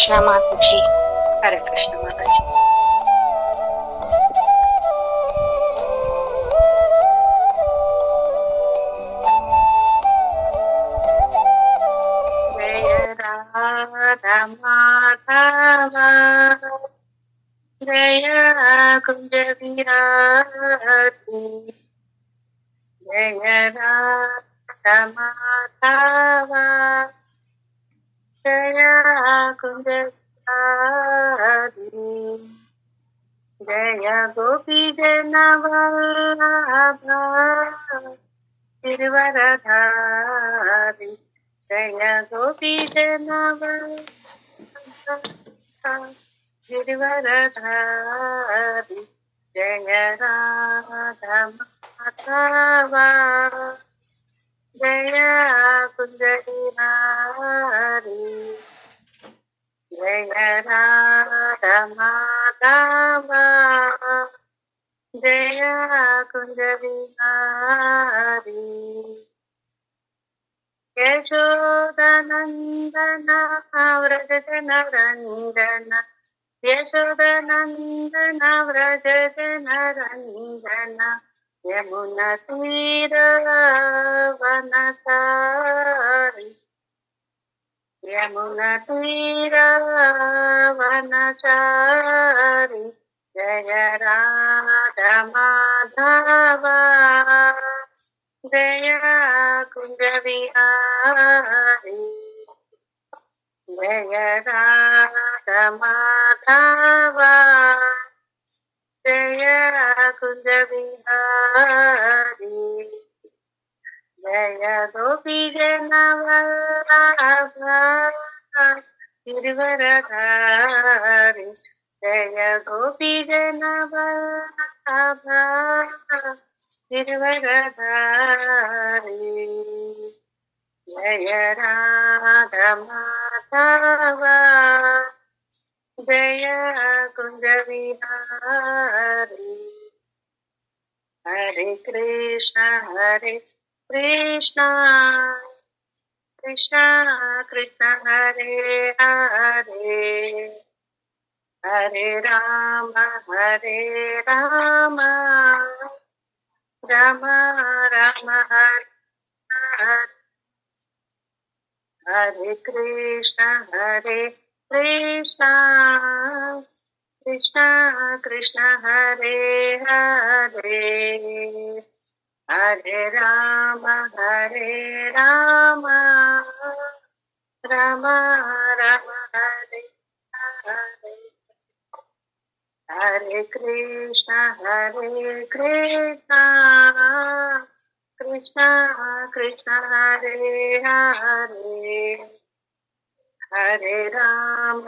कृष्ण माता जी। हरे कृष्ण माता जी। जय राधा माधव जय कुंज विराजी, जय राधा माधव जय कुंज विराजी, जय गोपी जनवल्लभ गिरिवरधारी, जय गोपी जनवल्लभ गिरिवरधारी, जय राधा माधव जय कुंज विहारी, जय राधा माधव जय कुंज विहारी, यशोदनंदन व्रज जनरंजन, यशोदनंदन व्रज जनरंजन, यमुना तीर वनचारी, यमुना तीर वनचारी, जय राधा माधव जय कुंज विहारी, जय राधा माधव जय कुंज विहारी, जय गोपी जनवल्लभ गिरिवरधारी, जय गोपी जनवल्लभ गिरिवरधारी, जय राधा माधव जय कुंज विहारी, हरे कृष्ण कृष्ण कृष्ण हरे हरे, हरे राम राम राम हरे हरे, हरे कृष्ण कृष्ण कृष्ण हरे हरे, हरे राम राम राम हरे हरे, हरे कृष्ण कृष्ण कृष्ण हरे हरे, हरे राम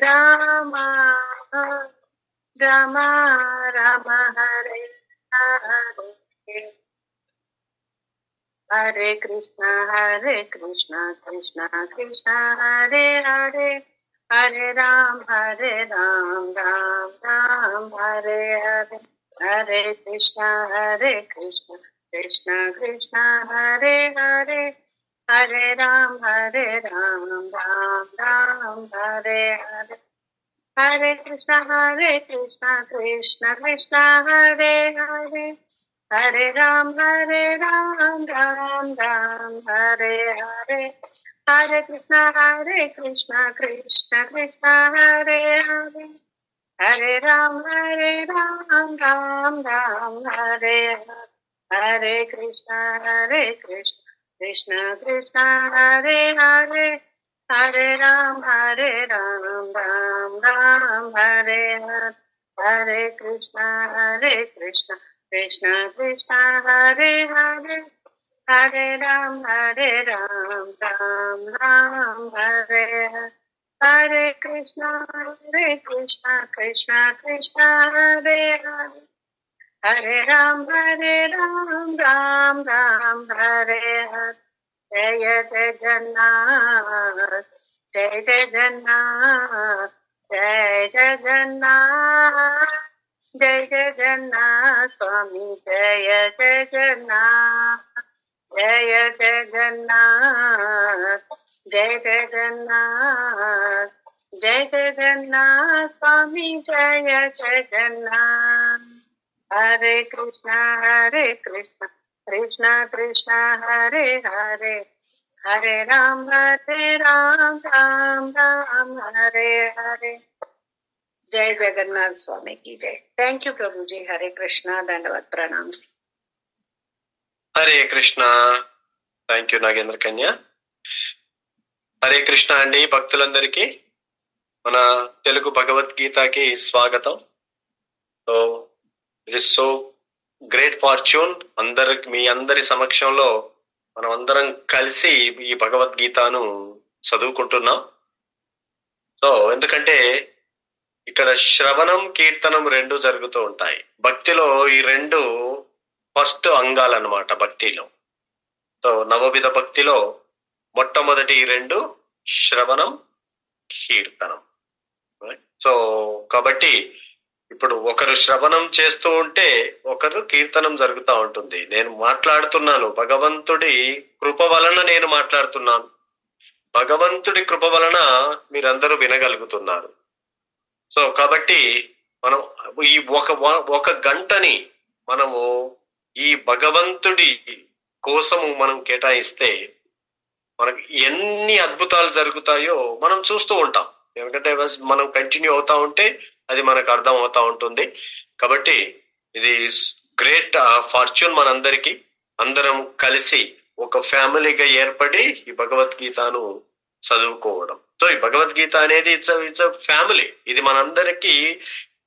राम राम हरे हरे, हरे कृष्ण कृष्ण कृष्ण हरे हरे, हरे राम राम राम हरे हरे, हरे कृष्ण कृष्ण कृष्ण हरे हरे, हरे राम राम राम हरे हरे, हरे कृष्ण कृष्ण कृष्ण हरे हरे, हरे राम राम राम हरे हरे, हरे कृष्ण कृष्ण कृष्ण हरे हरे, हरे राम राम हरे हरे, हरे कृष्ण कृष्ण कृष्ण हरे हरे, हरे राम राम हरे हरे, हरे कृष्ण कृष्ण कृष्ण हरे हरे, हरे राम राम हरे हरे, हरे कृष्ण कृष्ण कृष्ण हरे हरे, हरे राम राम हरे हरे, जय जगन्नाथ जय जगन्नाथ जय जगन्नाथ, जय जगन्नाथ स्वामी जय जगन्नाथ, జయ జగన్నాథ్ జయ జగన్నాథ్ జయ జగన్నాథ్ స్వామి జయ జగన్నాథ్. హరే కృష్ణ కృష్ణ కృష్ణ హరే హరే హరే రామ రామ రామ హరే హరే. జై జగన్నాథ్ స్వామి की जय. थैंक यू प्रभु जी. हरे कृष्णा. दंडवत प्रणाम. హరే కృష్ణ. Thank you Nagendra Kanya. హరే కృష్ణ అండి భక్తులందరికీ. మన తెలుగు భగవద్గీతకి స్వాగతం. So it is so great fortune మీ అందరి సమక్షంలో మనం అందరం కలిసి ఈ భగవద్గీతను చదువుకుంటున్నాం. సో ఎందుకంటే ఇక్కడ శ్రవణం కీర్తనం రెండు జరుగుతూ ఉంటాయి. భక్తిలో ఈ రెండు ఫస్ట్ అంగాలన్నమాట. భక్తిలో సో నవవిధ భక్తిలో మొట్టమొదటి ఈ రెండు శ్రవణం కీర్తనం. సో కాబట్టి ఇప్పుడు ఒకరు శ్రవణం చేస్తూ ఉంటే ఒకరు కీర్తనం జరుగుతూ ఉంటుంది. నేను మాట్లాడుతున్నాను, భగవంతుడి కృప వలన నేను మాట్లాడుతున్నాను, భగవంతుడి కృప వలన మీరందరూ వినగలుగుతున్నారు. సో కాబట్టి మనం ఈ ఒక గంటని మనము ఈ భగవంతుడి కోసము మనం కేటాయిస్తే మనకి ఎన్ని అద్భుతాలు జరుగుతాయో మనం చూస్తూ ఉంటాం. ఎందుకంటే మనం కంటిన్యూ అవుతా ఉంటే అది మనకు అర్థం అవుతా ఉంటుంది. కాబట్టి ఇది గ్రేట్ ఫార్చ్యూన్ మనందరికీ. అందరం కలిసి ఒక ఫ్యామిలీగా ఏర్పడి ఈ భగవద్గీతను చదువుకోవడం. సో ఈ భగవద్గీత అనేది ఇట్స్ ఫ్యామిలీ. ఇది మనందరికీ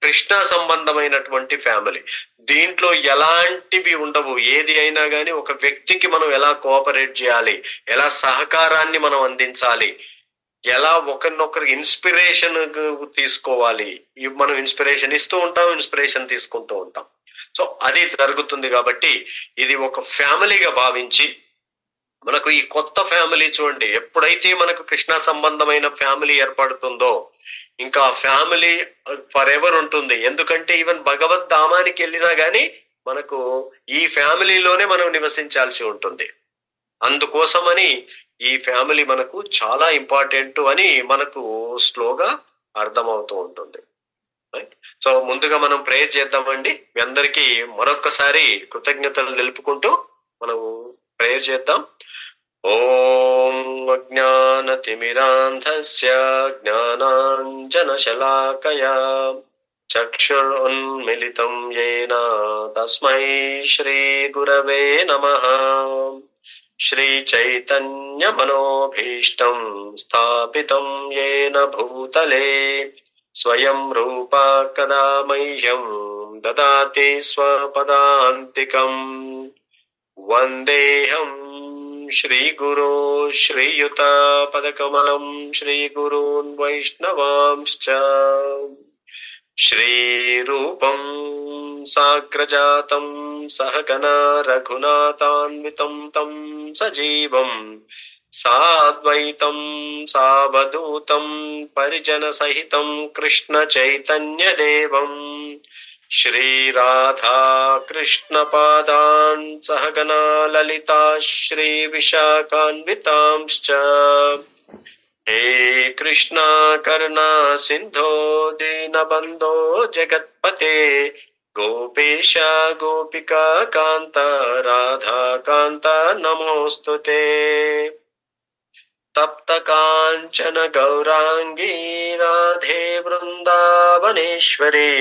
కృష్ణ సంబంధమైనటువంటి ఫ్యామిలీ. దీంట్లో ఎలాంటివి ఉండవు. ఏది అయినా కానీ ఒక వ్యక్తికి మనం ఎలా కోఆపరేట్ చేయాలి, ఎలా సహకారాన్ని మనం అందించాలి, ఎలా ఒకరినొకరు ఇన్స్పిరేషన్ తీసుకోవాలి. మనం ఇన్స్పిరేషన్ ఇస్తూ ఉంటాం, ఇన్స్పిరేషన్ తీసుకుంటూ ఉంటాం. సో అది జరుగుతుంది. కాబట్టి ఇది ఒక ఫ్యామిలీగా భావించి మనకు ఈ కొత్త ఫ్యామిలీ చూడండి, ఎప్పుడైతే మనకు కృష్ణ సంబంధమైన ఫ్యామిలీ ఏర్పడుతుందో ఇంకా ఫ్యామిలీ ఫర్ ఎవర్ ఉంటుంది. ఎందుకంటే ఈవెన్ భగవద్ ధామానికి వెళ్ళినా గానీ మనకు ఈ ఫ్యామిలీలోనే మనం నివసించాల్సి ఉంటుంది. అందుకోసమని ఈ ఫ్యామిలీ మనకు చాలా ఇంపార్టెంట్ అని మనకు స్లోగా అర్థమవుతూ ఉంటుంది. సో ముందుగా మనం ప్రేయర్ చేద్దామండి. మీ అందరికీ మరొక్కసారి కృతజ్ఞతలు నిలుపుకుంటూ మనం ప్రేయర్ చేద్దాం. ఓం అజ్ఞానతిమిరాంధస్య జ్ఞానాంజనశలాకయా చక్షురున్మిలితం యేన తస్మై శ్రీ గురవే నమః. శ్రీ చైతన్య మనోభీష్టం స్థాపితం యేన భూతలే స్వయం రూపా కదా మహ్యం దదాతి స్వపదాంతికం. వందేహం శ్రీగురో శ్రీయుత పదకమలం శ్రీగురూన్ వైష్ణవాంశ్చ. శ్రీరూపం సాగ్రజాతం సహగణ రఘునాథాన్వితం తం సజీవం సాద్వైతం సావధూతం పరిజన సహితం కృష్ణ చైతన్య దేవం. శ్రీ రాధా కృష్ణ పాదాన్ సహగణ లలితా శ్రీ విశాఖాన్వితాంశ్చ. హే కృష్ణ కరుణా సింధో దీనబంధో జగత్పతే గోపేశ గోపికా కాంత రాధా కాంత నమోస్తుతే. తప్త కాంచన గౌరాంగీ రాధే వృందావనేశ్వరి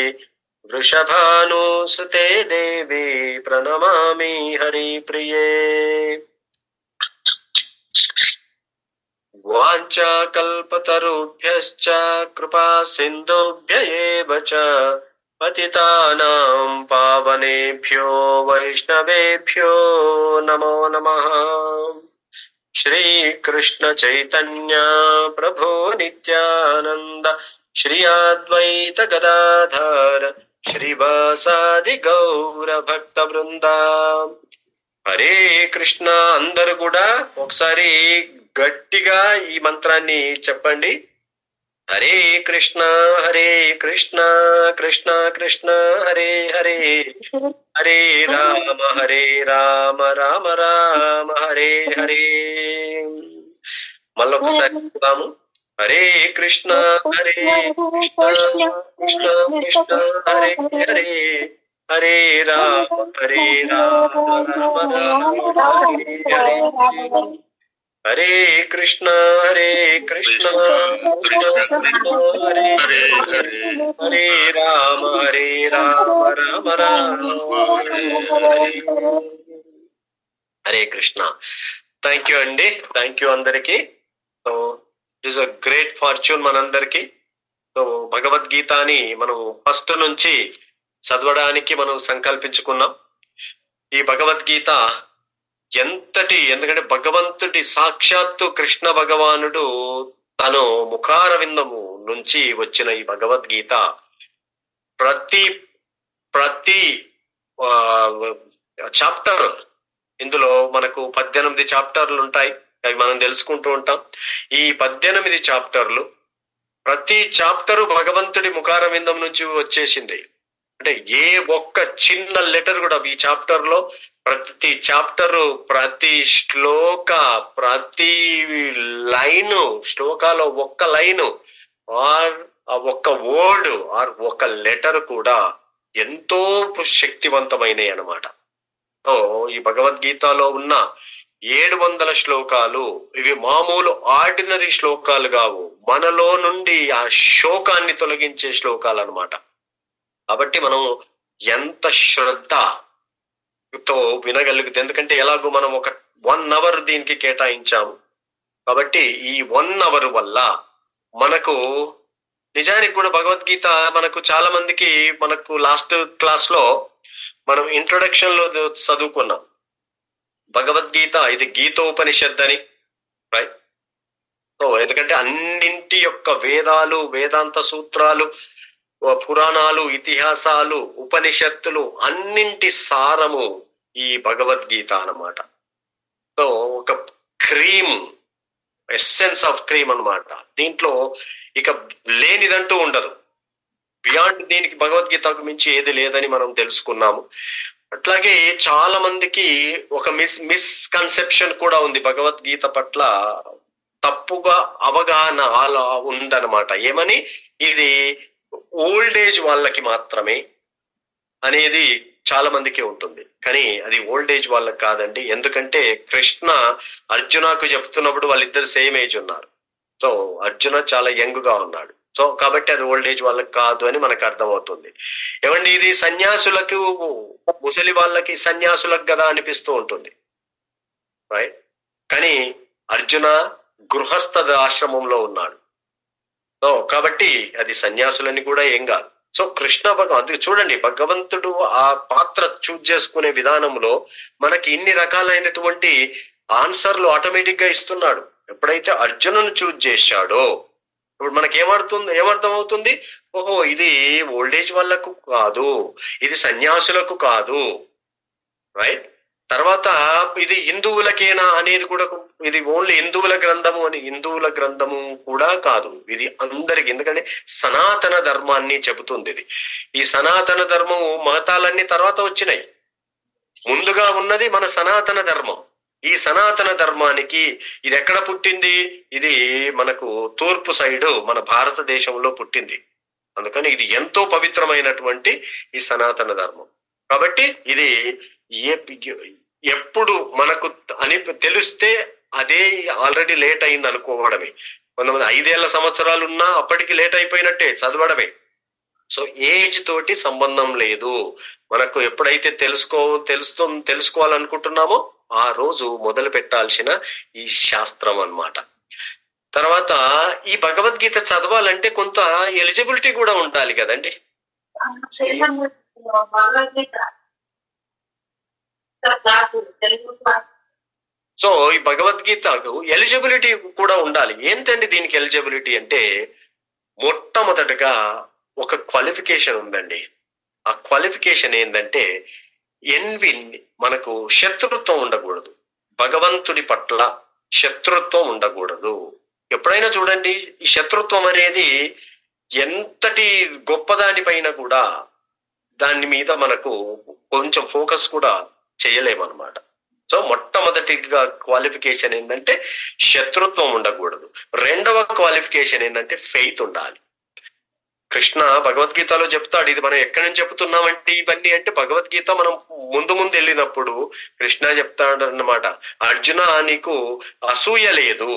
వృషభానుసుతే దేవి ప్రణమామి హరిప్రియే. వాంఛా కల్పతరుభ్యశ్చ కృపా సింధుభ్య ఏవ చ పతితానాం పావనేభ్యో వైష్ణవేభ్యో నమో నమః. శ్రీ కృష్ణ చైతన్య ప్రభో నిత్యానంద శ్రీ అద్వైత గదాధర శ్రీవాసాది గౌర భక్త బృంద. హరే కృష్ణ. అందరూ కూడా ఒకసారి గట్టిగా ఈ మంత్రాన్ని చెప్పండి. హరే కృష్ణ కృష్ణ కృష్ణ హరే హరే, హరే రామ రామ రామ హరే హరే. మళ్ళొకసారి చూద్దాము. హరే కృష్ణ కృష్ణ కృష్ణ హరే హరే, హరే రామ రామ రామ హరే హరే. హరే కృష్ణ కృష్ణ హరే హరే, హరే రామ రామ రామ హరే హరే. హరే కృష్ణ. థ్యాంక్ యూ అండి, థ్యాంక్ యూ అందరికి. So it is a great fortune మనందరికి. సో భగవద్గీతని మనం ఫస్ట్ నుంచి చదవడానికి మనం సంకల్పించుకున్నాం. ఈ భగవద్గీత ఎందుకంటే భగవంతుడి సాక్షాత్తు కృష్ణ భగవానుడు తను ముఖారవిందము నుంచి వచ్చిన ఈ భగవద్గీత ప్రతి చాప్టర్, ఇందులో మనకు 18 చాప్టర్లు ఉంటాయి, అవి మనం తెలుసుకుంటూ ఉంటాం. ఈ 18 చాప్టర్లు, ప్రతి చాప్టరు భగవంతుడి ముఖారవిందం నుంచి వచ్చేసింది. అంటే ఏ ఒక్క చిన్న లెటర్ కూడా ఈ చాప్టర్ లో, ప్రతి చాప్టరు, ప్రతి శ్లోక, ప్రతి లైను, శ్లోకాలో ఒక్క లైను ఆర్ ఒక్క వర్డ్ ఆర్ ఒక్క లెటర్ కూడా ఎంతో శక్తివంతమైనవి అన్నమాట. సో ఈ భగవద్గీతలో ఉన్న 700 శ్లోకాలు ఇవి మామూలు ఆర్డినరీ శ్లోకాలు కావు, మనలో నుండి ఆ శోకాన్ని తొలగించే శ్లోకాలు అన్నమాట. కాబట్టి మనం ఎంత శ్రద్ధతో వినగలుగుతుంది, ఎందుకంటే ఎలాగో మనం ఒక 1 అవర్ దీనికి కేటాయించాము. కాబట్టి ఈ 1 అవర్ వల్ల మనకు నిజానికి కూడా భగవద్గీత మనకు చాలా మందికి, మనకు లాస్ట్ క్లాస్ లో మనం ఇంట్రొడక్షన్ లో చదువుకున్నాం భగవద్గీత ఇది గీతోపనిషత్ అని, రైట్? సో ఎందుకంటే అన్నింటి యొక్క వేదాలు, వేదాంత సూత్రాలు, పురాణాలు, ఇతిహాసాలు, ఉపనిషత్తులు అన్నింటి సారము ఈ భగవద్గీత అన్నమాట. సో ఒక క్రీమ్, ఎస్సెన్స్ ఆఫ్ క్రీమ్ అన్నమాట. దీంట్లో ఇక లేనిదంటూ ఉండదు. బియాండ్ దీనికి భగవద్గీతకు మించి ఏది లేదని మనం తెలుసుకున్నాము. అట్లాగే చాలా మందికి ఒక మిస్కన్సెప్షన్ కూడా ఉంది భగవద్గీత పట్ల, తప్పుగా అవగాహన అలా ఉందన్నమాట. ఏమని, ఇది ఓల్డ్ ఏజ్ వాళ్ళకి మాత్రమే అనేది చాలా మందికి ఉంటుంది. కానీ అది ఓల్డ్ ఏజ్ వాళ్ళకి కాదండి. ఎందుకంటే కృష్ణ అర్జునకు చెప్తున్నప్పుడు వాళ్ళిద్దరు సేమ్ ఏజ్ ఉన్నారు. సో అర్జున చాలా యంగ్ గా ఉన్నాడు. సో కాబట్టి అది ఓల్డ్ ఏజ్ వాళ్ళకి కాదు అని మనకు అర్థమవుతుంది. ఏమండి, ఇది సన్యాసులకు, ముసలి వాళ్ళకి సన్యాసులకు కదా అనిపిస్తూ ఉంటుంది, రైట్? కానీ అర్జున గృహస్థ ఆశ్రమంలో ఉన్నాడు. సో కాబట్టి అది సన్యాసులని కూడా ఏం కాదు. సో కృష్ణ భగవంతుడు చూడండి, భగవంతుడు ఆ పాత్ర చూజ్ చేసుకునే విధానంలో మనకి ఇన్ని రకాలైనటువంటి ఆన్సర్లు ఆటోమేటిక్ గా ఇస్తున్నాడు. ఎప్పుడైతే అర్జునును చూజ్ చేశాడో ఇప్పుడు మనకి ఏమర్థం అవుతుంది, ఓహో ఇది ఓల్డేజ్ వాళ్ళకు కాదు, ఇది సన్యాసులకు కాదు, రైట్? తర్వాత ఇది హిందువులకేనా అనేది కూడా, ఇది ఓన్లీ హిందువుల గ్రంథము అని, హిందువుల గ్రంథము కూడా కాదు, ఇది అందరికి. ఎందుకంటే సనాతన ధర్మాన్ని చెబుతుంది ఇది. ఈ సనాతన ధర్మము, మతాలన్నీ తర్వాత వచ్చినాయి, ముందుగా ఉన్నది మన సనాతన ధర్మం. ఈ సనాతన ధర్మానికి ఇది ఎక్కడ పుట్టింది? ఇది మనకు తూర్పు సైడు మన భారతదేశంలో పుట్టింది. అందుకని ఇది ఎంతో పవిత్రమైనటువంటి ఈ సనాతన ధర్మం. కాబట్టి ఇది ఎప్పుడు మనకు అని తెలిస్తే అదే ఆల్రెడీ లేట్ అయింది అనుకోవడమే. కొంతమంది 5 సంవత్సరాలు ఉన్నా అప్పటికి లేట్ అయిపోయినట్టే చదవడమే. సో ఏజ్ తోటి సంబంధం లేదు. మనకు ఎప్పుడైతే తెలుసుకోవాలనుకుంటున్నామో ఆ రోజు మొదలు పెట్టాల్సిన ఈ శాస్త్రం అన్నమాట. తర్వాత ఈ భగవద్గీత చదవాలంటే కొంత ఎలిజిబిలిటీ కూడా ఉండాలి కదండి. సో ఈ భగవద్గీతకు ఎలిజిబిలిటీ కూడా ఉండాలి. ఏంటండి దీనికి ఎలిజిబిలిటీ అంటే, మొట్టమొదటగా ఒక క్వాలిఫికేషన్ ఉందండి. ఆ క్వాలిఫికేషన్ ఏంటంటే మనకు శత్రుత్వం ఉండకూడదు, భగవంతుడి పట్ల శత్రుత్వం ఉండకూడదు. ఎప్పుడైనా చూడండి, ఈ శత్రుత్వం అనేది ఎంతటి గొప్పదానిపైన కూడా దాని మీద మనకు కొంచెం ఫోకస్ కూడా చేయలేమన్నమాట. సో మొట్టమొదటిగా క్వాలిఫికేషన్ ఏంటంటే శత్రుత్వం ఉండకూడదు. రెండవ క్వాలిఫికేషన్ ఏంటంటే ఫెయిత్ ఉండాలి. కృష్ణ భగవద్గీతలో చెప్తాడు. ఇది మనం ఎక్కడి నుంచి చెప్తున్నామంటే ఇవన్నీ అంటే భగవద్గీత మనం ముందు వెళ్ళినప్పుడు కృష్ణ చెప్తాడు అన్నమాట, అర్జున నీకు అసూయ లేదు,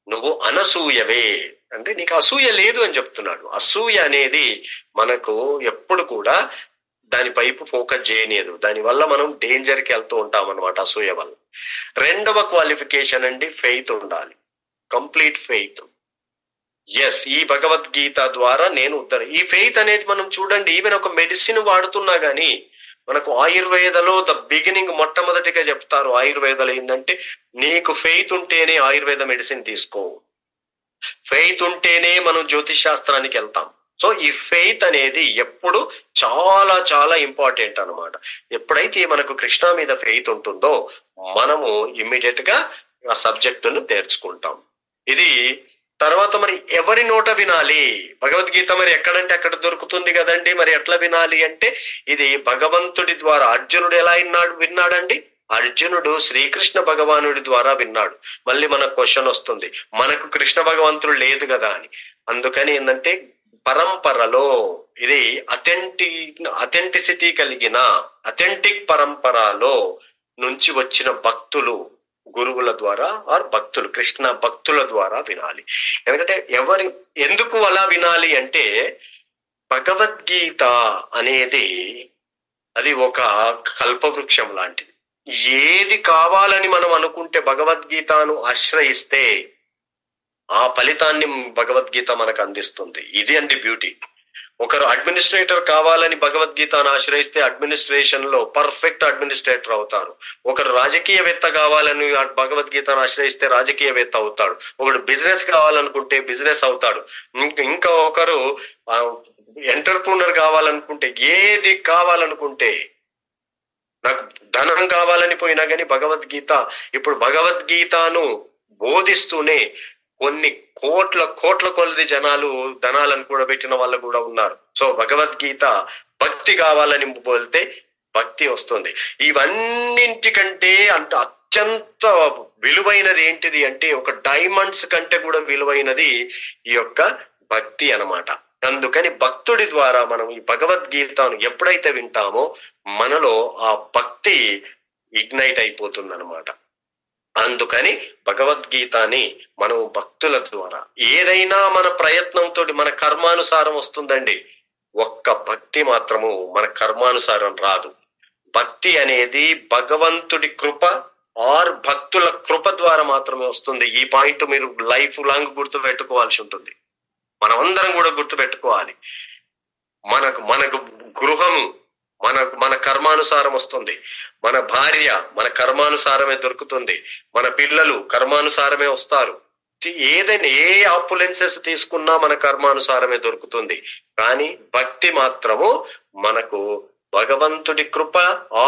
నువ్వు అనసూయవే, అంటే నీకు అసూయ లేదు అని చెప్తున్నాడు. అసూయ అనేది మనకు ఎప్పుడు కూడా దాని వైపు ఫోకస్ చేయలేదు, దానివల్ల మనం డేంజర్కి వెళ్తూ ఉంటాం అనమాట అసూయ వల్ల. రెండవ క్వాలిఫికేషన్ అండి ఫెయిత్ ఉండాలి, కంప్లీట్ ఫెయిత్. ఎస్, ఈ భగవద్గీత ద్వారా నేను ఈ ఫెయిత్ అనేది మనం చూడండి, ఈవెన్ ఒక మెడిసిన్ వాడుతున్నా గానీ మనకు ఆయుర్వేదలో ద బిగినింగ్ మొట్టమొదటిగా చెప్తారు. ఆయుర్వేదలో ఏంటంటే నీకు ఫెయిత్ ఉంటేనే ఆయుర్వేద మెడిసిన్ తీసుకో, ఫెయిత్ ఉంటేనే మనం జ్యోతిష్ శాస్త్రానికి వెళ్తాం. సో ఈ ఫెయిత్ అనేది ఎప్పుడు చాలా చాలా ఇంపార్టెంట్ అనమాట. ఎప్పుడైతే మనకు కృష్ణ మీద ఫెయిత్ ఉంటుందో మనము ఇమ్మీడియట్ గా ఆ సబ్జెక్టును తెరుచుకుంటాం. ఇది తర్వాత మరి ఎవరి నోట వినాలి? భగవద్గీత మరి ఎక్కడంటే అక్కడ దొరుకుతుంది కదండి, మరి ఎట్లా వినాలి అంటే ఇది భగవంతుడి ద్వారా. అర్జునుడు ఎలా విన్నాడండి? అర్జునుడు శ్రీకృష్ణ భగవానుడి ద్వారా విన్నాడు. మళ్ళీ మనకు క్వశ్చన్ వస్తుంది, మనకు కృష్ణ భగవంతుడు లేదు కదా అని. అందుకని ఏంటంటే పరంపరలో ఇది అథెంటిసిటీ కలిగిన అథెంటిక్ పరంపరలో నుంచి వచ్చిన భక్తులు, గురువుల ద్వారా ఆర్ భక్తులు, కృష్ణ భక్తుల ద్వారా వినాలి. ఎందుకంటే ఎందుకు అలా వినాలి అంటే భగవద్గీత అనేది అది ఒక కల్పవృక్షం లాంటిది. ఏది కావాలని మనం అనుకుంటే భగవద్గీతను ఆశ్రయిస్తే ఆ ఫలితాన్ని భగవద్గీత మనకు అందిస్తుంది. ఇది అండి బ్యూటీ. ఒకరు అడ్మినిస్ట్రేటర్ కావాలని భగవద్గీతను ఆశ్రయిస్తే అడ్మినిస్ట్రేషన్ లో పర్ఫెక్ట్ అడ్మినిస్ట్రేటర్ అవుతారు. ఒకరు రాజకీయవేత్త కావాలని భగవద్గీతను ఆశ్రయిస్తే రాజకీయవేత్త అవుతాడు. ఒకడు బిజినెస్ కావాలనుకుంటే బిజినెస్ అవుతాడు. ఇంకా ఒకరు ఎంటర్ప్రూనర్ కావాలనుకుంటే, ఏది కావాలనుకుంటే, నాకు ధనం కావాలని పోయినా కానీ ఇప్పుడు భగవద్గీతను బోధిస్తూనే కొన్ని కోట్ల కొలది జనాలు ధనాలను కూడా పెట్టిన వాళ్ళు కూడా ఉన్నారు. సో భగవద్గీత భక్తి కావాలని పోలితే భక్తి వస్తుంది. ఇవన్నింటికంటే అత్యంత విలువైనది ఏంటిది అంటే ఒక డైమండ్స్ కంటే కూడా విలువైనది ఈ యొక్క భక్తి అన్నమాట. అందుకని భక్తుడి ద్వారా మనం ఈ భగవద్గీతను ఎప్పుడైతే వింటామో మనలో ఆ భక్తి ఇగ్నైట్ అయిపోతుంది అనమాట. అందుకని భగవద్గీతని మనం భక్తుల ద్వారా, ఏదైనా మన ప్రయత్నంతో మన కర్మానుసారం వస్తుందండి. ఒక్క భక్తి మాత్రము మన కర్మానుసారం రాదు. భక్తి అనేది భగవంతుడి కృప ఆర్ భక్తుల కృప ద్వారా మాత్రమే వస్తుంది. ఈ పాయింట్ మీరు లైఫ్ లాంగ్ గుర్తు పెట్టుకోవాల్సి ఉంటుంది. మనమందరం కూడా గుర్తు పెట్టుకోవాలి. మనకు గృహము మన కర్మానుసారం వస్తుంది, మన భార్య మన కర్మానుసారమే దొరుకుతుంది, మన పిల్లలు కర్మానుసారమే వస్తారు. ఏదైనా ఏ ఆపులెన్సెస్ తీసుకున్నా మన కర్మానుసారమే దొరుకుతుంది. కానీ భక్తి మాత్రము మనకు భగవంతుడి కృప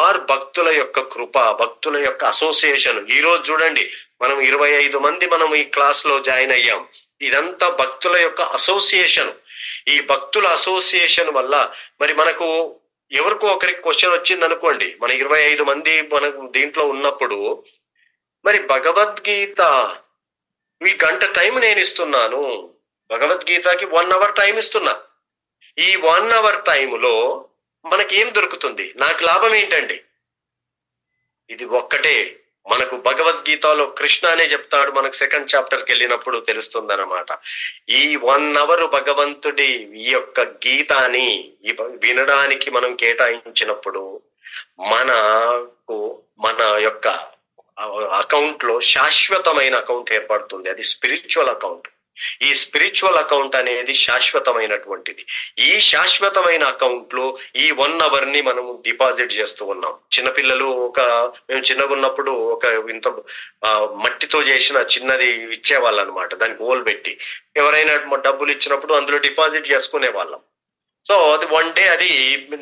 ఆర్ భక్తుల యొక్క కృప, భక్తుల యొక్క అసోసియేషన్. ఈ రోజు చూడండి, మనం 25 మంది మనం ఈ క్లాస్ లో జాయిన్ అయ్యాం. ఇదంతా భక్తుల యొక్క అసోసియేషన్. ఈ భక్తుల అసోసియేషన్ వల్ల మరి మనకు ఎవరికో ఒకరికి క్వశ్చన్ వచ్చింది అనుకోండి, మన 25 మంది మనకు దీంట్లో ఉన్నప్పుడు, మరి భగవద్గీత ఈ గంట టైం నేను ఇస్తున్నాను, భగవద్గీతకి 1 అవర్ టైం ఇస్తున్నా. ఈ 1 అవర్ టైంలో మనకి ఏం దొరుకుతుంది? నాకు లాభం ఏంటండి? ఇది ఒక్కటే. మనకు భగవద్గీతలో కృష్ణ అనే చెప్తాడు, మనకు 2nd చాప్టర్కి వెళ్ళినప్పుడు తెలుస్తుంది అన్నమాట. ఈ 1 అవర్ భగవంతుడి ఈ యొక్క గీతాని వినడానికి మనం కేటాయించినప్పుడు మన యొక్క అకౌంట్ లో శాశ్వతమైన అకౌంట్ ఏర్పడుతుంది. అది స్పిరిచువల్ అకౌంట్. ఈ స్పిరిచువల్ అకౌంట్ అనేది శాశ్వతమైనటువంటిది. ఈ శాశ్వతమైన అకౌంట్ లో ఈ 1 అవర్ ని మనం డిపాజిట్ చేస్తూ ఉన్నాం. చిన్నపిల్లలు మేము చిన్నగా ఉన్నప్పుడు ఒక ఇంత మట్టితో చేసిన చిన్నది ఇచ్చేవాళ్ళు అనమాట, దానికి హోల్ పెట్టి ఎవరైనా డబ్బులు ఇచ్చినప్పుడు అందులో డిపాజిట్ చేసుకునే వాళ్ళం. సో అది 1 డే అది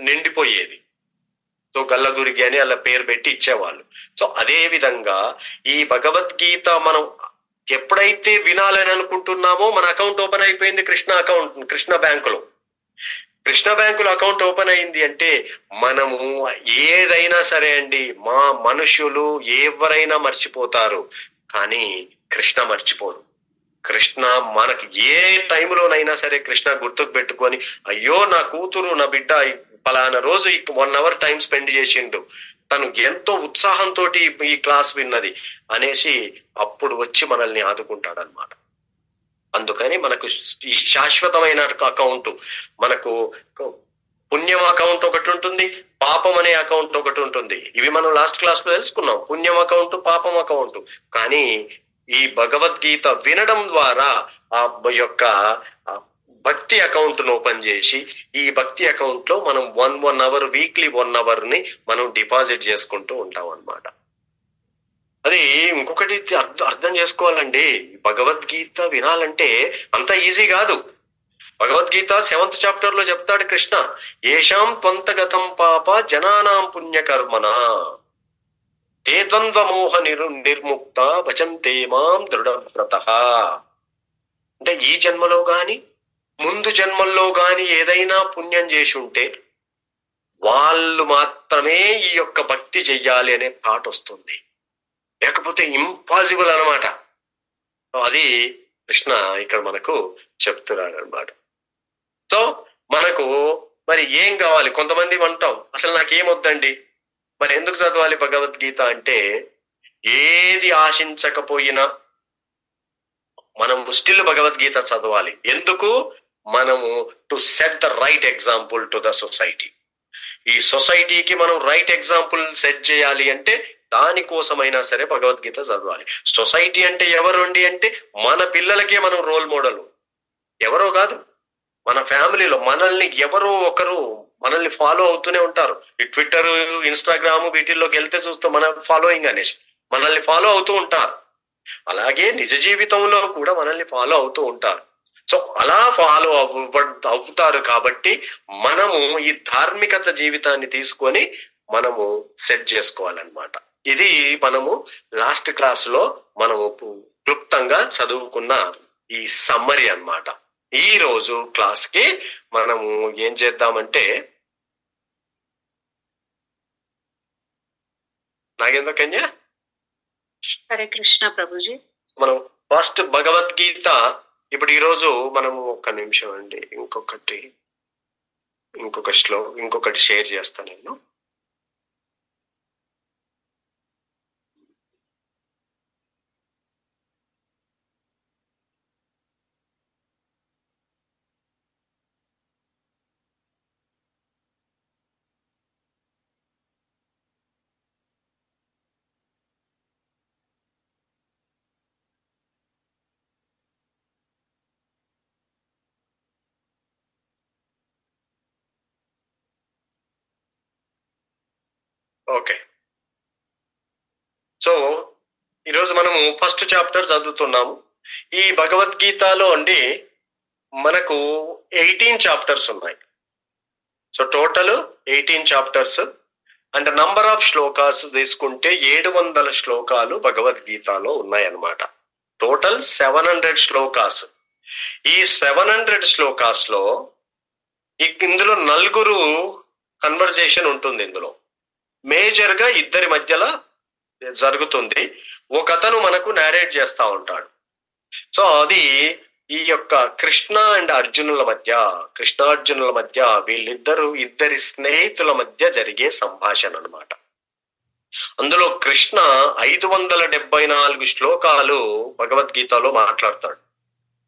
నిండిపోయేది. సో గల్లగురికి అని అలా పేరు పెట్టి ఇచ్చేవాళ్ళు. సో అదే విధంగా ఈ భగవద్గీత మనం ఎప్పుడైతే వినాలని అనుకుంటున్నామో మన అకౌంట్ ఓపెన్ అయిపోయింది కృష్ణ బ్యాంకులో. కృష్ణ బ్యాంకులో అకౌంట్ ఓపెన్ అయింది అంటే మనము ఏదైనా సరే అండి, మా మనుషులు ఎవరైనా మర్చిపోతారు, కానీ కృష్ణ మర్చిపోరు. కృష్ణ మనకి ఏ టైంలోనైనా సరే కృష్ణ గుర్తుకు పెట్టుకొని, అయ్యో నా కూతురు నా బిడ్డ పలానా రోజు 1 hour టైం స్పెండ్ చేసిండు, తను ఎంతో ఉత్సాహంతో ఈ క్లాస్ విన్నది అనేసి అప్పుడు వచ్చి మనల్ని ఆదుకుంటాడు అనమాట. అందుకని మనకు ఈ శాశ్వతమైన అకౌంట్, మనకు పుణ్యం అకౌంట్ ఒకటి ఉంటుంది, పాపం అనే అకౌంట్ ఒకటి ఉంటుంది. ఇవి మనం లాస్ట్ క్లాస్ లో తెలుసుకున్నాం, పుణ్యం అకౌంట్, పాపం అకౌంట్. కానీ ఈ భగవద్గీత వినడం ద్వారా ఆ యొక్క భక్తి అకౌంట్ ను ఓపెన్ చేసి ఈ భక్తి అకౌంట్ లో మనం 1 hour వీక్లీ 1 hour ని మనం డిపాజిట్ చేసుకుంటూ ఉంటాం అన్నమాట. అది ఇంకొకటి అర్థం చేసుకోవాలండి, భగవద్గీత వినాలంటే అంత ఈజీ కాదు. భగవద్గీత 7th chapter లో చెప్తాడు కృష్ణ, ఏషాం త్వంతగతం పాప జనానాం పుణ్యకర్మణ తే ద్వంద్వమోహ నిర్ముక్త భజంతే మాం దృఢవ్రతః. అంటే ఈ జన్మలో గాని ముందు జన్మల్లో గాని ఏదైనా పుణ్యం చేసి ఉంటే వాళ్ళు మాత్రమే ఈ యొక్క భక్తి చెయ్యాలి అనే థాట్ వస్తుంది, లేకపోతే ఇంపాసిబుల్ అనమాట. అది కృష్ణ ఇక్కడ మనకు చెప్తున్నాడు అనమాట. సో మనకు మరి ఏం కావాలి? కొంతమంది అంటాం అసలు నాకేమొద్దండి, మరి ఎందుకు చదవాలి భగవద్గీత అంటే, ఏది ఆశించకపోయినా మనం స్టిల్ భగవద్గీత చదవాలి. ఎందుకు? మనము to set the right example to the society. ఈ సొసైటీకి మనం రైట్ ఎగ్జాంపుల్ సెట్ చేయాలి అంటే దానికోసమైనా సరే భగవద్గీత చదవాలి. సొసైటీ అంటే ఎవరండి అంటే మన పిల్లలకే మనం రోల్ మోడల్. ఎవరో కాదు, మన ఫ్యామిలీలో మనల్ని ఎవరో ఒకరు మనల్ని ఫాలో అవుతూనే ఉంటారు. ఈ ట్విట్టర్, ఇన్స్టాగ్రామ్ వీటిల్లోకి వెళ్తే చూస్తాం మన ఫాలోయింగ్ అనేసి మనల్ని ఫాలో అవుతూ ఉంటారు. అలాగే నిజ జీవితంలో కూడా మనల్ని ఫాలో అవుతూ ఉంటారు. సో అలా ఫాలో అవుతారు కాబట్టి మనము ఈ ధార్మికత జీవితాన్ని తీసుకొని మనము సెట్ చేసుకోవాలన్నమాట. ఇది మనము లాస్ట్ క్లాస్ లో మనము క్లుప్తంగా చదువుకున్న ఈ సమ్మరీ అన్నమాట. ఈ రోజు క్లాస్ కి మనము ఏం చేద్దామంటే, నాగేంద్ర కన్యా, హరే కృష్ణ ప్రభుజీ. మనం ఫస్ట్ భగవద్గీత ఇప్పుడు ఈరోజు మనము ఒక్క నిమిషం అండి, ఇంకొకటి షేర్ చేస్తాను నేను. ఓకే, సో ఈరోజు మనము ఫస్ట్ చాప్టర్ చదువుతున్నాము. ఈ భగవద్గీతలో అండి మనకు 18 చాప్టర్స్ ఉన్నాయి. So total 18 chapters and number of shlokas తీసుకుంటే 700 శ్లోకాలు భగవద్గీతలో ఉన్నాయన్నమాట. టోటల్ 700 శ్లోకాస్. ఈ 700 శ్లోకాస్ లో ఇందులో 4 కన్వర్జేషన్ ఉంటుంది. ఇందులో మేజర్ గా 2 మధ్యలో జరుగుతుంది, ఒకతను మనకు నేరేట్ చేస్తా ఉంటాడు. సో అది ఈ యొక్క కృష్ణ అండ్ అర్జునుల మధ్య ఇద్దరి స్నేహితుల మధ్య జరిగే సంభాషణ అన్నమాట. అందులో కృష్ణ 574 శ్లోకాలు భగవద్గీతలో మాట్లాడతాడు.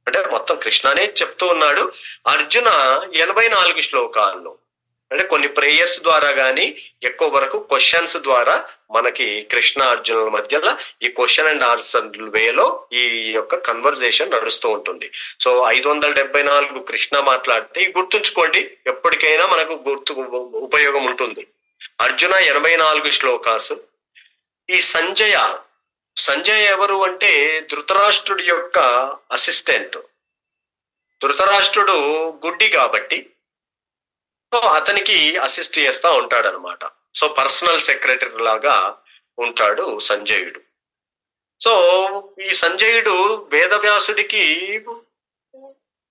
అంటే మొత్తం కృష్ణనే చెప్తూ ఉన్నాడు. అర్జున 84 శ్లోకాల్లో, అంటే కొన్ని ప్రేయర్స్ ద్వారా గాని ఎక్కువ వరకు క్వశ్చన్స్ ద్వారా మనకి కృష్ణ అర్జునుల మధ్యలో ఈ క్వశ్చన్ అండ్ ఆన్సర్ వేలో ఈ యొక్క కన్వర్జేషన్ నడుస్తూ ఉంటుంది. సో 574 కృష్ణ మాట్లాడితే గుర్తుంచుకోండి, ఎప్పటికైనా మనకు ఉపయోగం ఉంటుంది. అర్జున 84 శ్లోకాస్. ఈ సంజయ ఎవరు అంటే ధృతరాష్ట్రుడి యొక్క అసిస్టెంట్. ధృతరాష్ట్రుడు గుడ్డి కాబట్టి సో అతనికి అసిస్ట్ చేస్తా ఉంటాడు అనమాట. సో పర్సనల్ సెక్రటరీ లాగా ఉంటాడు సంజయుడు. సో ఈ సంజయుడు వేదవ్యాసుడికి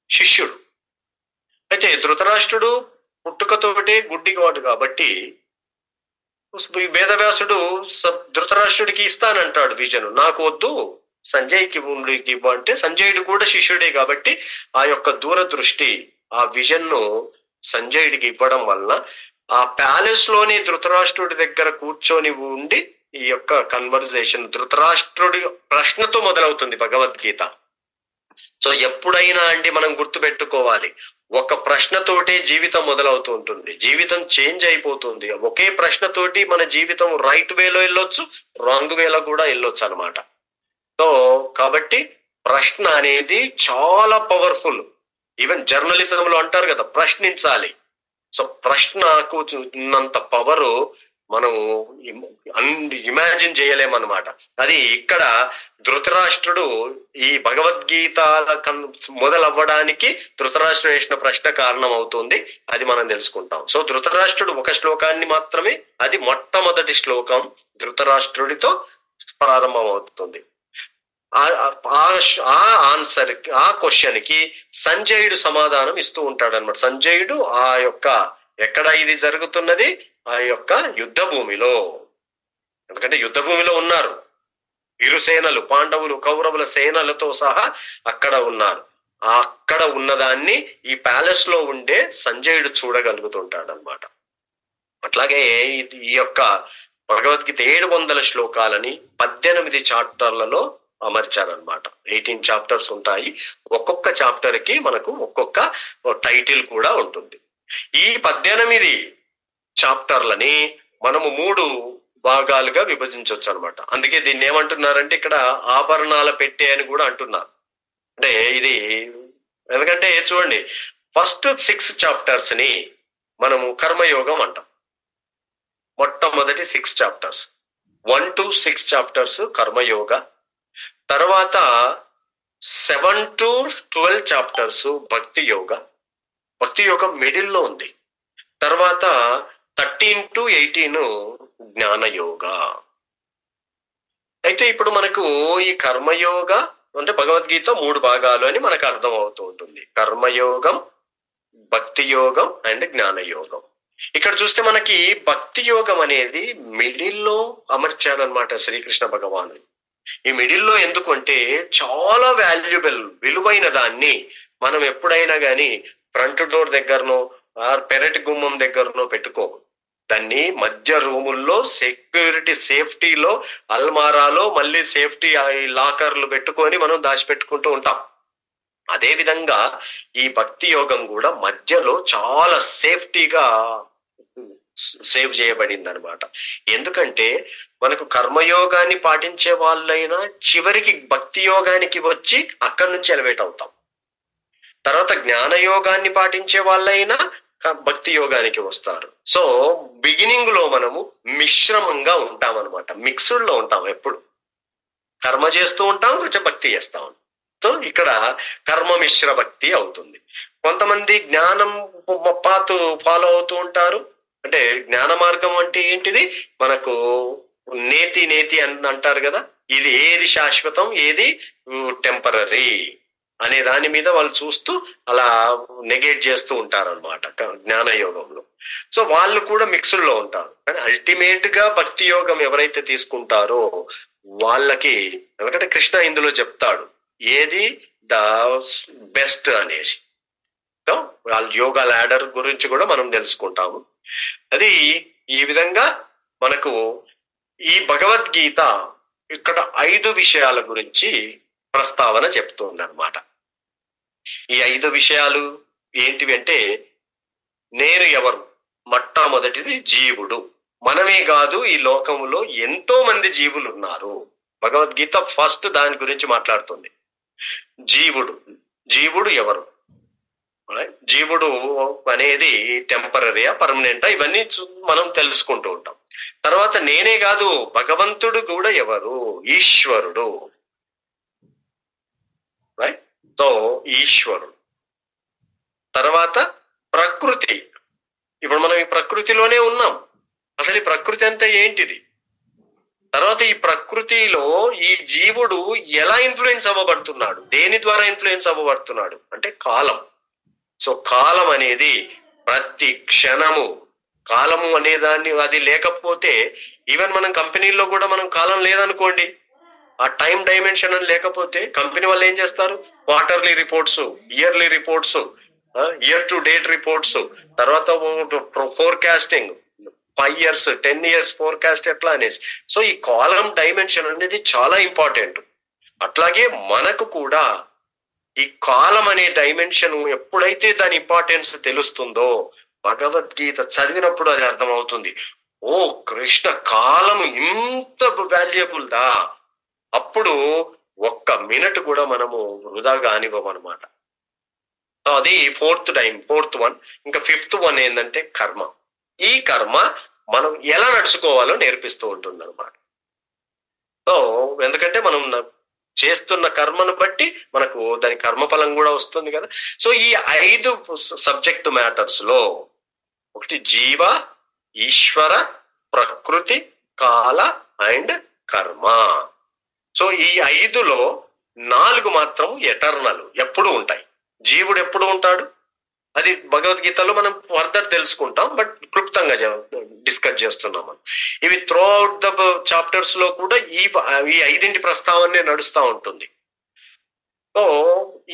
శిష్యుడు. అయితే ధృతరాష్ట్రుడు పుట్టుకతోటే గుడ్డివాడు కాబట్టి వేదవ్యాసుడు ధృతరాష్ట్రుడికి ఇస్తానంటాడు విజన్, నాకు వద్దు సంజయ్కి ఇవ్వు అంటే, సంజయుడు కూడా శిష్యుడే కాబట్టి ఆ యొక్క దూరదృష్టి, ఆ విజన్ ను సంజయుడికి ఇవ్వడం వలన ఆ ప్యాలెస్ లోని ధృతరాష్ట్రుడి దగ్గర కూర్చొని ఉండి ఈ యొక్క కన్వర్జేషన్ ధృతరాష్ట్రుడి ప్రశ్నతో మొదలవుతుంది భగవద్గీత. సో ఎప్పుడైనా అండి మనం గుర్తుపెట్టుకోవాలి, ఒక ప్రశ్నతోటే జీవితం మొదలవుతూ ఉంటుంది, జీవితం చేంజ్ అయిపోతుంది. ఒకే ప్రశ్నతోటి మన జీవితం రైట్ వేలో వెళ్ళొచ్చు, రాంగ్ వేలో కూడా వెళ్ళొచ్చు అనమాట. సో కాబట్టి ప్రశ్న అనేది చాలా పవర్ఫుల్. ఈవెన్ జర్నలిజం లో అంటారు కదా, ప్రశ్నించాలి. సో ప్రశ్నకు ఉన్నంత పవరు మనం ఇమాజిన్ చేయలేమన్నమాట. అది ఇక్కడ ధృతరాష్ట్రుడు ఈ భగవద్గీత మొదలవ్వడానికి ధృతరాష్ట్రుడు వేసిన ప్రశ్న కారణం అవుతుంది, అది మనం తెలుసుకుంటాం. సో ధృతరాష్ట్రుడు ఒక శ్లోకాన్ని మాత్రమే, అది మొట్టమొదటి శ్లోకం ధృతరాష్ట్రుడితో ప్రారంభం అవుతుంది. ఆ ఆన్సర్, ఆ క్వశ్చన్ కి సంజయుడు సమాధానం ఇస్తూ ఉంటాడు అనమాట. సంజయుడు ఆ యొక్క ఎక్కడ ఇది జరుగుతున్నది, ఆ యొక్క యుద్ధ భూమిలో, ఎందుకంటే యుద్ధ భూమిలో ఉన్నారు ఇరు సేనలు, పాండవులు కౌరవుల సేనలతో సహా అక్కడ ఉన్నారు. అక్కడ ఉన్నదాన్ని ఈ ప్యాలెస్ లో ఉండే సంజయుడు చూడగలుగుతుంటాడు అనమాట. అట్లాగే ఈ యొక్క భగవద్గీత 700 శ్లోకాలని 18 చాప్టర్లలో అమర్చారనమాట. 18 చాప్టర్స్ ఉంటాయి. ఒక్కొక్క చాప్టర్ కి మనకు ఒక్కొక్క టైటిల్ కూడా ఉంటుంది. ఈ 18 చాప్టర్లని మనము 3 భాగాలుగా విభజించవచ్చు అనమాట. అందుకే దీన్ని ఏమంటున్నారంటే ఇక్కడ ఆభరణాల పెట్టె అని కూడా అంటున్నారు. అంటే ఇది ఎందుకంటే చూడండి, ఫస్ట్ 6 చాప్టర్స్ ని మనము కర్మయోగం అంటాం. మొట్టమొదటి 6 చాప్టర్స్ 1 to 6 చాప్టర్స్ కర్మయోగ, తర్వాత 7 to 12 చాప్టర్స్ భక్తి యోగ. భక్తి యోగం మిడిల్ లో ఉంది. తర్వాత 13 to 18 జ్ఞాన యోగ. అయితే ఇప్పుడు మనకు ఈ కర్మయోగ అంటే భగవద్గీత 3 భాగాలు అని మనకు అర్థం అవుతూ ఉంటుంది. కర్మయోగం, భక్తి యోగం అండ్ జ్ఞాన యోగం. ఇక్కడ చూస్తే మనకి భక్తి యోగం అనేది మిడిల్లో అమర్చాడనమాట శ్రీకృష్ణ భగవాను. ఈ మిడిల్లో ఎందుకంటే చాలా వాల్యుబుల్, విలువైన దాన్ని మనం ఎప్పుడైనా గాని ఫ్రంట్ డోర్ దగ్గరనో పెరటి గుమ్మం దగ్గరనో పెట్టుకోము. దాన్ని మధ్య రూముల్లో సెక్యూరిటీ సేఫ్టీలో అల్మారాలో మళ్ళీ సేఫ్టీ లాకర్లు పెట్టుకొని మనం దాచిపెట్టుకుంటూ ఉంటాం. అదే విధంగా ఈ భక్తి యోగం కూడా మధ్యలో చాలా సేఫ్టీగా సేవ్ చేయబడింది అనమాట. ఎందుకంటే మనకు కర్మయోగాన్ని పాటించే వాళ్ళైనా చివరికి భక్తి యోగానికి వచ్చి అక్కడి నుంచి ఎలివేట్ అవుతాం. తర్వాత జ్ఞాన యోగాన్ని పాటించే వాళ్ళైనా భక్తి యోగానికి వస్తారు. సో బిగినింగ్ లో మనము మిశ్రమంగా ఉంటాం అనమాట, మిక్స్డ్ లో ఉంటాం. ఎప్పుడు కర్మ చేస్తూ ఉంటాం, కొంచెం భక్తి చేస్తాం. సో ఇక్కడ కర్మ మిశ్ర భక్తి అవుతుంది. కొంతమంది జ్ఞానం పాతు ఫాలో అవుతూ ఉంటారు. అంటే జ్ఞాన మార్గం అంటే ఏంటిది, మనకు నేతి నేతి అంటారు కదా, ఇది ఏది శాశ్వతం ఏది టెంపరరీ అనే దాని మీద వాళ్ళు చూస్తూ అలా నెగేట్ చేస్తూ ఉంటారు అనమాట జ్ఞాన యోగంలో. సో వాళ్ళు కూడా మిక్స్డ్ లో ఉంటారు. కానీ అల్టిమేట్ గా భక్తి యోగం ఎవరైతే తీసుకుంటారో వాళ్ళకి, ఎందుకంటే కృష్ణ ఇందులో చెప్తాడు ఏది ద బెస్ట్ అనేసి. సో వాళ్ళ యోగా ల్యాడర్ గురించి కూడా మనం తెలుసుకుంటాము. అది ఈ విధంగా మనకు ఈ భగవద్గీత ఇక్కడ 5 విషయాల గురించి ప్రస్తావన చెప్తుంది అనమాట. ఈ 5 విషయాలు ఏంటివి అంటే, నేను ఎవరు, మొట్టమొదటిది జీవుడు. మనమే కాదు, ఈ లోకంలో ఎంతో మంది జీవులు ఉన్నారు. భగవద్గీత ఫస్ట్ దాని గురించి మాట్లాడుతుంది. జీవుడు, జీవుడు ఎవరు, జీవుడు అనేది టెంపరరీయా పర్మనెంటా, ఇవన్నీ మనం తెలుసుకుంటూ ఉంటాం. తర్వాత నేనే కాదు, భగవంతుడు కూడా ఎవరు, ఈశ్వరుడు. రైట్, సో ఈశ్వరుడు. తర్వాత ప్రకృతి. ఇప్పుడు మనం ఈ ప్రకృతిలోనే ఉన్నాం. అసలు ఈ ప్రకృతి అంతా ఏంటిది, తర్వాత ఈ ప్రకృతిలో ఈ జీవుడు ఎలా ఇన్ఫ్లుయెన్స్ అవ్వబడుతున్నాడు, దేని ద్వారా ఇన్ఫ్లుయెన్స్ అవ్వబడుతున్నాడు అంటే కాలం. సో కాలం అనేది ప్రతి క్షణము, కాలము అనేదాన్ని అది లేకపోతే ఈవెన్ మనం కంపెనీల్లో కూడా మనం కాలం లేదనుకోండి, ఆ టైం డైమెన్షన్ అని లేకపోతే కంపెనీ వాళ్ళు ఏం చేస్తారు, quarterly reports, yearly reports, year to date reports, తర్వాత ఫోర్కాస్టింగ్ 5 years 10 years ఫోర్కాస్ట్ ఎట్లా అనేసి. సో ఈ కాలం డైమెన్షన్ అనేది చాలా ఇంపార్టెంట్. అట్లాగే మనకు కూడా ఈ కాలం అనే డైమెన్షన్ ఎప్పుడైతే దాని ఇంపార్టెన్స్ తెలుస్తుందో, భగవద్గీత చదివినప్పుడు అది అర్థమవుతుంది. ఓ కృష్ణ, కాలం ఇంత వాల్యుబుల్ దా. అప్పుడు 1 minute కూడా మనము వృధా కానివ్వమన్నమాట. అది ఫోర్త్ వన్. ఇంకా 5th one ఏంటంటే కర్మ. ఈ కర్మ మనం ఎలా నడుచుకోవాలో నేర్పిస్తూ ఉంటుంది అనమాట. సో ఎందుకంటే మనం చేస్తున్న కర్మను బట్టి మనకు దాని కర్మఫలం కూడా వస్తుంది కదా. సో ఈ 5 సబ్జెక్ట్ మ్యాటర్స్ లో ఒకటి జీవ, ఈశ్వర, ప్రకృతి, కాల అండ్ కర్మ. సో ఈ 5లో 4 మాత్రం ఎటర్నల్, ఎప్పుడు ఉంటాయి. జీవుడు ఎప్పుడు ఉంటాడు అది భగవద్గీతలో మనం ఫర్దర్ తెలుసుకుంటాం, బట్ క్లుప్తంగా డిస్కస్ చేస్తున్నాం మనం. ఇవి త్రూ అవుట్ ద చాప్టర్స్ లో కూడా ఈ 5 ప్రస్తావనే నడుస్తూ ఉంటుంది. సో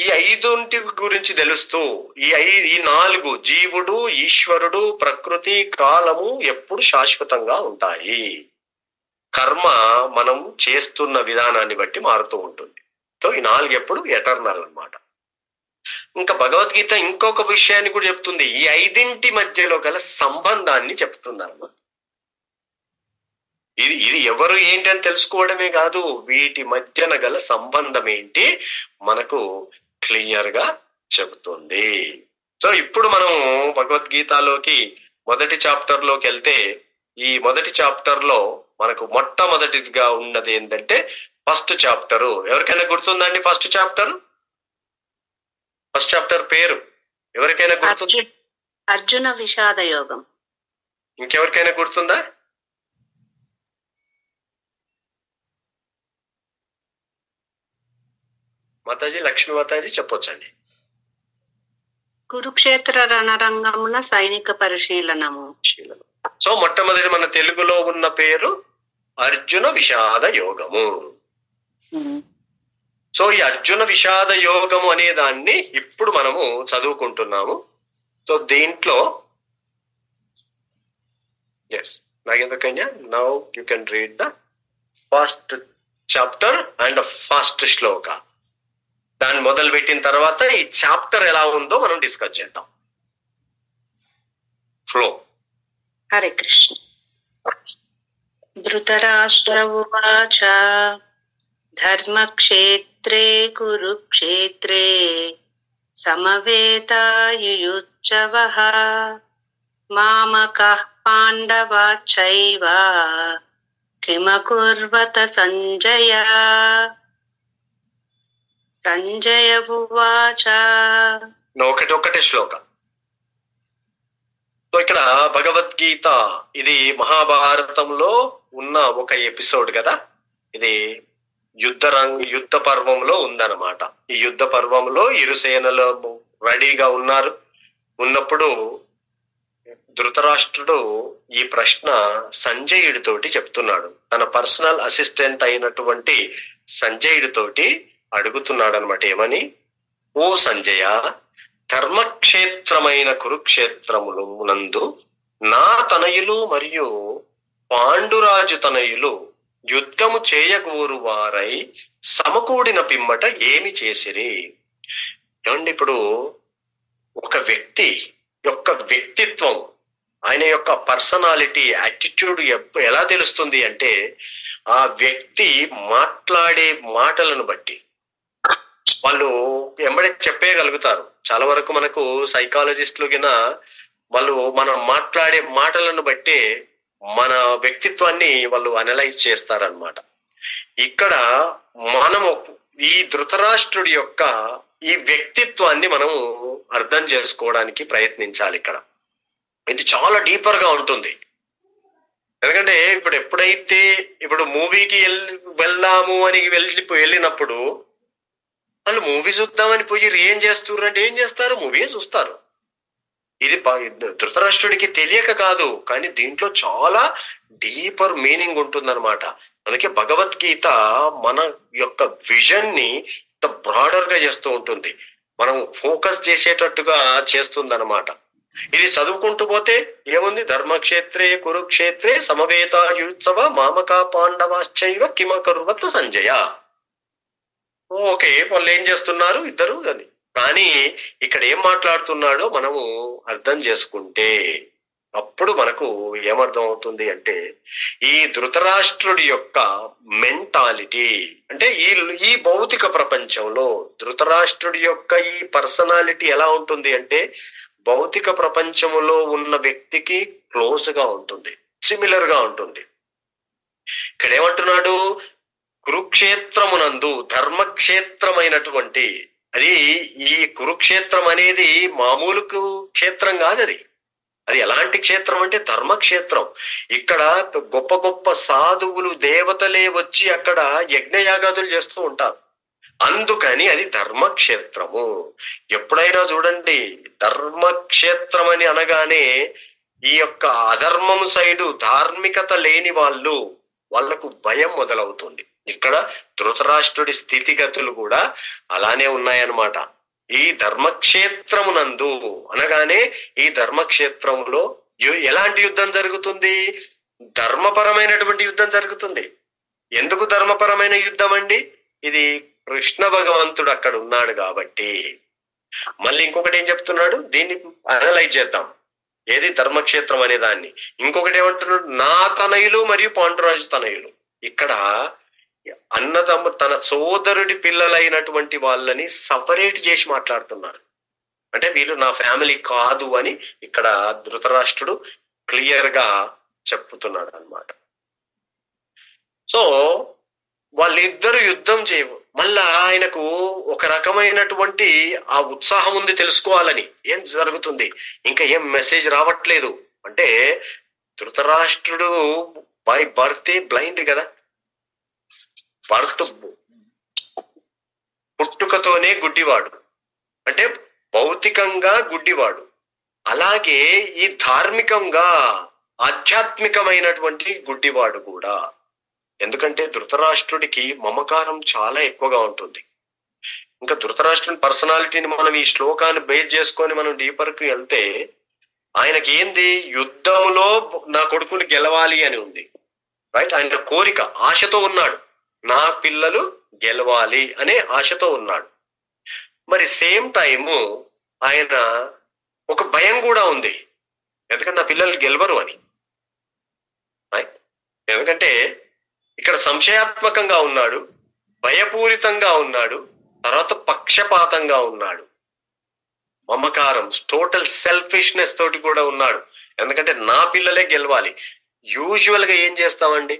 ఈ 5 గురించి తెలుస్తూ ఈ 4 జీవుడు, ఈశ్వరుడు, ప్రకృతి, కాలము ఎప్పుడు శాశ్వతంగా ఉంటాయి. కర్మ మనం చేస్తున్న విధానాన్ని బట్టి మారుతూ ఉంటుంది. సో ఈ 4 ఎప్పుడు ఎటర్నల్ అన్నమాట. ఇంకా భగవద్గీత ఇంకొక విషయాన్ని కూడా చెప్తుంది, ఈ 5 మధ్యలో గల సంబంధాన్ని చెప్తుంది అన్నమాట. ఇది ఎవరు ఏంటి అని తెలుసుకోవడమే కాదు, వీటి మధ్యన గల సంబంధం ఏంటి మనకు క్లియర్ గా చెబుతుంది. సో ఇప్పుడు మనం భగవద్గీతలోకి మొదటి చాప్టర్ లోకి వెళ్తే, ఈ మొదటి చాప్టర్ లో మనకు మొట్టమొదటిగా ఉన్నది ఏంటంటే ఫస్ట్ చాప్టరు. ఎవరికైనా గుర్తుందండి ఫస్ట్ చాప్టర్? ఫస్ట్ చాప్టర్ పేరు ఎవరికైనా గుర్తుందా? అర్జున విషాద యోగం. ఇంకెవరికైనా గుర్తుందా? మాతాజీ, లక్ష్మీ మాతాజీ చెప్పొచ్చండి. కురుక్షేత్ర రణరంగమున సైనిక పరిశీలనము. సో మొట్టమొదటి మన తెలుగులో ఉన్న పేరు అర్జున విషాద యోగము. సో ఈ అర్జున విషాద యోగము అనే దాన్ని ఇప్పుడు మనము చదువుకుంటున్నాము. సో దీంట్లో Nagendra Kanya, now you can read the first chapter and first శ్లోక. దాన్ని మొదలు పెట్టిన తర్వాత ఈ చాప్టర్ ఎలా ఉందో మనం డిస్కస్ చేద్దాం. ఫ్లో. హరే కృష్ణ. ధృతరాష్ట్ర ఉవాచ ధర్మక్షేత్రే కురుక్షేత్రే సమవేతాయుయుత్సవః మామకః పాండవాశ్చైవ కిమకుర్వత సంజయ. సంజయ ఉవాచ. ఒకటే శ్లోకం. సో ఇక్కడ భగవద్గీత ఇది మహాభారతంలో ఉన్న ఒక ఎపిసోడ్ కదా. ఇది యుద్ధ పర్వంలో ఉందన్నమాట. ఈ యుద్ధ పర్వంలో ఇరు సేనలు రెడీగా ఉన్నప్పుడు ధృతరాష్ట్రుడు ఈ ప్రశ్న సంజయుడితోటి చెప్తున్నాడు. తన పర్సనల్ అసిస్టెంట్ అయినటువంటి సంజయుడితోటి అడుగుతున్నాడు అనమాట. ఏమని? ఓ సంజయ, ధర్మక్షేత్రమైన కురుక్షేత్రములు నందు నా తనయులు మరియు పాండురాజు తనయులు యుద్ధము చేయగోరు వారై సమకూడిన పిమ్మట ఏమి చేసిరి? ఏమండి, ఇప్పుడు ఒక వ్యక్తి యొక్క వ్యక్తిత్వం, ఆయన యొక్క పర్సనాలిటీ, యాటిట్యూడ్ ఎలా తెలుస్తుంది అంటే ఆ వ్యక్తి మాట్లాడే మాటలను బట్టి వాళ్ళు ఎంబడే చెప్పేయగలుగుతారు. చాలా వరకు మనకు సైకాలజిస్టులు గిన వాళ్ళు మనం మాట్లాడే మాటలను బట్టే మన వ్యక్తిత్వాన్ని వాళ్ళు అనలైజ్ చేస్తారనమాట. ఇక్కడ మనము ఈ ధృతరాష్ట్రుడి యొక్క ఈ వ్యక్తిత్వాన్ని మనము అర్థం చేసుకోవడానికి ప్రయత్నించాలి. ఇక్కడ ఇది చాలా డీపర్ గా ఉంటుంది. ఎందుకంటే ఇప్పుడు మూవీకి వెళ్దాము అని వెళ్ళినప్పుడు వాళ్ళు మూవీ చూద్దామని పోయి ఏం చేస్తున్నారు అంటే ఏం చేస్తారు? మూవీ చూస్తారు. ఇది ధృతరాష్ట్రుడికి తెలియక కాదు, కానీ దీంట్లో చాలా డీపర్ మీనింగ్ ఉంటుందన్నమాట. అందుకే భగవద్గీత మన యొక్క విజన్ ని బ్రాడర్ గా చేస్తూ ఉంటుంది, మనం ఫోకస్ చేసేటట్టుగా చేస్తుందన్నమాట. ఇది చదువుకుంటూ పోతే ఏముంది? ధర్మక్షేత్రే కురుక్షేత్రే సమవేతాయుత్సవ మామకా పాండవాశ్చైవ కిమకరువత సంజయ. ఓకే, వాళ్ళు ఏం చేస్తున్నారు ఇద్దరు అని. కానీ ఇక్కడ ఏం మాట్లాడుతున్నాడో మనము అర్థం చేసుకుంటే అప్పుడు మనకు ఏమర్థం అవుతుంది అంటే, ఈ ధృతరాష్ట్రుడి యొక్క మెంటాలిటీ అంటే ఈ భౌతిక ప్రపంచంలో ధృతరాష్ట్రుడి యొక్క ఈ పర్సనాలిటీ ఎలా ఉంటుంది అంటే, భౌతిక ప్రపంచంలో ఉన్న వ్యక్తికి క్లోజ్ గా ఉంటుంది, సిమిలర్ గా ఉంటుంది. ఇక్కడ ఏమంటున్నాడు? కురుక్షేత్రమునందు ధర్మక్షేత్రమైనటువంటి, అది ఈ కురుక్షేత్రం అనేది మామూలు క్షేత్రం కాదు, అది ఎలాంటి క్షేత్రం అంటే ధర్మక్షేత్రం. ఇక్కడ గొప్ప గొప్ప సాధువులు దేవతలే వచ్చి అక్కడ యజ్ఞయాగాదులు చేస్తూ ఉంటారు, అందుకని అది ధర్మక్షేత్రము. ఎప్పుడైనా చూడండి, ధర్మక్షేత్రం అని అనగానే ఈ యొక్క అధర్మం సైడు ధార్మికత లేని వాళ్లకు భయం మొదలవుతుంది. ఇక్కడ ధృతరాష్ట్రుడి స్థితిగతులు కూడా అలానే ఉన్నాయన్నమాట. ఈ ధర్మక్షేత్రమునందు అనగానే ఈ ధర్మక్షేత్రంలో ఎలాంటి యుద్ధం జరుగుతుంది? ధర్మపరమైనటువంటి యుద్ధం జరుగుతుంది. ఎందుకు ధర్మపరమైన యుద్ధం అండి? ఇది కృష్ణ భగవంతుడు అక్కడ ఉన్నాడు కాబట్టి. మళ్ళీ ఇంకొకటి ఏం చెప్తున్నాడు, దీన్ని అనలైజ్ చేద్దాం. ఏది ధర్మక్షేత్రం అనే దాన్ని. ఇంకొకటి ఏమంటున్నాడు, నా తనయులు మరియు పాండురాజు తనయులు. ఇక్కడ అన్నదమ్ము తన సోదరుడి పిల్లలైనటువంటి వాళ్ళని సపరేట్ చేసి మాట్లాడుతున్నారు. అంటే వీళ్ళు నా ఫ్యామిలీ కాదు అని ఇక్కడ ధృతరాష్ట్రుడు క్లియర్ గా చెప్పుతున్నాడు అన్నమాట. సో వాళ్ళిద్దరు యుద్ధం చేయవు. మళ్ళా ఆయనకు ఒక రకమైనటువంటి ఆ ఉత్సాహం ఉంది తెలుసుకోవాలని, ఏం జరుగుతుంది, ఇంకా ఏం మెసేజ్ రావట్లేదు అంటే. ధృతరాష్ట్రుడు బై బర్త్ బ్లైండ్ కదా, పుట్టుకతోనే గుడ్డివాడు, అంటే భౌతికంగా గుడ్డివాడు. అలాగే ఈ ధార్మికంగా ఆధ్యాత్మికమైనటువంటి గుడ్డివాడు కూడా. ఎందుకంటే ధృతరాష్ట్రుడికి మమకారం చాలా ఎక్కువగా ఉంటుంది. ఇంకా ధృతరాష్ట్రుని పర్సనాలిటీని మనం ఈ శ్లోకాన్ని బేస్ చేసుకొని మనం డీపర్కి వెళ్తే, ఆయనకి ఏంది, యుద్ధములో నా కొడుకుని గెలవాలి అని ఉంది, రైట్? ఆయన కోరిక, ఆశతో ఉన్నాడు, నా పిల్లలు గెలవాలి అనే ఆశతో ఉన్నాడు. మరి సేమ్ టైము ఆయన ఒక భయం కూడా ఉంది, ఎందుకంటే నా పిల్లలు గెలవరు అని, రైట్? ఎందుకంటే ఇక్కడ సంశయాత్మకంగా ఉన్నాడు, భయపూరితంగా ఉన్నాడు, తర్వాత పక్షపాతంగా ఉన్నాడు, మమకారం, టోటల్ సెల్ఫిష్నెస్ తోటి కూడా ఉన్నాడు. ఎందుకంటే నా పిల్లలే గెలవాలి. యూజువల్ గా ఏం చేస్తామండి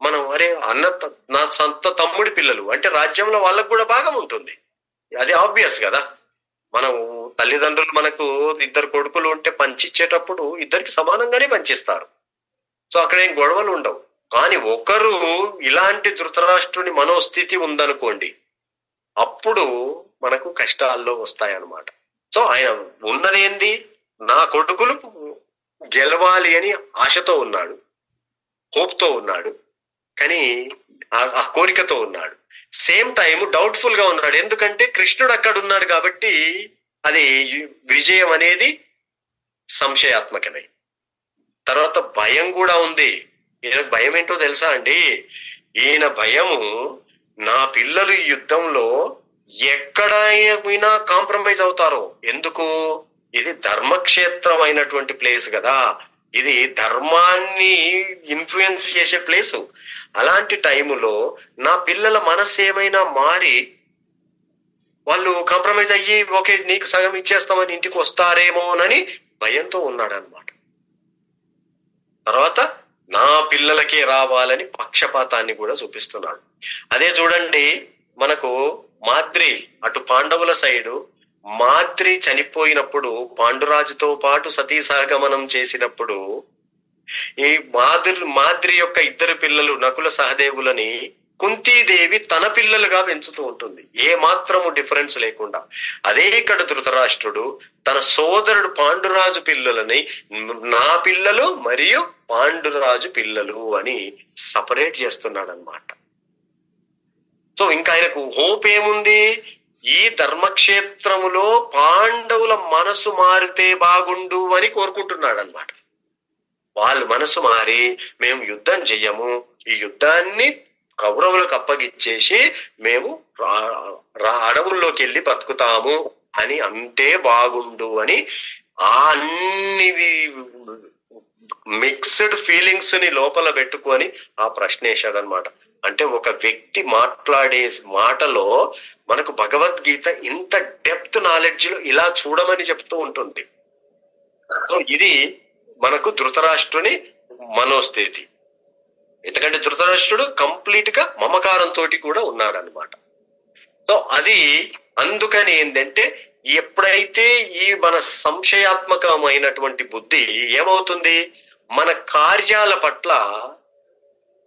మనం, అరే నా సొంత తమ్ముడి పిల్లలు అంటే రాజ్యంలో వాళ్ళకు కూడా భాగం ఉంటుంది, అది ఆబ్వియస్ కదా. మనం తల్లిదండ్రులు మనకు ఇద్దరు కొడుకులు ఉంటే పంచిచ్చేటప్పుడు ఇద్దరికి సమానంగానే పంచిస్తారు. సో అక్కడ ఏం గొడవలు ఉండవు. కానీ ఒకరు ఇలాంటి ధృతరాష్ట్రుని మనోస్థితి ఉందనుకోండి, అప్పుడు మనకు కష్టాల్లో వస్తాయన్నమాట. సో ఆయన ఉన్నదేంది, నా కొడుకులు గెలవాలి అని ఆశతో ఉన్నాడు, హోప్తో ఉన్నాడు, కానీ ఆ కోరికతో ఉన్నాడు. సేమ్ టైం డౌట్ఫుల్ గా ఉన్నాడు, ఎందుకంటే కృష్ణుడు అక్కడ ఉన్నాడు కాబట్టి అది విజయం అనేది సంశయాత్మకమే. తర్వాత భయం కూడా ఉంది. ఈయన భయం ఏంటో తెలుసా అండి? ఈయన భయము, నా పిల్లలు ఈ యుద్ధంలో ఎక్కడైనా కాంప్రమైజ్ అవుతారో. ఎందుకు? ఇది ధర్మక్షేత్రం అయినటువంటి ప్లేస్ కదా, ఇది ధర్మాన్ని ఇన్ఫ్లుయెన్స్ చేసే ప్లేసు. అలాంటి టైములో నా పిల్లల మనసు ఏమైనా మారి వాళ్ళు కాంప్రమైజ్ అయ్యి ఓకే నీకు సగం ఇచ్చేస్తామని ఇంటికి వస్తారేమోనని భయంతో ఉన్నాడు అనమాట. తర్వాత నా పిల్లలకే రావాలని పక్షపాతాన్ని కూడా చూపిస్తున్నాడు. అదే చూడండి, మనకు మాద్రి, అటు పాండవుల సైడు మాద్రి చనిపోయినప్పుడు పాండురాజుతో పాటు సతీ సహగమనం చేసినప్పుడు ఈ మాద్రి యొక్క ఇద్దరు పిల్లలు నకుల సహదేవులని కుంతీదేవి తన పిల్లలుగా పెంచుతూ ఉంటుంది, ఏ మాత్రము డిఫరెన్స్ లేకుండా. అదే ఇక్కడ ధృతరాష్ట్రుడు తన సోదరుడు పాండురాజు పిల్లలని నా పిల్లలు మరియు పాండురాజు పిల్లలు అని సపరేట్ చేస్తున్నాడు అనమాట. సో ఇంకా ఆయనకు హోప్ ఏముంది? ఈ ధర్మక్షేత్రములో పాండవుల మనసు మారితే బాగుండు అని కోరుకుంటున్నాడు అనమాట. వాళ్ళు మనసు మారి మేము యుద్ధం చెయ్యము, ఈ యుద్ధాన్ని కౌరవులకు అప్పగిచ్చేసి మేము అడవుల్లోకి వెళ్ళి బతుకుతాము అని అంటే బాగుండు అని ఆ అన్ని మిక్స్డ్ ఫీలింగ్స్ ని లోపల పెట్టుకొని ఆ ప్రశ్న వేశాడనమాట. అంటే ఒక వ్యక్తి మాట్లాడే మాటలో మనకు భగవద్గీత ఇంత డెప్త్ నాలెడ్జ్ లో ఇలా చూడమని చెప్తూ ఉంటుంది. సో ఇది మనకు ధృతరాష్ట్రుని మనోస్థితి. ఎందుకంటే ధృతరాష్ట్రుడు కంప్లీట్ గా మమకారంతో కూడా ఉన్నాడు అనమాట. సో అది అందుకని ఏంటంటే ఎప్పుడైతే ఈ మన సంశయాత్మకమైనటువంటి బుద్ధి ఏమవుతుంది, మన కార్యాల పట్ల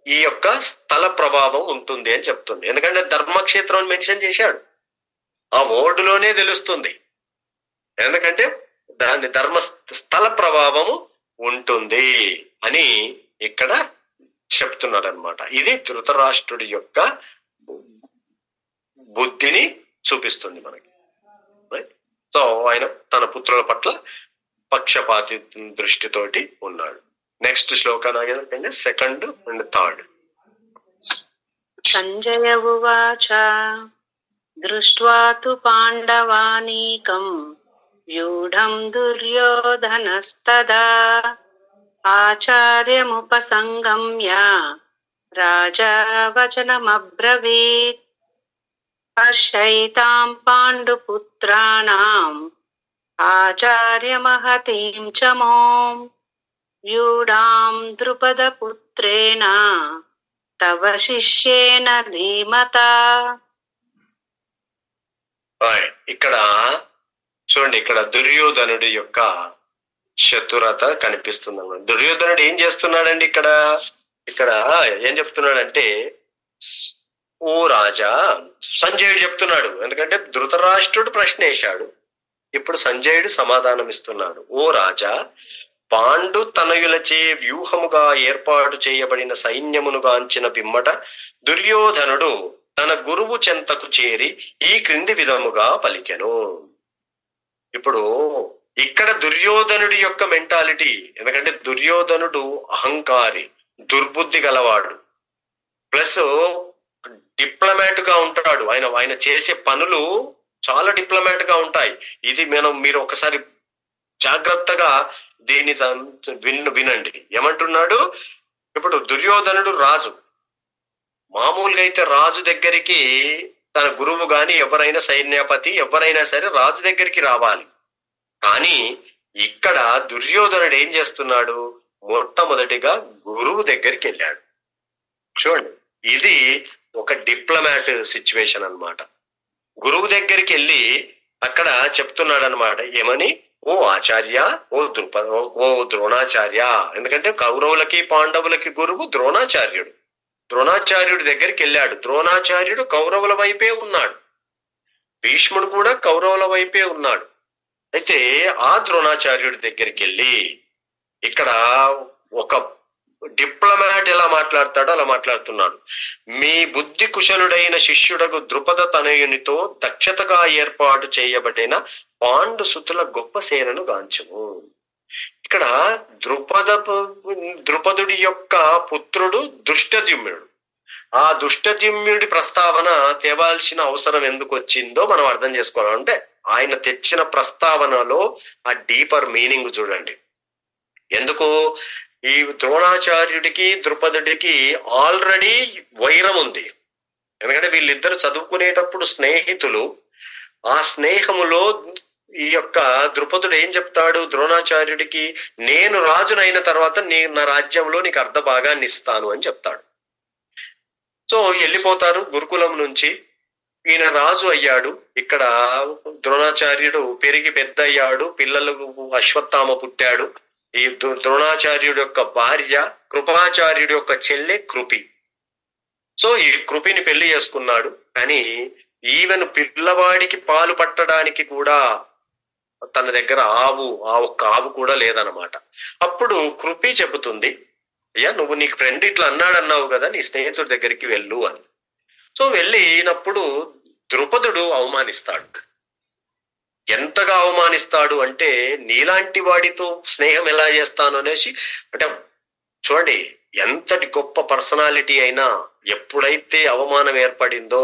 ఈ యొక్క స్థల ప్రభావం ఉంటుంది అని చెప్తుంది. ఎందుకంటే ధర్మక్షేత్రం మెన్షన్ చేశాడు, ఆ వర్డ్లోనే తెలుస్తుంది. ఎందుకంటే దాని ధర్మ స్థల ప్రభావము ఉంటుంది అని ఇక్కడ చెప్తున్నాడు అనమాట. ఇది ధృతరాష్ట్రుడి యొక్క బుద్ధిని చూపిస్తుంది మనకి. సో ఆయన తన పుత్రుల పట్ల పక్షపాతి దృష్టితోటి ఉన్నాడు. నెక్స్ట్ శ్లోకాన్ని సెకండ్ అండ్ థర్డ్. సంజయ ఉవాచ దృష్ట్వా తు పాండవానీకం వ్యూఢం దుర్యోధనస్తదా ఆచార్యముపసంగమ్య రాజా వచనమబ్రవీత్ పశ్యైతాం పాండుపుత్రాణాం ఆచార్యమహతీం చ మోం వ్యూఢాం ద్రుపదపుత్రేణ తవ శిష్యేన ధీమతా. ఇక్కడ చూడండి, ఇక్కడ దుర్యోధనుడి యొక్క చతురత కనిపిస్తుంది అన్నమాట. దుర్యోధనుడు ఏం చేస్తున్నాడండి ఇక్కడ ఏం చెప్తున్నాడంటే, ఓ రాజా, సంజయుడు చెప్తున్నాడు. ఎందుకంటే ధృతరాష్ట్రుడు ప్రశ్న వేశాడు, ఇప్పుడు సంజయుడు సమాధానం ఇస్తున్నాడు. ఓ రాజా, పాండు తనయులచే వ్యూహముగా ఏర్పాటు చేయబడిన సైన్యమును గాంచిన పిమ్మట దుర్యోధనుడు తన గురువు చెంతకు చేరి ఈ క్రింది విధముగా పలికెను. ఇప్పుడు ఇక్కడ దుర్యోధనుడి యొక్క మెంటాలిటీ, ఎందుకంటే దుర్యోధనుడు అహంకారి, దుర్బుద్ధి గలవాడు, ప్లస్ డిప్లొమాట్ గా ఉంటాడు. ఆయన చేసే పనులు చాలా డిప్లొమాట్ గా ఉంటాయి. ఇది మీరు ఒకసారి జాగ్రత్తగా దీన్ని వినండి. ఏమంటున్నాడు? ఇప్పుడు దుర్యోధనుడు రాజు. మామూలుగా అయితే రాజు దగ్గరికి తన గురువు గాని ఎవరైనా సైన్యాపతి ఎవరైనా సరే రాజు దగ్గరికి రావాలి. కానీ ఇక్కడ దుర్యోధనుడు ఏం చేస్తున్నాడు? మొట్టమొదటిగా గురువు దగ్గరికి వెళ్ళాడు. చూడండి, ఇది ఒక డిప్లొమాట్ సిచ్యువేషన్ అన్నమాట. గురువు దగ్గరికి వెళ్ళి అక్కడ చెప్తున్నాడు అనమాట. ఏమని? ఓ ఆచార్య, ఓ ద్రోణాచార్య. ఎందుకంటే కౌరవులకి పాండవులకి గురువు ద్రోణాచార్యుడు. ద్రోణాచార్యుడి దగ్గరికి వెళ్ళాడు. ద్రోణాచార్యుడు కౌరవుల వైపే ఉన్నాడు, భీష్ముడు కూడా కౌరవుల వైపే ఉన్నాడు. అయితే ఆ ద్రోణాచార్యుడి దగ్గరికి వెళ్ళి ఇక్కడ ఒక డిప్లొమాట్ ఎలా మాట్లాడతాడో అలా మాట్లాడుతున్నాడు. మీ బుద్ధి కుశలుడైన శిష్యుడకు ద్రుపద తనయునితో దక్షతగా ఏర్పాటు చేయబడిన పాండు సుతుల గొప్ప సేనను గాంచుము. ఇక్కడ ద్రుపదుడి యొక్క పుత్రుడు దుష్టద్యుమ్నుడు. ఆ దుష్టద్యుమ్నుడి ప్రస్తావన తేవాల్సిన అవసరం ఎందుకు వచ్చిందో మనం అర్థం చేసుకోవాలంటే ఆయన తెచ్చిన ప్రస్తావనలో ఆ డీపర్ మీనింగ్ చూడండి. ఎందుకు? ఈ ద్రోణాచార్యుడికి ద్రుపదుడికి ఆల్రెడీ వైరం ఉంది. ఎందుకంటే వీళ్ళిద్దరు చదువుకునేటప్పుడు స్నేహితులు. ఆ స్నేహములో ఈ యొక్క ద్రుపదుడు ఏం చెప్తాడు ద్రోణాచార్యుడికి? నేను రాజునైన తర్వాత నా రాజ్యంలో నీకు అర్ధ భాగాన్ని ఇస్తాను అని చెప్తాడు. సో వెళ్ళిపోతారు గురుకులం నుంచి. ఈయన రాజు అయ్యాడు. ఇక్కడ ద్రోణాచార్యుడు పెరిగి పెద్ద అయ్యాడు, పిల్లలకు అశ్వత్థామ పుట్టాడు. ఈ ద్రోణాచార్యుడి యొక్క భార్య కృపాచార్యుడి యొక్క చెల్లె కృపి. సో ఈ కృపిని పెళ్లి చేసుకున్నాడు. కానీ ఈవెన్ పిల్లవాడికి పాలు పట్టడానికి కూడా తన దగ్గర ఆ ఒక్క ఆవు కూడా లేదన్నమాట. అప్పుడు కృపి చెబుతుంది, అయ్యా నువ్వు నీకు ఫ్రెండ్ ఇట్లా అన్నావు కదా, నీ స్నేహితుడి దగ్గరికి వెళ్ళు అని. సో వెళ్ళినప్పుడు ద్రుపదుడు అవమానిస్తాడు. ఎంతగా అవమానిస్తాడు అంటే, నీలాంటి వాడితో స్నేహం ఎలా చేస్తాను అనేసి. అంటే చూడండి, ఎంతటి గొప్ప పర్సనాలిటీ అయినా ఎప్పుడైతే అవమానం ఏర్పడిందో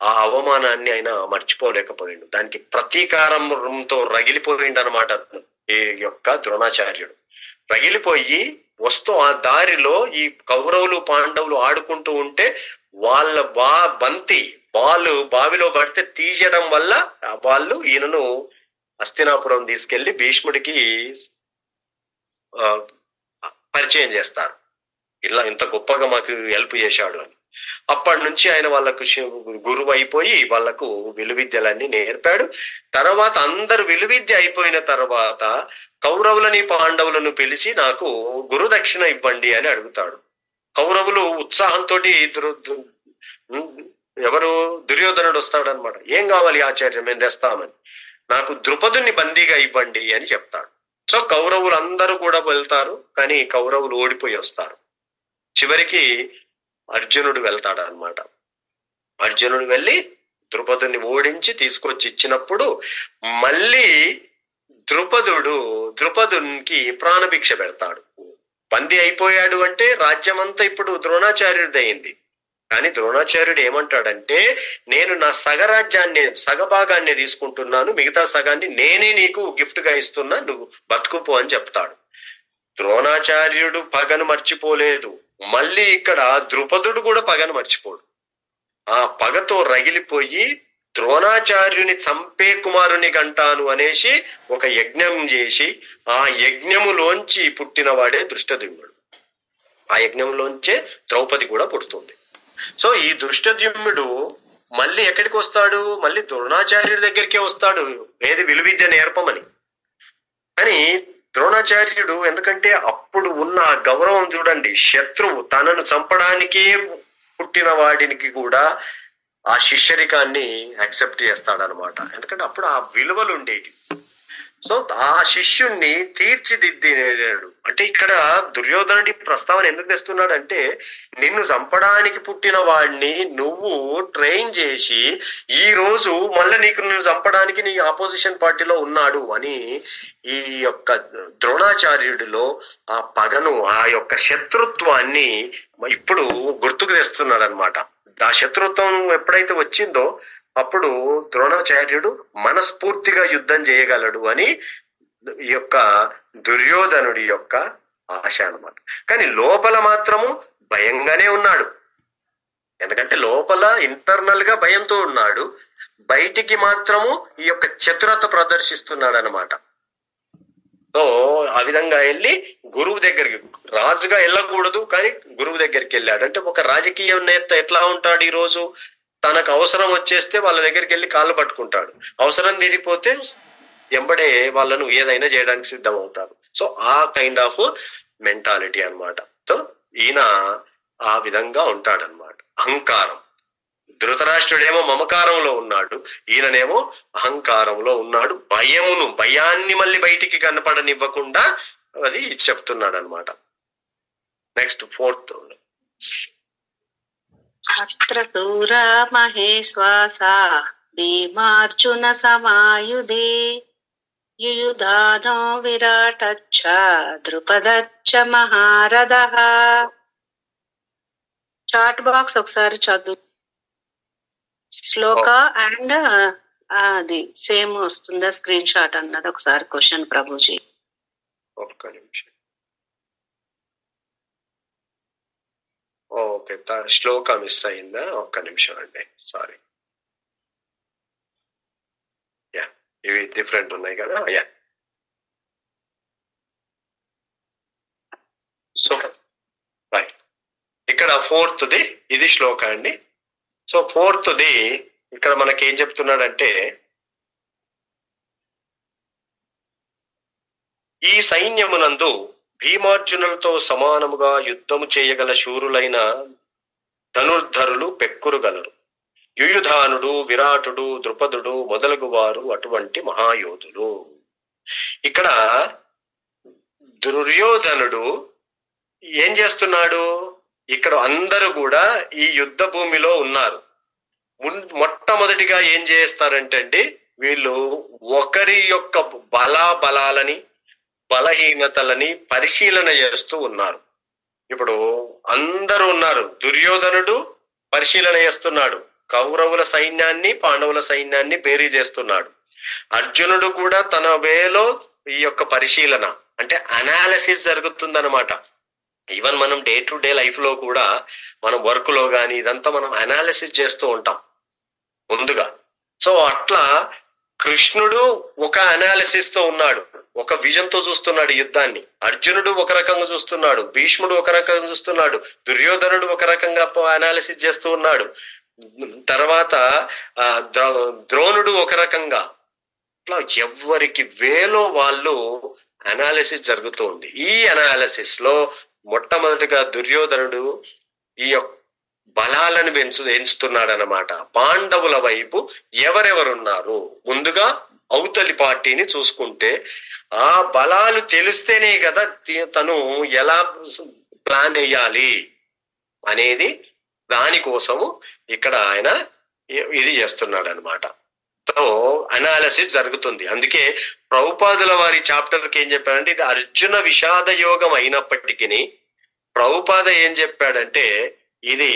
ఆ అవమానాన్ని ఆయన మర్చిపోలేకపోయిండు. దానికి ప్రతీకారంతో రగిలిపోయిండు అనమాట ఈ యొక్క ద్రోణాచార్యుడు. రగిలిపోయి వస్తూ ఆ దారిలో ఈ కౌరవులు పాండవులు ఆడుకుంటూ ఉంటే వాళ్ళ బాలు బావిలో పడితే తీసేయడం వల్ల వాళ్ళు ఈయనను హస్తినాపురం తీసుకెళ్లి భీష్ముడికి పరిచయం చేస్తారు. ఇలా ఇంత గొప్పగా మాకు హెల్ప్ చేశాడు అని. అప్పటి నుంచి ఆయన వాళ్ళకు గురువు అయిపోయి వాళ్లకు విలువిద్యలన్నీ నేర్పాడు. తర్వాత అందరు విలువిద్య అయిపోయిన తర్వాత కౌరవులని పాండవులను పిలిచి నాకు గురుదక్షిణ ఇవ్వండి అని అడుగుతాడు. కౌరవులు ఉత్సాహంతో ఎవరు దుర్యోధనుడు వస్తాడనమాట. ఏం కావాలి ఆచార్యం, మేము తెస్తామని. నాకు ద్రుపదుని బందీగా ఇవ్వండి అని చెప్తాడు. సో కౌరవులు అందరూ కూడా వెళ్తారు, కానీ కౌరవులు ఓడిపోయి వస్తారు. చివరికి అర్జునుడు వెళ్తాడు అనమాట. అర్జునుడు వెళ్ళి ద్రుపదుని ఓడించి తీసుకొచ్చి ఇచ్చినప్పుడు మళ్ళీ ద్రుపదునికి ప్రాణభిక్ష పెడతాడు. బందీ అయిపోయాడు అంటే రాజ్యం అంతా ఇప్పుడు ద్రోణాచార్యుడిది అయింది. కానీ ద్రోణాచార్యుడు ఏమంటాడంటే, నేను నా సగభాగాన్ని తీసుకుంటున్నాను, మిగతా సగాన్ని నేనే నీకు గిఫ్ట్ గా ఇస్తున్నా, నువ్వు బతుకుపో అని చెప్తాడు. ద్రోణాచార్యుడు పగను మర్చిపోలేదు. మళ్ళీ ఇక్కడ ద్రుపదుడు కూడా పగను మర్చిపోడు. ఆ పగతో రగిలిపోయి ద్రోణాచార్యుని చంపే కుమారుని గంటాను అనేసి ఒక యజ్ఞం చేసి ఆ యజ్ఞములోంచి పుట్టిన వాడే దృష్టద్యుమ్నుడు. ఆ యజ్ఞంలోంచే ద్రౌపది కూడా పుడుతుంది. సో ఈ దృష్టద్యుమ్నుడు మళ్ళీ ఎక్కడికి వస్తాడు? మళ్ళీ ద్రోణాచార్యుడి దగ్గరికే వస్తాడు, ఏది విలువిద్య నేర్పమని. కానీ ద్రోణాచార్యుడు, ఎందుకంటే అప్పుడు ఉన్న గౌరవం చూడండి, శత్రువు తనను చంపడానికే పుట్టిన వాడికి కూడా ఆ శిష్యరికాన్ని యాక్సెప్ట్ చేస్తాడనమాట. ఎందుకంటే అప్పుడు ఆ విలువలు ఉండేవి. సో ఆ శిష్యుణ్ణి తీర్చిదిద్దాడు. అంటే ఇక్కడ దుర్యోధనుడి ప్రస్తావన ఎందుకు తెస్తున్నాడు అంటే, నిన్ను చంపడానికి పుట్టిన వాడిని నువ్వు ట్రైన్ చేసి ఈ రోజు మళ్ళీ నిన్ను చంపడానికి నీ ఆపోజిషన్ పార్టీలో ఉన్నాడు అని ఈ యొక్క ద్రోణాచార్యుడిలో ఆ పగను, ఆ యొక్క శత్రుత్వాన్ని ఇప్పుడు గుర్తుకు తెస్తున్నాడు అనమాట. ఆ శత్రుత్వం ఎప్పుడైతే వచ్చిందో అప్పుడు ద్రోణాచార్యుడు మనస్ఫూర్తిగా యుద్ధం చేయగలడు అని ఈ యొక్క దుర్యోధనుడి యొక్క ఆశ అన్నమాట. కానీ లోపల మాత్రము భయంగానే ఉన్నాడు. ఎందుకంటే లోపల ఇంటర్నల్ గా భయంతో ఉన్నాడు, బయటికి మాత్రము ఈ యొక్క చతురత ప్రదర్శిస్తున్నాడు అనమాట. సో ఆ విధంగా వెళ్ళి గురువు దగ్గరికి, రాజుగా వెళ్ళకూడదు కానీ గురువు దగ్గరికి వెళ్ళాడు. అంటే ఒక రాజకీయ నేత ఎట్లా ఉంటాడు, ఈ రోజు తనకు అవసరం వచ్చేస్తే వాళ్ళ దగ్గరికి వెళ్ళి కాళ్ళు పట్టుకుంటాడు, అవసరం తీరిపోతే ఎంబడే వాళ్ళను ఏదైనా చేయడానికి సిద్ధం అవుతారు. సో ఆ కైండ్ ఆఫ్ మెంటాలిటీ అన్నమాట. సో ఈయన ఆ విధంగా ఉంటాడనమాట. అహంకారం. ధృతరాష్ట్రుడేమో మమకారంలో ఉన్నాడు, ఈయననేమో అహంకారంలో ఉన్నాడు. భయాన్ని మళ్ళీ బయటికి కనపడనివ్వకుండా అది చెప్తున్నాడు అనమాట. Next 4th. అత్ర శూరా మహేశ్వాసా భీమార్జున సమాయుధే యుయుధానో విరాటచ్చ ద్రుపదచ్చ మహారథః. చాట్ బాక్స్ ఒకసారి చదువు. శ్లోక అండ్ అది సేమ్ వస్తుందా స్క్రీన్ షాట్ అన్నది ఒకసారి క్వశ్చన్ ప్రభుజీ. ఒక్క నిమిషం. ఓకే, శ్లోక మిస్ అయిందా? ఒక్క నిమిషం అండి, సారీ. యా, ఇవి డిఫరెంట్ ఉన్నాయి కదా. Yeah, so right. ఇక్కడ 4th ఇది శ్లోక అండి. సో 4th ఇక్కడ మనకేం చెప్తున్నాడంటే, ఈ సైన్యమునందు భీమార్జునులతో సమానముగా యుద్ధము చేయగల శూరులైన ధనుర్ధరులు పెక్కురుగలరు. యుయుధానుడు, విరాటుడు, ద్రుపదుడు మొదలగు వారు అటువంటి మహాయోధులు. ఇక్కడ దుర్యోధనుడు ఏం చేస్తున్నాడు? ఇక్కడ అందరూ కూడా ఈ యుద్ధ భూమిలో ఉన్నారు. మొట్టమొదటిగా ఏం చేస్తారంటే అండి, వీళ్ళు ఒకరి యొక్క బలాలని బలహీనతలని పరిశీలన చేస్తూ ఉన్నారు. ఇప్పుడు అందరూ ఉన్నారు. దుర్యోధనుడు పరిశీలన చేస్తున్నాడు, కౌరవుల సైన్యాన్ని పాండవుల సైన్యాన్ని బేరీ చేస్తున్నాడు. అర్జునుడు కూడా తన వేలో ఈ యొక్క పరిశీలన అంటే అనాలిసిస్ జరుగుతుందన్నమాట. ఈవెన్ మనం డే టు డే లైఫ్ లో కూడా మనం వర్క్ లో కానీ ఇదంతా మనం అనాలిసిస్ చేస్తూ ఉంటాం ముందుగా. సో అట్లా కృష్ణుడు ఒక అనాలిసిస్ తో ఉన్నాడు, ఒక విజన్ తో చూస్తున్నాడు యుద్ధాన్ని. అర్జునుడు ఒక రకంగా చూస్తున్నాడు, భీష్ముడు ఒక రకంగా చూస్తున్నాడు, దుర్యోధనుడు ఒక రకంగా అనాలిసిస్ చేస్తూ ఉన్నాడు, తర్వాత ద్రోణుడు ఒక రకంగా. ఇట్లా ఎవరికి వేలో వాళ్ళు అనాలిసిస్ జరుగుతూ ఉంది. ఈ అనాలిసిస్ లో మొట్టమొదటిగా దుర్యోధనుడు ఈ యొక్క బలాలను ఎంచుతున్నాడు అన్నమాట. పాండవుల వైపు ఎవరెవరున్నారు ముందుగా అవతలి పార్టీని చూసుకుంటే ఆ బలాలు తెలిస్తేనే కదా తను ఎలా ప్లాన్ వేయాలి అనేది, దానికోసము ఇక్కడ ఆయన ఇది చేస్తున్నాడు అనమాట. సో అనాలిసిస్ జరుగుతుంది. అందుకే ప్రభుపాదుల వారి చాప్టర్కి ఏం చెప్పాడంటే, ఇది అర్జున విషాద యోగం అయినప్పటికీ ప్రభుపాద ఏం చెప్పాడంటే ఇది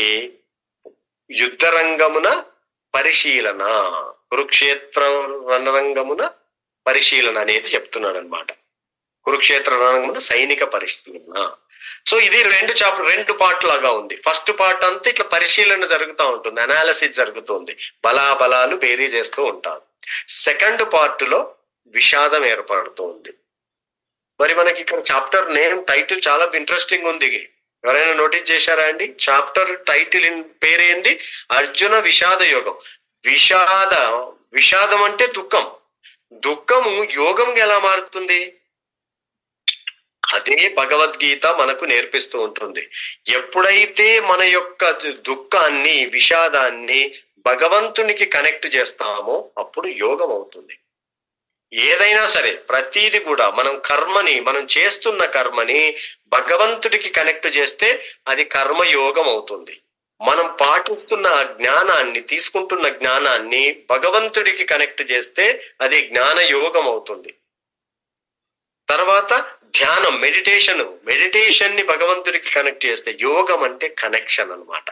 యుద్ధ రంగమున పరిశీలన, కురుక్షేత్ర రణరంగమున పరిశీలన అనేది చెప్తున్నాడు అనమాట. కురుక్షేత్ర రణరంగమున సైనిక పరిశీలన. సో ఇది రెండు పార్ట్ లాగా ఉంది. ఫస్ట్ పార్ట్ అంతా ఇట్లా పరిశీలన జరుగుతూ ఉంటుంది, అనాలిసిస్ జరుగుతుంది, బలాబలాలు బేరీ చేస్తూ ఉంటారు. సెకండ్ పార్ట్ లో విషాదం ఏర్పడుతుంది. మరి మనకి ఇక్కడ చాప్టర్ నేమ్ టైటిల్ చాలా ఇంట్రెస్టింగ్ ఉంది. ఎవరైనా నోటీస్ చేశారా అండి? చాప్టర్ టైటిల్ పేరేంది? అర్జున విషాద యోగం. విషాదం అంటే దుఃఖం. దుఃఖము యోగంగా ఎలా మారుతుంది? అదే భగవద్గీత మనకు నేర్పిస్తూ ఉంటుంది. ఎప్పుడైతే మన యొక్క దుఃఖాన్ని, విషాదాన్ని భగవంతునికి కనెక్ట్ చేస్తామో అప్పుడు యోగం అవుతుంది. ఏదైనా సరే ప్రతీది కూడా మనం చేస్తున్న కర్మని భగవంతుడికి కనెక్ట్ చేస్తే అది కర్మయోగం అవుతుంది. మనం పాటిస్తున్న జ్ఞానాన్ని, తీసుకుంటున్న జ్ఞానాన్ని భగవంతుడికి కనెక్ట్ చేస్తే అది జ్ఞాన యోగం అవుతుంది. తర్వాత ధ్యానం, మెడిటేషన్ ని భగవంతుడికి కనెక్ట్ చేస్తే యోగం అంటే కనెక్షన్ అన్నమాట.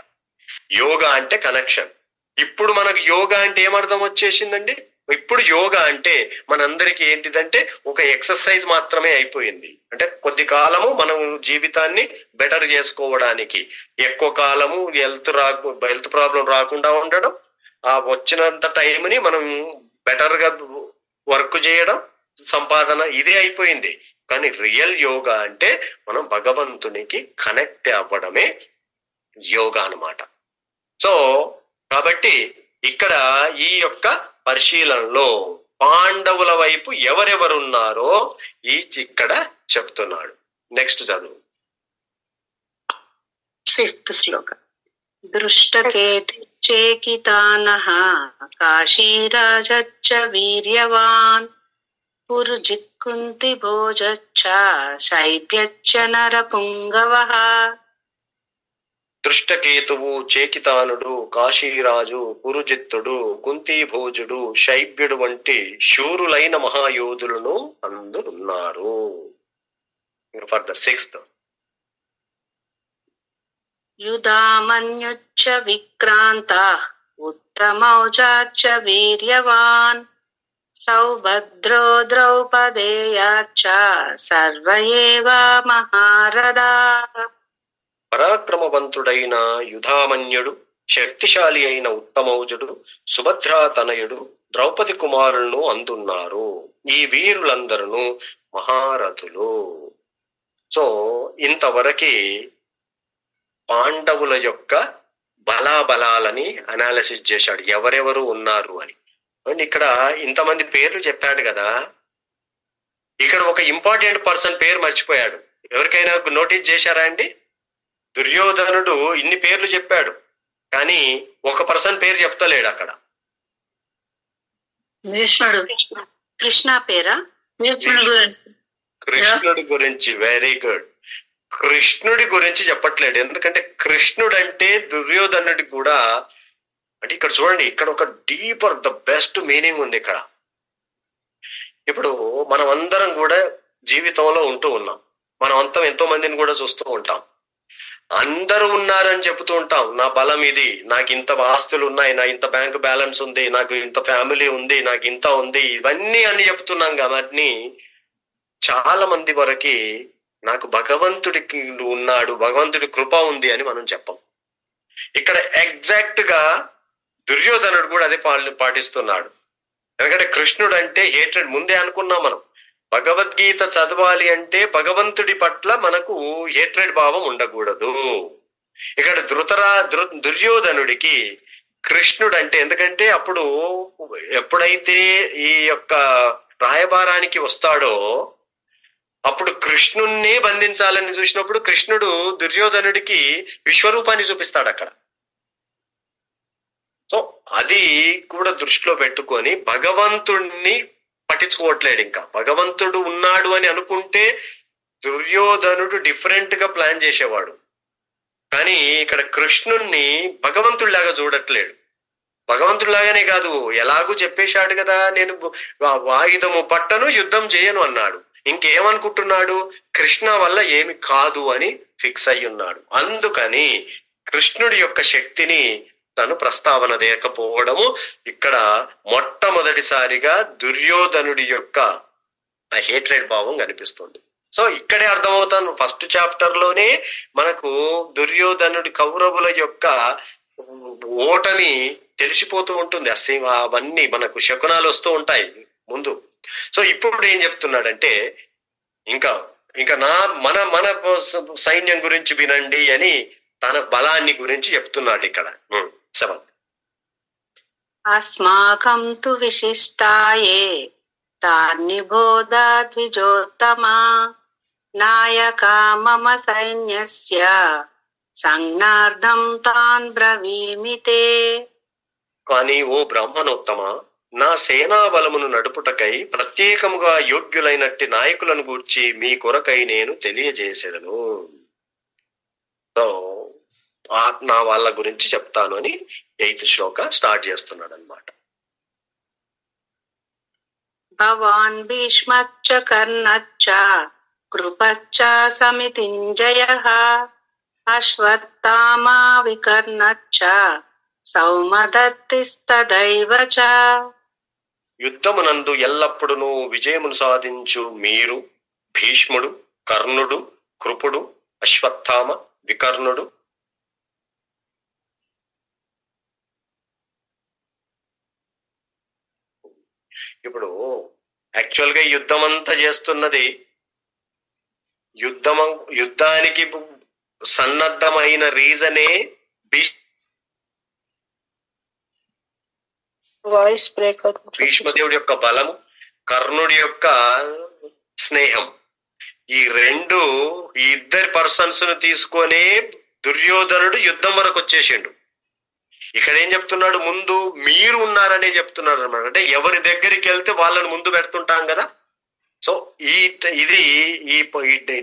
యోగా అంటే కనెక్షన్. ఇప్పుడు మనకు యోగా అంటే ఏమర్థం వచ్చేసిందండి? ఇప్పుడు యోగా అంటే మనందరికీ ఏంటిదంటే ఒక ఎక్సర్సైజ్ మాత్రమే అయిపోయింది. అంటే కొద్ది కాలము మనం జీవితాన్ని బెటర్ చేసుకోవడానికి, ఎక్కువ కాలము హెల్త్ ప్రాబ్లం రాకుండా ఉండడం, ఆ వచ్చినంత టైంని మనం బెటర్ గా వర్క్ చేయడం, సంపాదన, ఇదే అయిపోయింది. కానీ రియల్ యోగా అంటే మనం భగవంతునికి కనెక్ట్ అవ్వడమే యోగా అన్నమాట. సో కాబట్టి ఇక్కడ ఈ యొక్క పరిశీలనలో పాండవుల వైపు ఎవరెవరున్నారో ఇక్కడ చెప్తున్నాడు. నెక్స్ట్ చదువు. 5th శ్లోకం. దృష్టకేతుచేకితానః కాశీరాజచ్చ వీర్యవాన్ పురుజిత్కుంతి భోజచ్చ శైబ్యచ్చ నరపుంగవః. దృష్టకేతువు, చేకితానుడు, కాశీరాజు, పురుజిత్తుడు, కుంతీభోజుడు, శైబ్యుడు వంటి శూరులైన మహాయోధులను అందురున్నారు. Further 6th. యుధామన్యుచ్చ విక్రాంతః ఉత్తమౌజాచ్చ వీర్యవాన్ సౌభద్రో ద్రౌపదేయాచ్చ సర్వ ఏవ మహారథాః. పరాక్రమవంతుడైన యుధామన్యుడు, శక్తిశాలి అయిన ఉత్తమౌజుడు, సుభద్రాతనయుడు, ద్రౌపది కుమారులను అందున్నారు. ఈ వీరులందరూ మహారథులు. సో ఇంతవరకు పాండవుల యొక్క బలాబలాలని అనాలిసిస్ చేశాడు, ఎవరెవరు ఉన్నారు అని. అండ్ ఇక్కడ ఇంతమంది పేర్లు చెప్పాడు కదా, ఇక్కడ ఒక ఇంపార్టెంట్ పర్సన్ పేరు మర్చిపోయాడు. ఎవరికైనా నోటీస్ చేశారా అండి? దుర్యోధనుడు ఇన్ని పేర్లు చెప్పాడు, కానీ ఒక పర్సన్ పేరు చెప్తలేడు అక్కడ. కృష్ణుడు. కృష్ణ పేరా? కృష్ణుడి గురించి. Very good. కృష్ణుడి గురించి చెప్పట్లేడు. ఎందుకంటే కృష్ణుడు అంటే దుర్యోధనుడి కూడా, అంటే ఇక్కడ చూడండి, ఇక్కడ ఒక డీపర్ ద బెస్ట్ మీనింగ్ ఉంది ఇక్కడ. ఇప్పుడు మనం అందరం కూడా జీవితంలో ఉంటూ ఉన్నాం. మనం అంతా ఎంతో మందిని కూడా చూస్తూ ఉంటాం. అందరూ ఉన్నారని చెబుతూ ఉంటాం, నా బలం ఇది, నాకు ఇంత ఆస్తులు ఉన్నాయి, నా ఇంత బ్యాంక్ బ్యాలెన్స్ ఉంది, నాకు ఇంత ఫ్యామిలీ ఉంది, నాకు ఇంత ఉంది, ఇవన్నీ అని చెప్తున్నాం. కాబట్టి చాలా మంది వరకు నాకు భగవంతుడికి ఉన్నాడు, భగవంతుడి కృప ఉంది అని మనం చెప్పం. ఇక్కడ ఎగ్జాక్ట్ గా దుర్యోధనుడు కూడా అదే పాటిస్తున్నాడు. ఎందుకంటే కృష్ణుడు అంటే హేట్రెడ్. ముందే అనుకున్నాం మనం, భగవద్గీత చదవాలి అంటే భగవంతుడి పట్ల మనకు హేట్రెడ్ భావం ఉండకూడదు. ఇక్కడ దుర్యోధనుడికి కృష్ణుడు అంటే, ఎందుకంటే అప్పుడు ఎప్పుడైతే ఈ యొక్క రాయబారానికి వస్తాడో అప్పుడు కృష్ణుణ్ణి బంధించాలని చూసినప్పుడు కృష్ణుడు దుర్యోధనుడికి విశ్వరూపాన్ని చూపిస్తాడు అక్కడ. సో అది కూడా దృష్టిలో పెట్టుకొని భగవంతుణ్ణి పట్టించుకోవట్లేడు. ఇంకా భగవంతుడు ఉన్నాడు అని అనుకుంటే దుర్యోధనుడు డిఫరెంట్ గా ప్లాన్ చేసేవాడు, కానీ ఇక్కడ కృష్ణుణ్ణి భగవంతుడిలాగా చూడట్లేడు. భగవంతుడిలాగానే కాదు, ఎలాగూ చెప్పేశాడు కదా, నేను ఆయుధము పట్టను, యుద్ధం చేయను అన్నాడు. ఇంకేమనుకుంటున్నాడు, కృష్ణ వల్ల ఏమి కాదు అని ఫిక్స్ అయి ఉన్నాడు. అందుకని కృష్ణుడి యొక్క శక్తిని తను ప్రస్తావన లేకపోవడము ఇక్కడ మొట్టమొదటిసారిగా దుర్యోధనుడి యొక్క హేట్రెడ్ భావం కనిపిస్తుంది. సో ఇక్కడే అర్థమవుతాను, ఫస్ట్ చాప్టర్ లోనే మనకు దుర్యోధనుడి కౌరవుల యొక్క ఓటమి తెలిసిపోతూ ఉంటుంది. అవన్నీ మనకు శకునాలు వస్తూ ఉంటాయి ముందు. సో ఇప్పుడు ఏం చెప్తున్నాడంటే, ఇంకా మన మన సైన్యం గురించి వినండి అని తన బలాన్ని గురించి చెప్తున్నాడు ఇక్కడ. అస్మాకం తు విశిష్టాయే తాన్నిబోధ ద్విజోత్తమా నాయకా మమ సైన్యస్య సంజ్ఞార్థం తాన్ బ్రవీమితే. కానీ ఓ బ్రాహ్మణోత్తమ, నా సేనా బలమును నడుపుటకై ప్రత్యేకముగా యోగ్యులైనట్టి నాయకులను గూర్చి మీ కొరకై నేను తెలియజేసేదను. సో నా వాళ్ళ గురించి చెప్తాను అని 8th శ్లోక స్టార్ట్ చేస్తున్నాడు అన్నమాట. భవాన్ భీష్మచ్చ కర్ణచ్చ కృపచ్చ సమితింజయః అశ్వత్థామా వికర్ణచ్చ సౌమదత్తిస్తదైవ చ. యుద్ధమునందు ఎల్లప్పుడూ విజయమును సాధించు మీరు, భీష్ముడు, కర్ణుడు, కృపుడు, అశ్వత్థామ, వికర్ణుడు, ఇప్పుడు యాక్చువల్ గా యుద్ధం అంతా చేస్తున్నది, యుద్ధానికి సన్నద్ధమైన రీజనే వాయిస్ బ్రేక్. భీష్మదేవుడి యొక్క బలము, కర్ణుడి యొక్క స్నేహం, ఈ రెండు, ఈ ఇద్దరు పర్సన్స్ ను తీసుకొని దుర్యోధనుడు యుద్ధం వరకు వచ్చేసిండు. ఇక్కడ ఏం చెప్తున్నాడు, ముందు మీరు ఉన్నారనే చెప్తున్నాడు అనమాట. అంటే ఎవరి దగ్గరికి వెళ్తే వాళ్ళని ముందు పెడుతుంటాం కదా. సో ఇది ఈ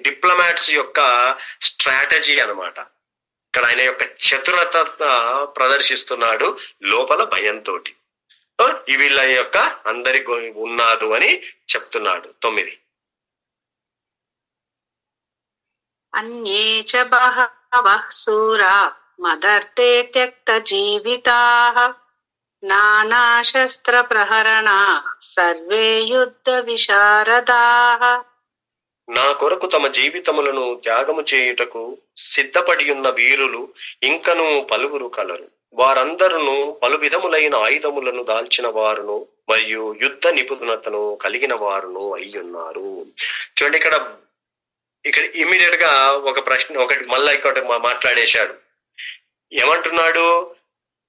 డిప్లొమాట్స్ యొక్క స్ట్రాటజీ అన్నమాట. ఇక్కడ ఆయన యొక్క చతురత ప్రదర్శిస్తున్నాడు లోపల భయంతో. వీళ్ళ యొక్క అందరి ఉన్నారు అని చెప్తున్నాడు. 9. అన్యే చ బహవః శూరా మదర్తే త్యక్త జీవితాః నానా శస్త్ర ప్రహరణాః సర్వే యుద్ధ విశారదాః. నా కొరకు తమ జీవితములను త్యాగము చేయుటకు సిద్ధపడి ఉన్న వీరులు ఇంకను పలువురు కలరు. వారందరూ పలు విధములైన ఆయుధములను దాల్చిన వారును మరియు యుద్ధ నిపుణతను కలిగిన వారును అయ్యున్నారు. చూడండి, ఇక్కడ ఇమీడియట్ గా ఒక ప్రశ్న మళ్ళా ఇక్కడ మాట్లాడేశాడు. ఏమంటున్నాడు,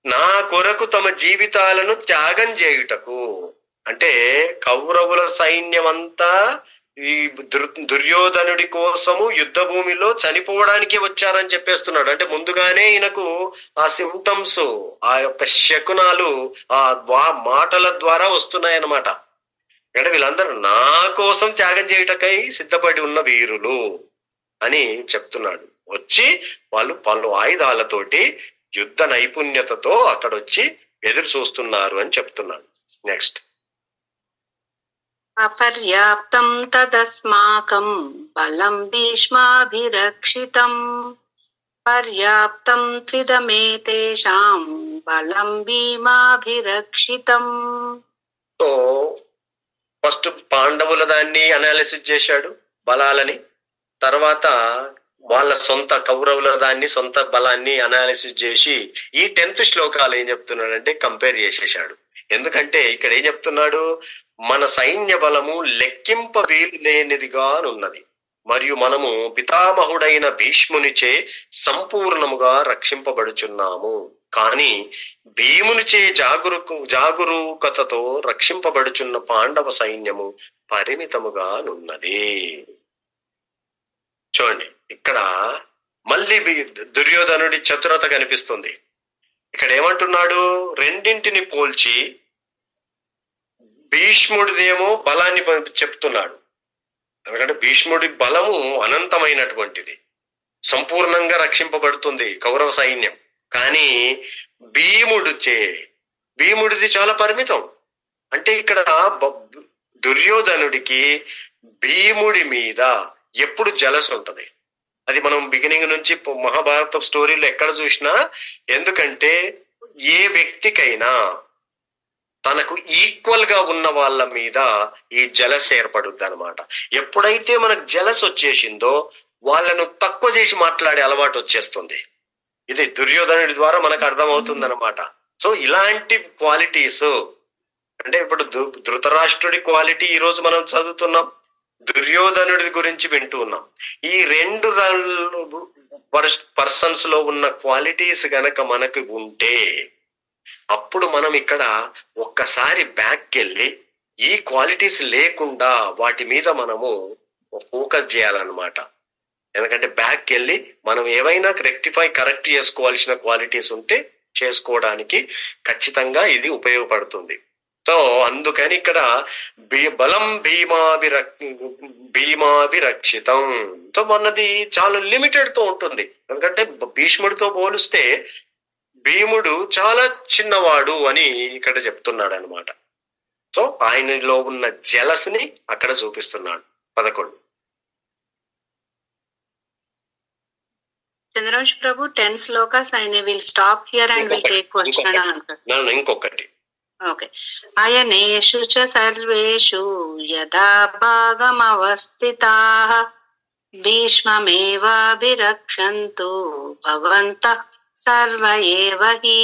నా కొరకు తమ జీవితాలను త్యాగం చేయుటకు. అంటే కౌరవుల సైన్యం అంతా ఈ దుర్యోధనుడి కోసము యుద్ధ భూమిలో చనిపోవడానికి వచ్చారని చెప్పేస్తున్నాడు. అంటే ముందుగానే ఈయనకు ఆ సిమ్టమ్స్, ఆ యొక్క శకునాలు ఆ మాటల ద్వారా వస్తున్నాయన్నమాట. అంటే వీళ్ళందరూ నా కోసం త్యాగం చేయటకై సిద్ధపడి ఉన్న వీరులు అని చెప్తున్నాడు. వచ్చి వాళ్ళు పలు ఆయుధాలతోటి యుద్ధ నైపుణ్యతతో అక్కడొచ్చి ఎదురు చూస్తున్నారు అని చెప్తున్నాడు. నెక్స్ట్, అపర్యాప్తం తదస్మాకం బలం భీష్మాభిరక్షితం పర్యాప్తం త్విదమేతేషాం బలం భీమాభిరక్షితం. సో ఫస్ట్ పాండవుల దాన్ని అనాలిసిస్ చేశాడు బలాలని, తర్వాత వాళ్ళ సొంత కౌరవుల దాన్ని సొంత బలాన్ని అనాలిసిస్ చేసి ఈ 10th శ్లోకాలు ఏం చెప్తున్నాడంటే కంపేర్ చేసేసాడు. ఎందుకంటే ఇక్కడ ఏం చెప్తున్నాడు, మన సైన్య బలము లెక్కింప వీలు లేనిదిగా ఉన్నది, మరియు మనము పితామహుడైన భీష్మునిచే సంపూర్ణముగా రక్షింపబడుచున్నాము. కానీ భీమునిచే జాగరూకతతో రక్షింపబడుచున్న పాండవ సైన్యము పరిమితముగా నున్నది. చూడండి, ఇక్కడ మళ్ళీ దుర్యోధనుడి చతురత కనిపిస్తుంది. ఇక్కడ ఏమంటున్నాడు, రెండింటిని పోల్చి భీష్ముడిదేమో బలాన్ని చెప్తున్నాడు. ఎందుకంటే భీష్ముడి బలము అనంతమైనటువంటిది, సంపూర్ణంగా రక్షింపబడుతుంది కౌరవ సైన్యం. కానీ భీముడిది చాలా పరిమితం. అంటే ఇక్కడ దుర్యోధనుడికి భీముడి మీద ఎప్పుడు జలస్ ఉంటది. అది మనం బిగినింగ్ నుంచి మహాభారత స్టోరీలో ఎక్కడ చూసినా. ఎందుకంటే ఏ వ్యక్తికైనా తనకు ఈక్వల్ గా ఉన్న వాళ్ళ మీద ఈ జలస్ ఏర్పడుద్ది అనమాట. ఎప్పుడైతే మనకు జలస్ వచ్చేసిందో వాళ్ళను తక్కువ చేసి మాట్లాడే అలవాటు వచ్చేస్తుంది. ఇది దుర్యోధనుడి ద్వారా మనకు అర్థమవుతుంది అనమాట. సో ఇలాంటి క్వాలిటీస్, అంటే ఇప్పుడు ధృతరాష్ట్రుడి క్వాలిటీ ఈ రోజు మనం చదువుతున్నాం, దుర్యోధనుడి గురించి వింటూ ఉన్నాం. ఈ 2 పర్సన్స్ లో ఉన్న క్వాలిటీస్ గనక మనకు ఉంటే అప్పుడు మనం ఇక్కడ ఒక్కసారి బ్యాక్ వెళ్ళి ఈ క్వాలిటీస్ లేకుండా వాటి మీద మనము ఫోకస్ చేయాలన్నమాట. ఎందుకంటే బ్యాక్ వెళ్ళి మనం ఏవైనా కరెక్ట్ చేసుకోవాల్సిన క్వాలిటీస్ ఉంటే చేసుకోవడానికి ఖచ్చితంగా ఇది ఉపయోగపడుతుంది. సో అందుకని ఇక్కడ బలం భీమాభిరక్షితం సో అన్నది చాలా లిమిటెడ్ తో ఉంటుంది. ఎందుకంటే భీష్ముడితో పోలిస్తే భీముడు చాలా చిన్నవాడు అని ఇక్కడ చెప్తున్నాడు అనమాట. సో ఆయనలో ఉన్న జలస్ ని అక్కడ చూపిస్తున్నాడు. 11. చంద్రవంశ్ ప్రభు 10 శ్లోకాస్ ఆయన will stop here and will take question and answer. ఇంకొకటి, ఓకే. అయనేషు చ సర్వేషు యదా భాగమవస్థితాః భీష్మమేవాభిరక్షन्तు భవంతః సర్వ ఏవ హి.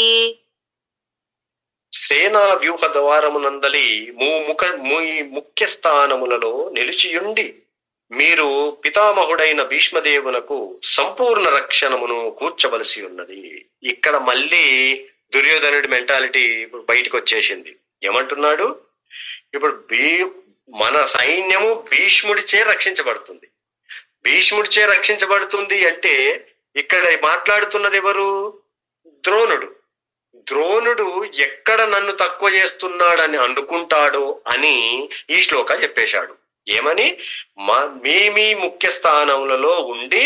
సేనా వ్యూహ ద్వారమునందలి ముఖ్య స్థానములలో నిలిచియుండి మీరు పితామహుడైన భీష్మదేవునకు సంపూర్ణ రక్షణమును కూర్చవలసి ఉన్నది. ఇక్కడ మళ్ళీ దుర్యోధనుడి మెంటాలిటీ బయటకు వచ్చేసింది. ఏమంటున్నాడు, ఇప్పుడు మన సైన్యము భీష్ముడిచే రక్షించబడుతుంది. భీష్ముడిచే రక్షించబడుతుంది అంటే ఇక్కడ మాట్లాడుతున్నది ఎవరు? ద్రోణుడు ఎక్కడ నన్ను తక్కువ చేస్తున్నాడని అనుకుంటాడో అని ఈ శ్లోక చెప్పేశాడు. ఏమని? మీ ముఖ్య స్థానములలో ఉండి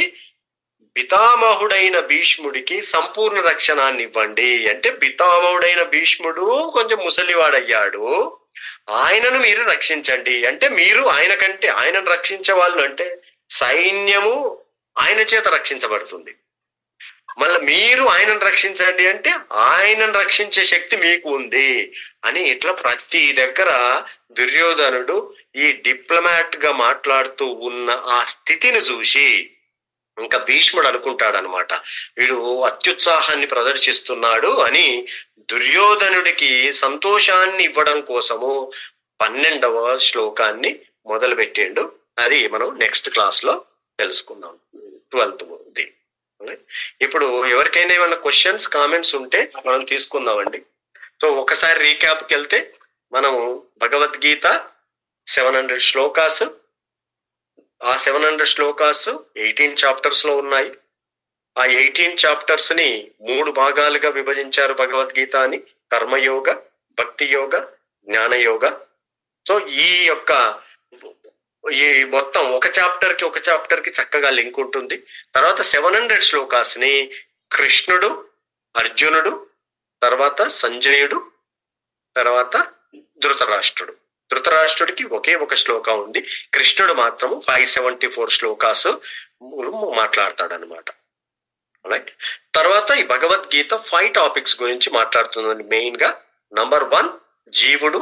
పితామహుడైన భీష్ముడికి సంపూర్ణ రక్షణాన్ని ఇవ్వండి. అంటే పితామహుడైన భీష్ముడు కొంచెం ముసలివాడయ్యాడు, ఆయనను మీరు రక్షించండి. అంటే మీరు ఆయనను రక్షించే వాళ్ళు అంటే సైన్యము ఆయన చేత రక్షించబడుతుంది. మళ్ళీ మీరు ఆయనను రక్షించండి అంటే ఆయనను రక్షించే శక్తి మీకు ఉంది అని ఇట్లా ప్రతి దగ్గర దుర్యోధనుడు ఈ డిప్లొమాట్ గా మాట్లాడుతూ ఉన్న ఆ స్థితిని చూసి ఇంకా భీష్ముడు అనుకుంటాడనమాట, వీడు అత్యుత్సాహాన్ని ప్రదర్శిస్తున్నాడు అని. దుర్యోధనుడికి సంతోషాన్ని ఇవ్వడం కోసము 12వ శ్లోకాన్ని మొదలు పెట్టిండు. అది మనం నెక్స్ట్ క్లాస్ లో తెలుసుకుందాం. 12th. ఇప్పుడు ఎవరికైనా ఏమైనా క్వశ్చన్స్ కామెంట్స్ ఉంటే మనం తీసుకుందామండి. సో ఒకసారి రీక్యాప్కి వెళ్తే మనము భగవద్గీత 700 శ్లోకాస్, ఆ 700 శ్లోకాస్ 18 చాప్టర్స్ లో ఉన్నాయి. ఆ 18 చాప్టర్స్ ని 3 భాగాలుగా విభజించారు భగవద్గీత అని. కర్మయోగ, భక్తి యోగ, జ్ఞానయోగ. సో ఈ మొత్తం ఒక చాప్టర్ కి చక్కగా లింక్ ఉంటుంది. తర్వాత 700 శ్లోకాస్ ని కృష్ణుడు, అర్జునుడు, తర్వాత సంజయుడు, తర్వాత ధృతరాష్ట్రుడికి ఒకే ఒక శ్లోకం ఉంది. కృష్ణుడు మాత్రము 574 శ్లోకాస్ మాట్లాడతాడనమాట. రైట్. తర్వాత ఈ భగవద్గీత 5 టాపిక్స్ గురించి మాట్లాడుతుందండి మెయిన్ గా. నంబర్ 1 జీవుడు,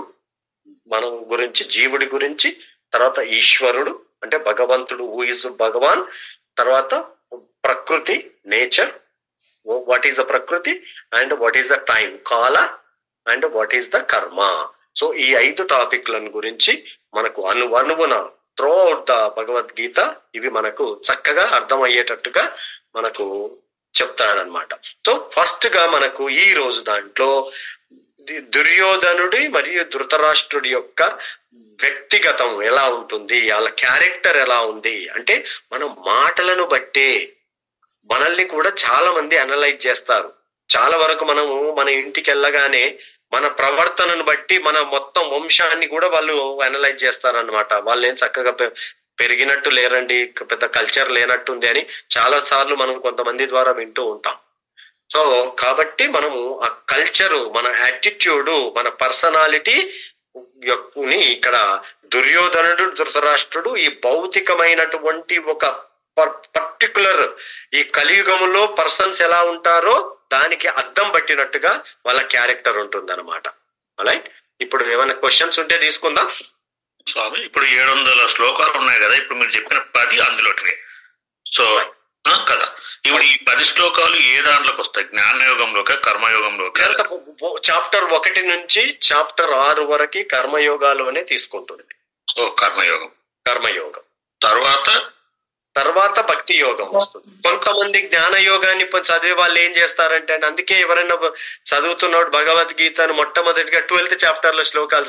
మనం గురించి, జీవుడి గురించి. తర్వాత ఈశ్వరుడు అంటే భగవంతుడు, హూ ఇస్ భగవాన్. తర్వాత ప్రకృతి, నేచర్, వాట్ ఈస్ ద ప్రకృతి and what is the time, కాల, అండ్ వాట్ ఈస్ ద కర్మ. సో ఈ 5 టాపిక్లను గురించి మనకు అనువున త్రూ అవుట్ ద భగవద్గీత ఇవి మనకు చక్కగా అర్థమయ్యేటట్టుగా మనకు చెప్తాడనమాట. సో ఫస్ట్ గా మనకు ఈ రోజు దాంట్లో దుర్యోధనుడి మరియు ధృతరాష్ట్రుడి యొక్క వ్యక్తిగతం ఎలా ఉంటుంది, వాళ్ళ క్యారెక్టర్ ఎలా ఉంది అంటే మనం మాటలను బట్టే మనల్ని కూడా చాలా మంది అనలైజ్ చేస్తారు. చాలా వరకు మనము మన ఇంటికి వెళ్ళగానే మన ప్రవర్తనను బట్టి మన మొత్తం వంశాన్ని కూడా వాళ్ళు అనలైజ్ చేస్తారనమాట. వాళ్ళు ఏం చక్కగా పెరిగినట్టు లేరండి, పెద్ద కల్చర్ లేనట్టుంది అని చాలా సార్లు మనం కొంతమంది ద్వారా వింటూ ఉంటాం. సో కాబట్టి మనము ఆ కల్చరు, మన యాటిట్యూడ్, మన పర్సనాలిటీ ఇక్కడ దుర్యోధనుడు, ధృతరాష్ట్రుడు ఈ భౌతికమైనటువంటి ఒక పర్టికులర్ ఈ కలియుగంలో పర్సన్స్ ఎలా ఉంటారో దానికి అద్దం పట్టినట్టుగా వాళ్ళ క్యారెక్టర్ ఉంటుంది అనమాట. రైట్. ఇప్పుడు ఏమైనా క్వశ్చన్స్ ఉంటే తీసుకుందాం. స్వామి, ఇప్పుడు 700 శ్లోకాలు ఉన్నాయి కదా, ఇప్పుడు మీరు చెప్పిన 10 అందులోటివే. సో కదా, ఇప్పుడు ఈ 10 శ్లోకాలు ఏ దాంట్లోకి వస్తాయి? జ్ఞానయోగంలోకి, కర్మయోగంలోకి? చాప్టర్ 1 నుంచి చాప్టర్ 6 వరకు కర్మయోగాలోనే తీసుకుంటుంది. కర్మయోగం తర్వాత భక్తి యోగం వస్తుంది. కొంతమంది జ్ఞాన యోగాన్ని చదివే వాళ్ళు ఏం చేస్తారంటే, అందుకే ఎవరైనా చదువుతున్నాడు భగవద్గీతను మొట్టమొదటిగా 12th చాప్టర్ లో శ్లోకాలు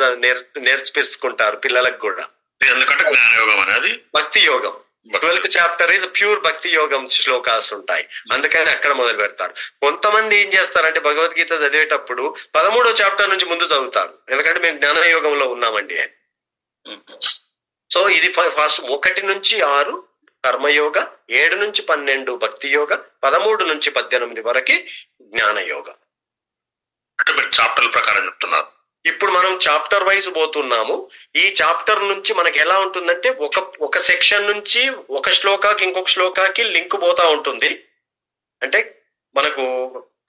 నేర్పిస్తుంటారు పిల్లలకు కూడా. ఎందుకంటే జ్ఞానయోగం అనేది భక్తి యోగం. 12th చాప్టర్ ఈజ్ ప్యూర్ భక్తి యోగం శ్లోకాస్ ఉంటాయి, అందుకని అక్కడ మొదలు పెడతారు. కొంతమంది ఏం చేస్తారంటే భగవద్గీత చదివేటప్పుడు 13వ చాప్టర్ నుంచి ముందు చదువుతారు, ఎందుకంటే మేము జ్ఞాన యోగంలో ఉన్నామండి అని. సో ఇది ఫస్ట్ 1 నుంచి 6 కర్మయోగ, 7 నుంచి 12 భక్తి యోగ, 13 నుంచి 18 వరకు జ్ఞాన యోగ. అంటే మీరు చాప్టర్ల ప్రకారం చెప్తున్నారు. ఇప్పుడు మనం చాప్టర్ వైజ్ పోతున్నాము. ఈ చాప్టర్ నుంచి మనకి ఎలా ఉంటుందంటే ఒక సెక్షన్ నుంచి ఒక శ్లోకాకి ఇంకొక శ్లోకాకి లింక్ పోతా ఉంటుంది. అంటే మనకు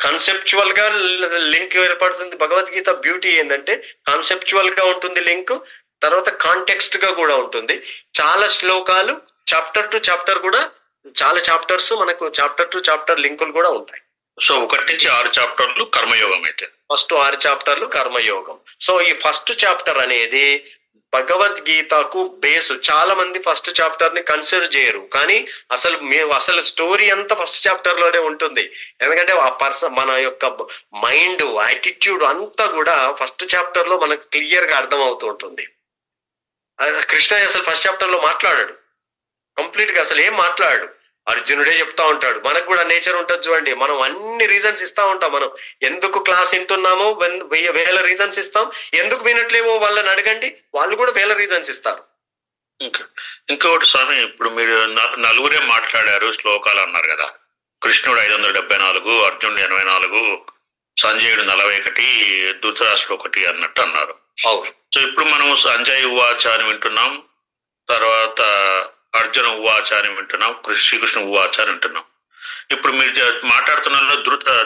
కాన్సెప్చువల్ గా లింక్ ఏర్పడుతుంది. భగవద్గీత బ్యూటీ ఏంటంటే కాన్సెప్చువల్ గా ఉంటుంది లింక్, తర్వాత కాంటెక్స్ట్ గా కూడా ఉంటుంది. చాలా శ్లోకాలు చాప్టర్ టు చాప్టర్ కూడా, చాలా చాప్టర్స్ మనకు చాప్టర్ టు చాప్టర్ లింకులు కూడా ఉంటాయి. సో 1 నుంచి 6 చాప్టర్లు కర్మయోగం అయితే, ఫస్ట్ 6 చాప్టర్లు కర్మయోగం. సో ఈ ఫస్ట్ చాప్టర్ అనేది భగవద్గీతకు బేస్. చాలా మంది ఫస్ట్ చాప్టర్ ని కన్సిడర్ చేయరు, కానీ అసలు స్టోరీ అంతా ఫస్ట్ చాప్టర్ లోనే ఉంటుంది. ఎందుకంటే ఆ మన యొక్క మైండ్, యాటిట్యూడ్ అంతా కూడా ఫస్ట్ చాప్టర్ లో మనకు క్లియర్ గా అర్థం అవుతూ ఉంటుంది. కృష్ణ అసలు ఫస్ట్ చాప్టర్ లో మాట్లాడాడు, కంప్లీట్ గా అసలు ఏం మాట్లాడాడు, అర్జునుడే చెప్తా ఉంటాడు. మనకు కూడా నేచర్ ఉంటుంది చూడండి, మనం అన్ని రీజన్స్ ఇస్తా ఉంటాం. మనం ఎందుకు క్లాస్ వింటున్నామో వేల రీజన్స్ ఇస్తాం, ఎందుకు వినట్లేమో వాళ్ళని అడగండి, వాళ్ళు కూడా వేల రీజన్స్ ఇస్తారు. ఇంకొకటి స్వామి, ఇప్పుడు మీరు 4 మాట్లాడారు శ్లోకాలు అన్నారు కదా. కృష్ణుడు 574, అర్జునుడు 84, సంజయుడు 41, ధృతరాష్ట్రుడు 1 అన్నట్టు అన్నారు. సో ఇప్పుడు మనం సంజయ్ ఉవాచ అని వింటున్నాం, తర్వాత అర్జున ఉవాచ అని వింటున్నాం, శ్రీకృష్ణ ఉవాచ అని వింటున్నాం. ఇప్పుడు మీరు మాట్లాడుతున్న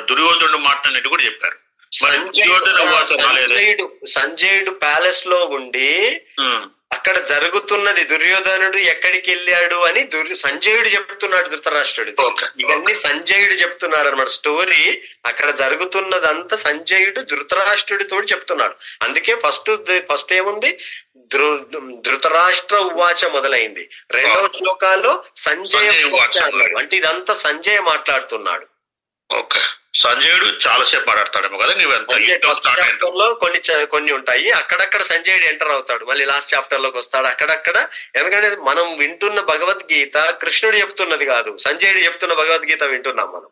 దుర్యోధనుడు మాట్లాడినట్టు కూడా చెప్పారు. సంజయుడు ప్యాలెస్ లో ఉండి అక్కడ జరుగుతున్నది, దుర్యోధనుడు ఎక్కడికి వెళ్ళాడు అని సంజయుడు చెప్తున్నాడు ధృతరాష్ట్రుడు. ఇవన్నీ సంజయుడు చెప్తున్నాడు అనమాట. స్టోరీ అక్కడ జరుగుతున్నదంతా సంజయుడు ధృతరాష్ట్రుడితో చెప్తున్నాడు. అందుకే ఫస్ట్ ఏముంది, ధృతరాష్ట్ర ఉవాచ మొదలైంది. 2వ శ్లోకాల్లో సంజయ ఉవాచ అన్నాడు. అంటే ఇదంతా సంజయ్ మాట్లాడుతున్నాడు. సంజయుడు చాలాసేపు మాట్లాడతాడేమో కదా చాప్టర్ లో కొన్ని ఉంటాయి, అక్కడక్కడ సంజయుడు ఎంటర్ అవుతాడు, మళ్ళీ లాస్ట్ చాప్టర్ లోకి వస్తాడు అక్కడక్కడ. ఎందుకంటే మనం వింటున్న భగవద్గీత కృష్ణుడు చెప్తున్నది కాదు, సంజయుడు చెప్తున్న భగవద్గీత వింటున్నాం మనం.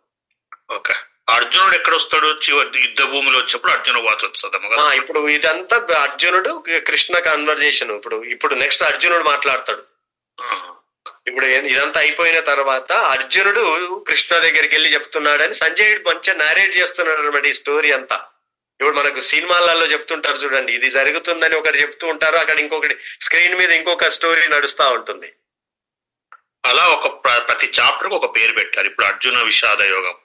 ఓకే, అర్జునుడు ఎక్కడ వస్తాడు? చివరి యుద్ధ భూమిలో వచ్చినప్పుడు అర్జున వాచ్ వస్తుంది. ఇప్పుడు ఇదంతా అర్జునుడు కృష్ణ కన్వర్జేషన్. ఇప్పుడు నెక్స్ట్ అర్జునుడు మాట్లాడతాడు. ఇప్పుడు ఇదంతా అయిపోయిన తర్వాత అర్జునుడు కృష్ణ దగ్గరికి వెళ్ళి చెప్తున్నాడని సంజయుడు మంచిగా నారేట్ చేస్తున్నాడు అనమాట ఈ స్టోరీ అంతా. ఇప్పుడు మనకు సినిమాలలో చెప్తుంటారు చూడండి, ఇది జరుగుతుందని ఒకటి చెప్తూ ఉంటారు, అక్కడ ఇంకొకటి స్క్రీన్ మీద ఇంకొక స్టోరీ నడుస్తూ ఉంటుంది. అలా ప్రతి చాప్టర్ ఒక పేరు పెట్టారు. ఇప్పుడు అర్జున విషాద యోగం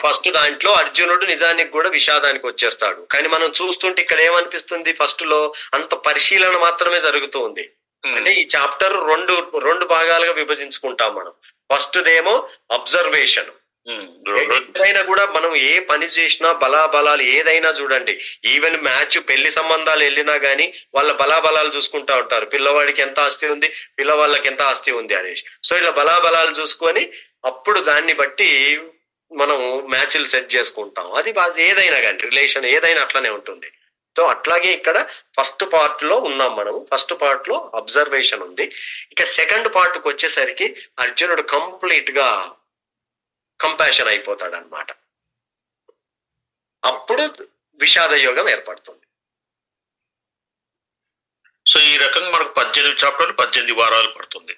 ఫస్ట్ దాంట్లో అర్జునుడు నిజానికి కూడా విషాదానికి వచ్చేస్తాడు. కానీ మనం చూస్తుంటే ఇక్కడ ఏమనిపిస్తుంది, ఫస్ట్ లో అంత పరిశీలన మాత్రమే జరుగుతూ ఉంది. అంటే ఈ చాప్టర్ రెండు భాగాలుగా విభజించుకుంటాం మనం. ఫస్ట్ దేమో అబ్జర్వేషన్. ఎప్పుడైనా కూడా మనం ఏ పని చేసినా బలాబలాలు ఏదైనా చూడండి, ఈవెన్ మ్యాచ్ పెళ్లి సంబంధాలు వెళ్ళినా గానీ వాళ్ళ బలాబలాలు చూసుకుంటా ఉంటారు. పిల్లవాడికి ఎంత ఆస్తి ఉంది, పిల్లవాళ్ళకి ఎంత ఆస్తి ఉంది అనేసి. సో ఇలా బలాబలాలు చూసుకొని అప్పుడు దాన్ని బట్టి మనం మ్యాచ్లు సెట్ చేసుకుంటాం. అది ఏదైనా కానీ రిలేషన్ ఏదైనా అట్లనే ఉంటుంది. సో అట్లాగే ఇక్కడ ఫస్ట్ పార్ట్ లో ఉన్నాం మనం. ఫస్ట్ పార్ట్ లో అబ్జర్వేషన్ ఉంది. ఇక సెకండ్ పార్ట్ కు వచ్చేసరికి అర్జునుడు కంప్లీట్ గా కంపాషన్ అయిపోతాడు అనమాట. అప్పుడు విషాద యోగం ఏర్పడుతుంది. సో ఈ రకంగా మనకు 18 చాప్టర్లు 18 వారాలు పడుతుంది.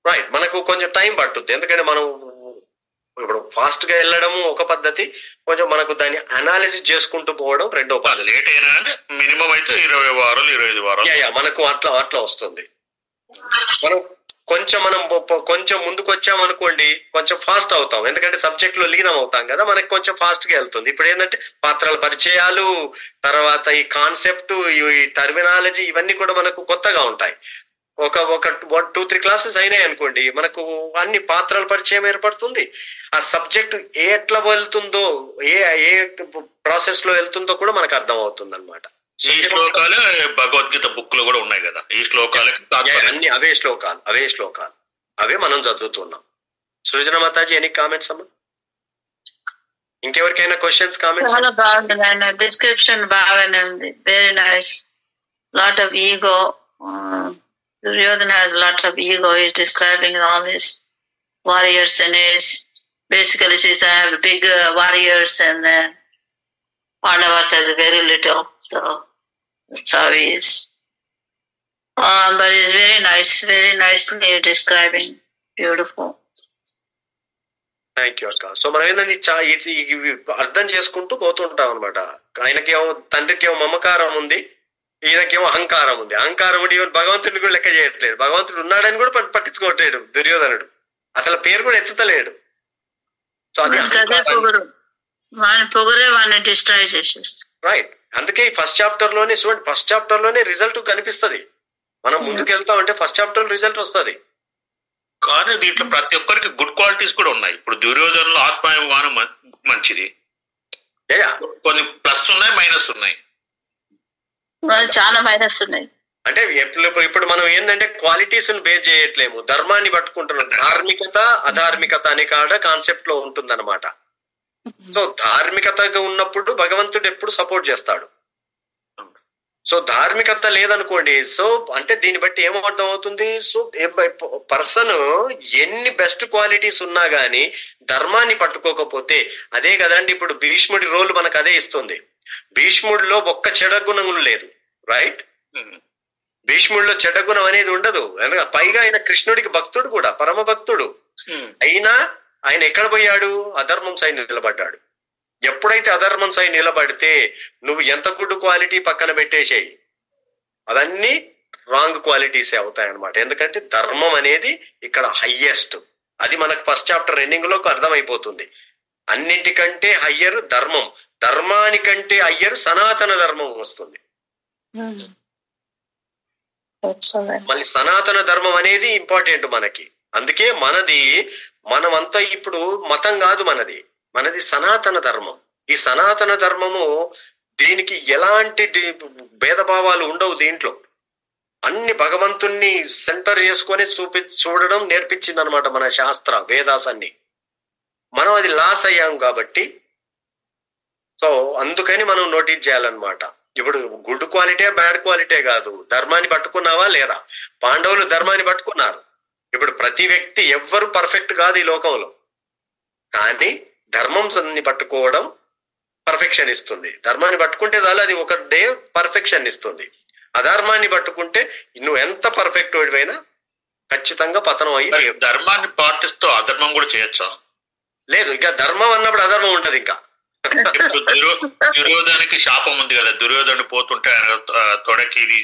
రైట్, మనకు కొంచెం టైం పట్టుద్ది. ఎందుకంటే మనం ఇప్పుడు ఫాస్ట్ గా వెళ్ళడము ఒక పద్ధతి, కొంచెం మనకు దాన్ని అనాలిసిస్ చేసుకుంటూ పోవడం రెండో పద్ధతి. లేట్ అయినా అంటే మినిమం అయితే 20 వారాలు 25 వారాలు మనకు అట్లా వస్తుంది. మనం కొంచెం ముందుకు వచ్చామనుకోండి కొంచెం ఫాస్ట్ అవుతాం, ఎందుకంటే సబ్జెక్ట్ లో లీనం అవుతాం కదా, మనకి కొంచెం ఫాస్ట్ గా వెళ్తుంది. ఇప్పుడు ఏంటంటే పాత్రల పరిచయాలు, తర్వాత ఈ కాన్సెప్ట్, ఈ టర్మినాలజీ ఇవన్నీ కూడా మనకు కొత్తగా ఉంటాయి. ఒక 2-3 క్లాసెస్ అయినాయి అనుకోండి, మనకు అన్ని పాత్రల పరిచయం ఏర్పడుతుంది. ఆ సబ్జెక్ట్ ఎట్లా వెళ్తుందో, ఏ ప్రాసెస్ లో వెళ్తుందో కూడా మనకు అర్థం అవుతుంది అనమాట. ఈ శ్లోకాలు భగవద్గీత బుక్ లో కూడా ఉన్నాయి కదా, ఈ శ్లోకాలకి అన్ని అవే శ్లోకాలు అవే మనం చదువుతున్నాం. సృజన మాతాజీ, ఎనీ కామెంట్స్ అమ్మా? ఇంకెవరికైనా క్వశ్చన్స్, కామెంట్స్? చాలా బాగుంది ఆయన డిస్క్రిప్షన్, బాగానే ఉంది. Very nice. Lot of ego. Duryodhana has a lot of ego. He's describing all these warriors and basically says I have big warriors and Pandavas has very little. So that's how he is. But it's very nicely describing. Beautiful. Thank you అక్క. So మనం ఏంటంటే ఇవి అర్థం చేసుకుంటూ పోతుంటాం అనమాట. ఆయనకేమో తండ్రికేమో మమకారం ఉంది, ఈయనకేమో అహంకారం ఉంది. అహంకారం ఉండి భగవంతుడిని కూడా లెక్క చేయట్లేదు, భగవంతుడు ఉన్నాడని కూడా పట్టించుకోవట్లేడు దుర్యోధనుడు, అసలు పేరు కూడా ఎత్తుతలేడు. సో అది రైట్. అందుకే ఫస్ట్ చాప్టర్ లోనే చూడండి, ఫస్ట్ చాప్టర్ లోనే రిజల్ట్ కనిపిస్తుంది. మనం ముందుకు వెళ్తా ఉంటే ఫస్ట్ చాప్టర్ రిజల్ట్ వస్తుంది. కానీ దీంట్లో ప్రతి ఒక్కరికి గుడ్ క్వాలిటీస్ కూడా ఉన్నాయి. ఇప్పుడు దుర్యోధనలో ఆత్మాభిమానం మంచిది, కొన్ని ప్లస్ ఉన్నాయి, మైనస్ ఉన్నాయి, చాలా మైనస్ ఉన్నాయి. అంటే ఇప్పుడు మనం ఏంటంటే క్వాలిటీస్ బేస్ చేయట్లేము, ధర్మాన్ని పట్టుకుంటున్నాం. ధార్మికత అధార్మికత అనే కాడ కాన్సెప్ట్ లో ఉంటుందన్నమాట. సో ధార్మికతగా ఉన్నప్పుడు భగవంతుడు ఎప్పుడు సపోర్ట్ చేస్తాడు. సో ధార్మికత లేదనుకోండి, సో అంటే దీన్ని బట్టి ఏమర్థం అవుతుంది, సో పర్సన్ ఎన్ని బెస్ట్ క్వాలిటీస్ ఉన్నా గానీ ధర్మాన్ని పట్టుకోకపోతే, అదే కదండి ఇప్పుడు భీష్ముడి రోల్ మనకు అదే ఇస్తుంది. భీష్ముడిలో ఒక్క చెడగుణం లేదు, రైట్? భీష్ముడిలో చెడగుణం అనేది ఉండదు. పైగా ఆయన కృష్ణుడికి భక్తుడు కూడా, పరమ భక్తుడు. అయినా ఆయన ఎక్కడ పోయాడు? అధర్మం సైడ్ నిలబడ్డాడు. ఎప్పుడైతే అధర్మం సైడ్ నిలబడితే నువ్వు ఎంత గుడ్ క్వాలిటీ పక్కన పెట్టేసేయి, అవన్నీ రాంగ్ క్వాలిటీసే అవుతాయన్నమాట. ఎందుకంటే ధర్మం అనేది ఇక్కడ హయ్యెస్ట్. అది మనకు ఫస్ట్ చాప్టర్ ఎండింగ్ లో అర్థమైపోతుంది. అన్నింటికంటే హయ్యర్ ధర్మం, ధర్మానికంటే హయ్యర్ సనాతన ధర్మం వస్తుంది. మళ్ళీ సనాతన ధర్మం అనేది ఇంపార్టెంట్ మనకి. అందుకే మనమంతా ఇప్పుడు మతం కాదు, మనది సనాతన ధర్మం. ఈ సనాతన ధర్మము దీనికి ఎలాంటి భేదభావాలు ఉండవు. దీంట్లో అన్ని భగవంతుణ్ణి సెంటర్ చేసుకొని చూడడం నేర్పించింది అనమాట మన శాస్త్ర వేదాస్ అన్ని. మనం అది లాస్ అయ్యాం కాబట్టి సో అందుకని మనం నోటీస్ చేయాలన్నమాట. ఇప్పుడు గుడ్ క్వాలిటీ బ్యాడ్ క్వాలిటీ కాదు, ధర్మాన్ని పట్టుకున్నావా లేదా. పాండవులు ధర్మాన్ని పట్టుకున్నారు. ఇప్పుడు ప్రతి వ్యక్తి ఎవ్వరు పర్ఫెక్ట్ కాదు ఈ లోకంలో, కానీ ధర్మం పట్టుకోవడం పర్ఫెక్షన్ ఇస్తుంది. ధర్మాన్ని పట్టుకుంటే చాలు, అది ఒక డే పర్ఫెక్షన్ ఇస్తుంది. అధర్మాన్ని పట్టుకుంటే నువ్వు ఎంత పర్ఫెక్ట్ అయినా ఖచ్చితంగా పతనం అయ్యి. ధర్మాన్ని పాటిస్తూ అధర్మం కూడా చేయొచ్చా? లేదు, ఇక ధర్మం అన్నప్పుడు అధర్మం ఉంటది. ఇంకా దుర్యోధనికి శాపం ఉంది కదా, దుర్యోధనుడు పోతుంటే ఆయన తొడకి ఇది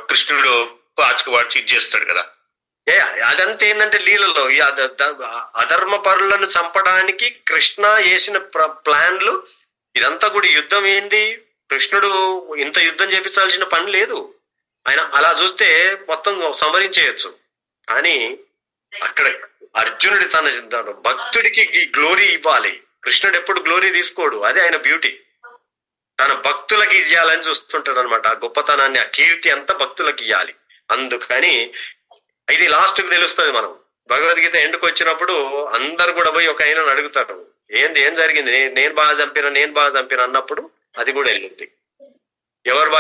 కృష్ణుడు పాచికి ఇది చేస్తాడు కదా. అదంతా ఏంటంటే లీలలో ఈ అధర్మ పరులను చంపడానికి కృష్ణ వేసిన ప్లాన్లు. ఇదంతా కూడా యుద్ధం ఏంది, కృష్ణుడు ఇంత యుద్ధం చేపించాల్సిన పని లేదు. ఆయన అలా చూస్తే మొత్తం సంహరించేయచ్చు. కానీ అక్కడ అర్జునుడి తన భక్తుడికి గ్లోరీ ఇవ్వాలి. కృష్ణుడు ఎప్పుడు గ్లోరీ తీసుకోడు, అదే ఆయన బ్యూటీ. తన భక్తులకి ఇవ్వాలని చూస్తుంటాడు అనమాట. ఆ గొప్పతనాన్ని, ఆ కీర్తి అంతా భక్తులకి ఇవ్వాలి. అందుకని ఇది లాస్ట్ కు తెలుస్తుంది. మనం భగవద్గీత ఎండుకు వచ్చినప్పుడు అందరు కూడా పోయి ఒక ఆయన అడుగుతారు, ఏం జరిగింది, నేను బాగా చంపిన అన్నప్పుడు అది కూడా వెళ్ళింది. ఎవరు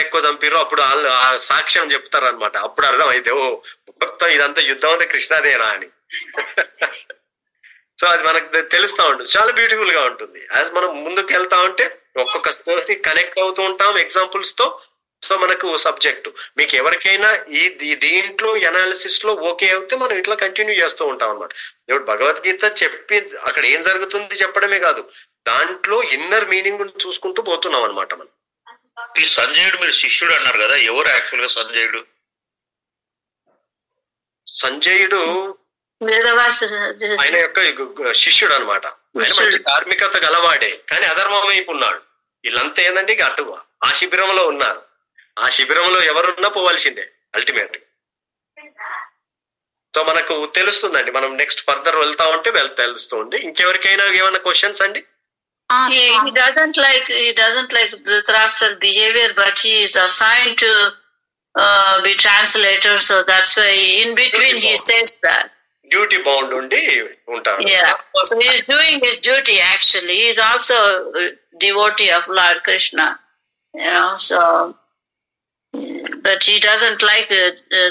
ఎక్కువ చంపిరో అప్పుడు వాళ్ళు ఆ సాక్ష్యం చెప్తారు అనమాట. అప్పుడు అర్థం అయితే ఓ మొత్తం ఇదంతా యుద్ధం అంతా కృష్ణదేనా అని. సో అది మనకు తెలుస్తూ ఉంటుంది, చాలా బ్యూటిఫుల్ గా ఉంటుంది. యాజ్ మనం ముందుకు వెళ్తా ఉంటే ఒక్కొక్క స్టోరీ కనెక్ట్ అవుతూ ఉంటాం ఎగ్జాంపుల్స్ తో. సో మనకు సబ్జెక్టు మీకు ఎవరికైనా దీంట్లో ఎనాలిసిస్ లో ఓకే అయితే మనం ఇట్లా కంటిన్యూ చేస్తూ ఉంటాం అనమాట. ఇప్పుడు భగవద్గీత చెప్పి అక్కడ ఏం జరుగుతుంది చెప్పడమే కాదు, దాంట్లో ఇన్నర్ మీనింగ్ చూసుకుంటూ పోతున్నాం అనమాట మనం. ఈ సంజయుడు మీరు శిష్యుడు అన్నారు కదా, ఎవరు యాక్చువల్ గా సంజయుడు? సంజయుడు ఆయన యొక్క శిష్యుడు అనమాట. ఆయన మంచి ధార్మికత గలవాడే, కానీ అధర్మం వైపు ఉన్నాడు. వీళ్ళంతా ఏంటంటే ఇక అటు ఆ శిబిరంలో ఉన్నారు. ఆ శిబిరంలో ఎవరున్నా పోవాల్సిందే అల్టిమేట్. సో మనకు తెలుస్తుందండి, మనం నెక్స్ట్ ఫర్దర్ వెళ్తా ఉంటే తెలుస్తుంది. ఇంకెవరికైనా ఏమైనా క్వశ్చన్స్ అండి? He doesn't like Dhritarashtra's behavior, but he is assigned to be translator, so that's why in between he says that. Duty bound undi untaru. Yeah, so he is doing his duty actually. He is also a devotee of Lord Krishna, you know. So, but he doesn't like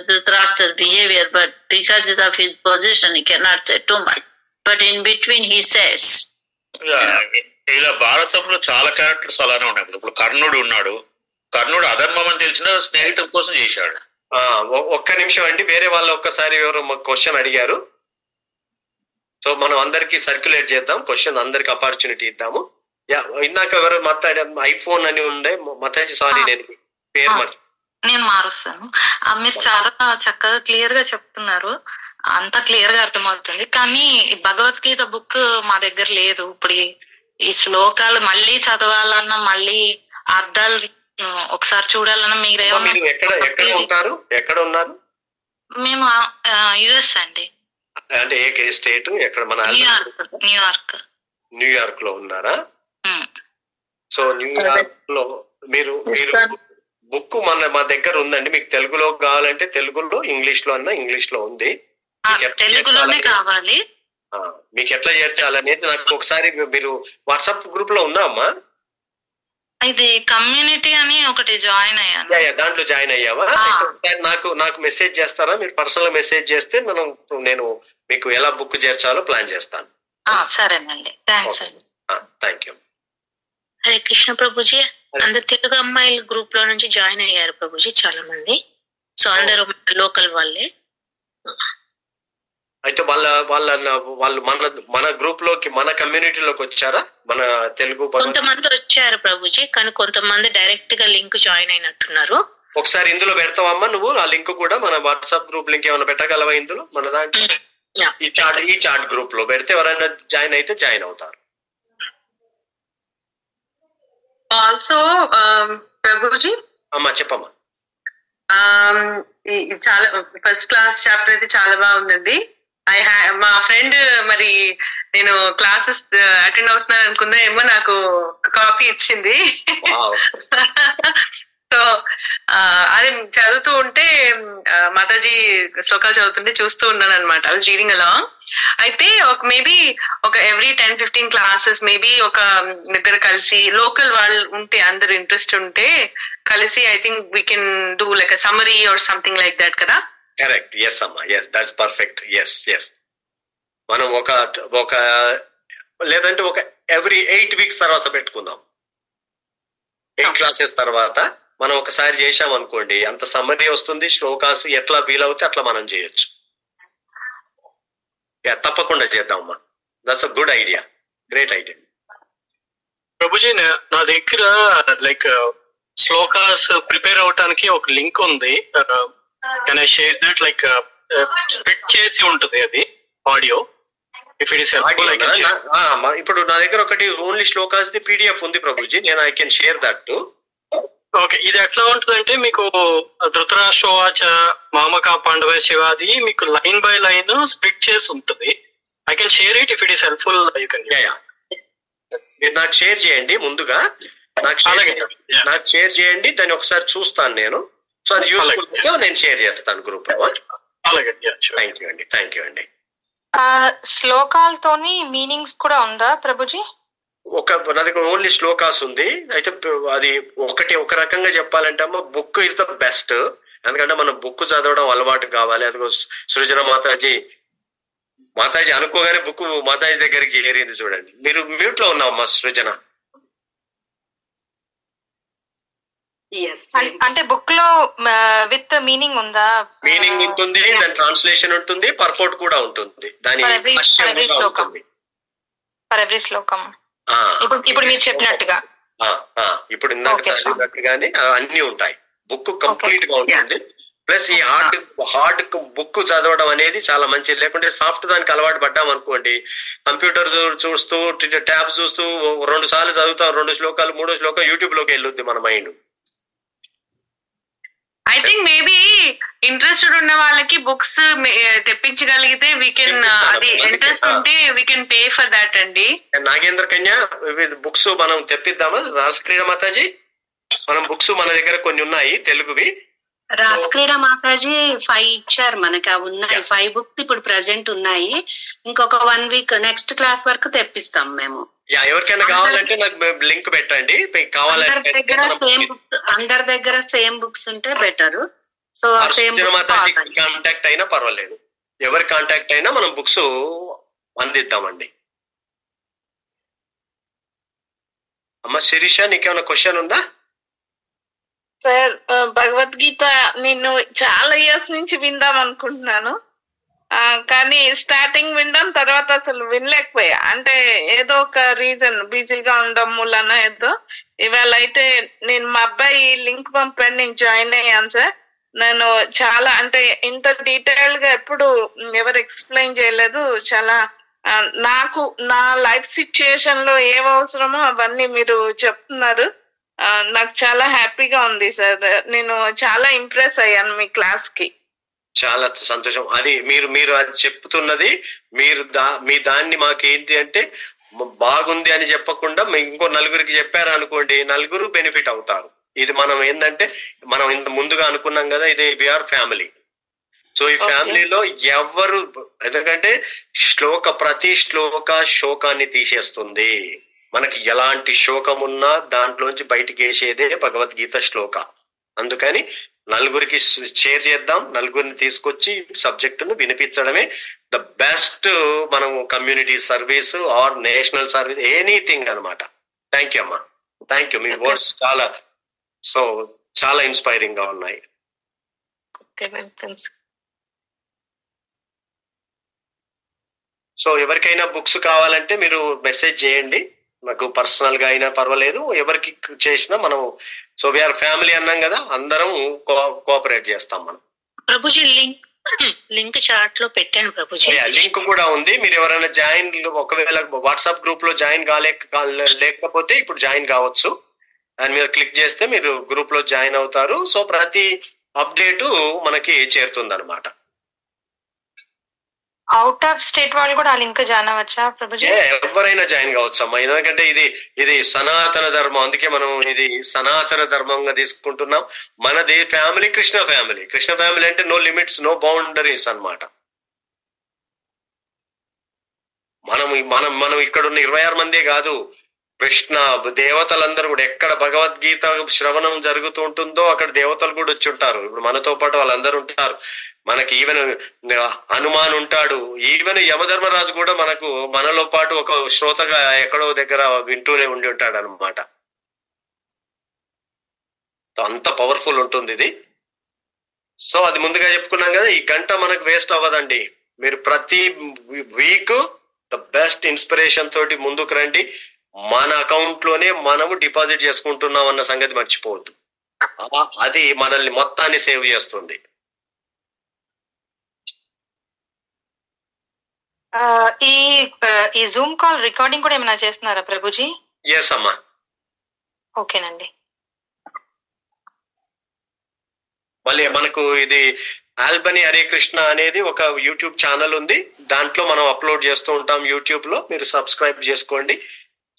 Dhritarashtra's behavior, but because of his position, he cannot say too much. But in between he says. ఇలా భారతంలో చాలా characters అలానే ఉన్నాయి. ఇప్పుడు కర్ణుడు ఉన్నాడు. కర్ణుడు అధర్మం అని తెలిసిన స్నేహితుల కోసం చేశాడు. ఒక్క నిమిషం అండి, వేరే వాళ్ళు ఒక్కసారి ఎవరు క్వశ్చన్ అడిగారు. సో మనం అందరికి సర్క్యులేట్ చేద్దాం, క్వశ్చన్ అందరికి ఆపర్చునిటీ ఇద్దాము. ఇందాక ఎవరు మాట్లాడారు, ఐఫోన్ అని ఉండే మతేసి, సారీ నేను మారుస్తాను. మీరు చాలా చక్కగా క్లియర్ గా చెప్తున్నారు, అంత క్లియర్ గా అర్థమవుతుంది. కానీ భగవద్గీత బుక్ మా దగ్గర లేదు. ఇప్పుడు ఈ శ్లోకాలు మళ్ళీ చదవాలన్నా, మళ్ళీ అర్థాలు ఒకసారి చూడాలన్నా ఎక్కడ ఉన్నారు? మేము యుఎస్ అండి. అంటే ఏ స్టేట్? ఎక్కడ? మన న్యూయార్క్ లో ఉన్నారా? సో న్యూయార్క్ లో మీరు బుక్ మా దగ్గర ఉందండి. మీకు తెలుగులో కావాలంటే తెలుగులో, ఇంగ్లీష్ లో అన్నా ఇంగ్లీష్ లో ఉంది. తెలుగులోనే కావాలి. మీకు ఎట్లా చేర్చాలనేది నాకు ఒకసారి మీరు వాట్సాప్ గ్రూప్ లో ఉన్నామా? ఇది కమ్యూనిటీ అని ఒకటి జాయిన్ అయ్యాను. దాంట్లో జాయిన్ అయ్యావా? ఒకసారి నాకు మెసేజ్ చేస్తారా? మీరు పర్సనల్ మెసేజ్ చేస్తే నేను మీకు ఎలా బుక్ చేర్చాలో ప్లాన్ చేస్తాను. సరేనండి, థ్యాంక్స్ అండి. Thank you. హరే కృష్ణ ప్రభుజీ. అందరు తెలుగు అమ్మాయిల గ్రూప్ లో నుంచి జాయిన్ అయ్యారు ప్రభుజీ చాలా మంది. సో అందరూ లోకల్ వాళ్ళే. అయితే వాళ్ళు మన గ్రూప్ లోకి, మన కమ్యూనిటీలోకి వచ్చారా? మన తెలుగు కొంతమంది వచ్చారు ప్రభుజీ, కానీ కొంతమంది డైరెక్ట్ గా లింక్ జాయిన్ అయినట్టున్నారు. ఒకసారి ఇందులో పెడతావమ్మా నువ్వు ఆ లింక్ కూడా? మన వాట్సాప్ గ్రూప్ లింక్ ఏమైనా పెట్టగలవా ఇందులో? మన దాంట్లో ఈ చాట్ గ్రూప్ లో పెడితే ఎవరైనా జాయిన్ అయితే జాయిన్ అవుతారు. ఆల్సో ప్రభుజీ అమ్మా చెప్పమ్మా. చాలా ఫస్ట్ క్లాస్ చాప్టర్ అయితే చాలా బాగుందండి. మా ఫ్రెండ్ మరి నేను క్లాసెస్ అటెండ్ అవుతున్నాను అనుకుందా ఏమో, నాకు కాపీ ఇచ్చింది. సో అది చదువుతూ ఉంటే మాతాజీ శ్లోకాలు చదువుతుంటే చూస్తూ ఉన్నాను అనమాట. ఐ వాజ్ రీడింగ్ అలా. అయితే మేబీ ఒక ఎవ్రీ 10-15 క్లాసెస్ మేబీ ఒక దగ్గర కలిసి లోకల్ వాళ్ళు ఉంటే అందరు ఇంట్రెస్ట్ ఉంటే కలిసి I think we can do like a summary or something like that కదా. కరెక్ట్. ఎస్ అమ్మా, ఎస్, దట్స్ పర్ఫెక్ట్. ఎస్ మనం ఒక లేదంటే ఒక ఎవ్రీ 8 weeks తర్వాత పెట్టుకుందాం. 8 classes తర్వాత మనం ఒకసారి చేసాం అనుకోండి, అంత సమ్మరీ వస్తుంది. శ్లోకాస్ ఎట్లా వీలవుతే అట్లా మనం చేయొచ్చు. తప్పకుండా చేద్దాం అమ్మా. That's a good idea, great idea. Prabhuji, నా దగ్గర లైక్ శ్లోకాస్ ప్రిపేర్ అవటానికి ఒక లింక్ ఉంది. Can I share that? Like split చేసి ఉంటుంది అది audio. If it is helpful I can share. ఇప్పుడు నా దగ్గర ఒకటి ఓన్లీ శ్లోకాస్ ది PDF ఉంది ప్రభుజీ, నేను I can share that. Okay, ఇది ఎట్లా ఉంటుందంటే మీకు ధృతరాష్ట్రవాచ మామకా పాండవ శివాది మీకు లైన్ బై లైన్ స్ప్లిట్ చేసి ఉంటుంది. I can share it if it is helpful. You can. మీరు నాకు షేర్ చేయండి ముందుగా, నాకు షేర్ చేయండి, దాన్ని ఒకసారి చూస్తాను నేను. సో అది యూస్ఫుల్ నేను షేర్ చేస్తాను గ్రూప్ లో. అలాగే, థ్యాంక్ యూ అండి. శ్లోకాలతోని మీనింగ్స్ కూడా ఉందా ప్రభుజీ? నా దగ్గర ఓన్లీ శ్లోకాస్ ఉంది. అయితే అది ఒక రకంగా చెప్పాలంటే అమ్మ, బుక్ ఇస్ ద బెస్ట్. ఎందుకంటే మనం బుక్ చదవడం అలవాటు కావాలి. అదిగో సృజన మాతాజీ అనుకోగానే బుక్ మాతాజీ దగ్గరికి చేరింది చూడండి. మీరు మ్యూట్ లో ఉన్నామమ్మా సృజన. అంటే బుక్ లో విత్ మీనింగ్ ఉందా? మీనింగ్ ఉంటుంది, దాని ట్రాన్స్లేషన్ ఉంటుంది, పర్పోర్ట్ కూడా ఉంటుంది. దాని శ్లోకం ఇప్పుడు మీరు చెప్పినట్టుగా ఇప్పుడు చెప్పినట్టుగానే అన్ని ఉంటాయి. బుక్ కంప్లీట్ గా ఉంటుంది. ప్లస్ ఈ హార్డ్ బుక్ చదవడం అనేది చాలా మంచిది. లేకుంటే సాఫ్ట్ దానికి అలవాటు పడ్డాం అనుకోండి, కంప్యూటర్ చూస్తూ ట్యాబ్స్ చూస్తూ 2 సార్లు చదువుతాం, 2 శ్లోకాలు 3 శ్లోకాలు యూట్యూబ్ లోకి వెళ్ళొద్ది మన mind. I think maybe interested ఉన్న వాళ్ళకి బుక్స్ తెప్పించగలిగితే వీ కెన్, అది ఇంట్రెస్ట్ ఉంటే we can pay for that అండి. నాగేంద్ర కన్య బుక్స్ మనం తెప్పిద్దామా? రాసక్రీడ మాతాజీ, మనం బుక్స్ మన దగ్గర కొన్ని ఉన్నాయి తెలుగువి. రాసక్రీడ మాతాజీ 5 ఇచ్చారు మనకి. అవి ఉన్నాయి 5 books ఇప్పుడు ప్రెసెంట్ ఉన్నాయి. ఇంకొక 1 week నెక్స్ట్ క్లాస్ వరకు తెప్పిస్తాం మేము. ఎవరికైనా కావాలంటే నాకు లింక్ పెట్టండి. కావాలంటే అందరి దగ్గర సేమ్ బుక్స్ ఉంటే బెటర్. సో కాంటాక్ట్ అయినా పర్వాలేదు, ఎవరి కాంటాక్ట్ అయినా మనం బుక్స్ అందిద్దామండి. అమ్మ శిరీష, నీకేమైనా క్వశ్చన్ ఉందా? సార్, భగవద్గీత నేను చాలా ఇయర్స్ నుంచి విందాం అనుకుంటున్నాను, కానీ స్టార్టింగ్ వినడం తర్వాత అసలు వినలేకపోయా. అంటే ఏదో ఒక రీజన్, బిజీగా ఉండడం మూలన ఏదో. ఇవాళ అయితే నేను మా అబ్బాయి లింక్ పంపాను, నేను జాయిన్ అయ్యాను సార్. నేను చాలా అంటే ఇంత డీటెయిల్ గా ఎప్పుడు ఎవరు ఎక్స్ప్లెయిన్ చేయలేదు. చాలా నాకు నా లైఫ్ సిచ్యుయేషన్ లో ఏం అవసరమో అవన్నీ మీరు చెప్తున్నారు. నాకు చాలా హ్యాపీగా ఉంది సార్. నేను చాలా ఇంప్రెస్ అయ్యాను మీ క్లాస్ కి. చాలా సంతోషం. అది మీరు అది చెప్తున్నది మీరు మీ దాన్ని మాకేంటి అంటే బాగుంది అని చెప్పకుండా ఇంకో నలుగురికి చెప్పారు అనుకోండి, నలుగురు బెనిఫిట్ అవుతారు. ఇది మనం ఏంటంటే మనం ఇంత ముందుగా అనుకున్నాం కదా, ఇది వీఆర్ ఫ్యామిలీ. సో ఈ ఫ్యామిలీలో ఎవరు, ఎందుకంటే ప్రతి శ్లోక శోకాన్ని తీసేస్తుంది. మనకి ఎలాంటి శోకం ఉన్నా దాంట్లోంచి బయటికి వేసేదే భగవద్గీత శ్లోక. అందుకని నలుగురికి షేర్ చేద్దాం, నలుగురిని తీసుకొచ్చి సబ్జెక్టును వినిపించడమే ద బెస్ట్. మనం community service or national service, anything అనమాట. థ్యాంక్ యూ అమ్మా, థ్యాంక్ యూ. మీ వర్డ్స్ చాలా ఇన్స్పైరింగ్ గా ఉన్నాయి. సో ఎవరికైనా బుక్స్ కావాలంటే మీరు మెసేజ్ చేయండి, నాకు పర్సనల్ గా అయినా పర్వాలేదు, ఎవరికి చేసినా మనం. సో వీఆర్ ఫ్యామిలీ అన్నాం కదా, అందరం కోఆపరేట్ చేస్తాం మనం. ప్రభుజీ లింక్ చాట్ లో పెట్టాను ప్రభుజీ. లింక్ కూడా ఉంది. మీరు ఎవరైనా జాయిన్, ఒకవేళ వాట్సాప్ గ్రూప్ లో జాయిన్ లేకపోతే ఇప్పుడు జాయిన్ కావచ్చు. దాని మీద క్లిక్ చేస్తే మీరు గ్రూప్ లో జాయిన్ అవుతారు. సో ప్రతి అప్డేటు మనకి చేరుతుంది అనమాట. అవుట్ ఆఫ్ స్టేట్ వాళ్ళు కూడా ఆ లింక్ జాయిన్ అవ్వచ్చా ప్రభుజీ? ఎవరైనా జాయిన్ కావచ్చు అమ్మా, ఎందుకంటే ఇది సనాతన ధర్మం, అందుకే మనం ఇది సనాతన ధర్మంగా తీసుకుంటున్నాం. మనది family Krishna family. Krishna family అంటే నో లిమిట్స్, నో బౌండరీస్ అన్నమాట. మనం ఇక్కడ ఉన్న 26 మందే కాదు, కృష్ణ దేవతలందరూ కూడా ఎక్కడ భగవద్గీత శ్రవణం జరుగుతూ ఉంటుందో అక్కడ దేవతలు కూడా వచ్చి ఉంటారు. ఇప్పుడు మనతో పాటు వాళ్ళందరూ ఉంటారు. మనకి ఈవెన్ హనుమాన్ ఉంటాడు, ఈవెన్ యమధర్మరాజు కూడా మనలో పాటు ఒక శ్రోతగా ఎక్కడో దగ్గర వింటూనే ఉండి ఉంటాడు అనమాట. అంత పవర్ఫుల్ ఉంటుంది ఇది. సో అది ముందుగా చెప్పుకున్నాం కదా, ఈ గంట మనకు వేస్ట్ అవ్వదండి. మీరు ప్రతి వీక్ ద బెస్ట్ ఇన్స్పిరేషన్ తోటి ముందుకు రండి. మన అకౌంట్ లోనే మనము డిపాజిట్ చేసుకుంటున్నాం అన్న సంగతి మర్చిపోవద్దు. అది మనల్ని మొత్తాన్ని సేవ్ చేస్తుంది. ఈ జూమ్ కాల్ రికార్డింగ్ కూడా ఏమైనా చేస్తున్నారా ప్రభుజీ? ఎస్ అమ్మా. ఓకేనండి. మళ్ళీ మనకు ఇది ఆల్బనీ హరే కృష్ణ అనేది ఒక యూట్యూబ్ ఛానల్ ఉంది, దాంట్లో మనం అప్లోడ్ చేస్తూ ఉంటాం యూట్యూబ్ లో. మీరు సబ్స్క్రైబ్ చేసుకోండి.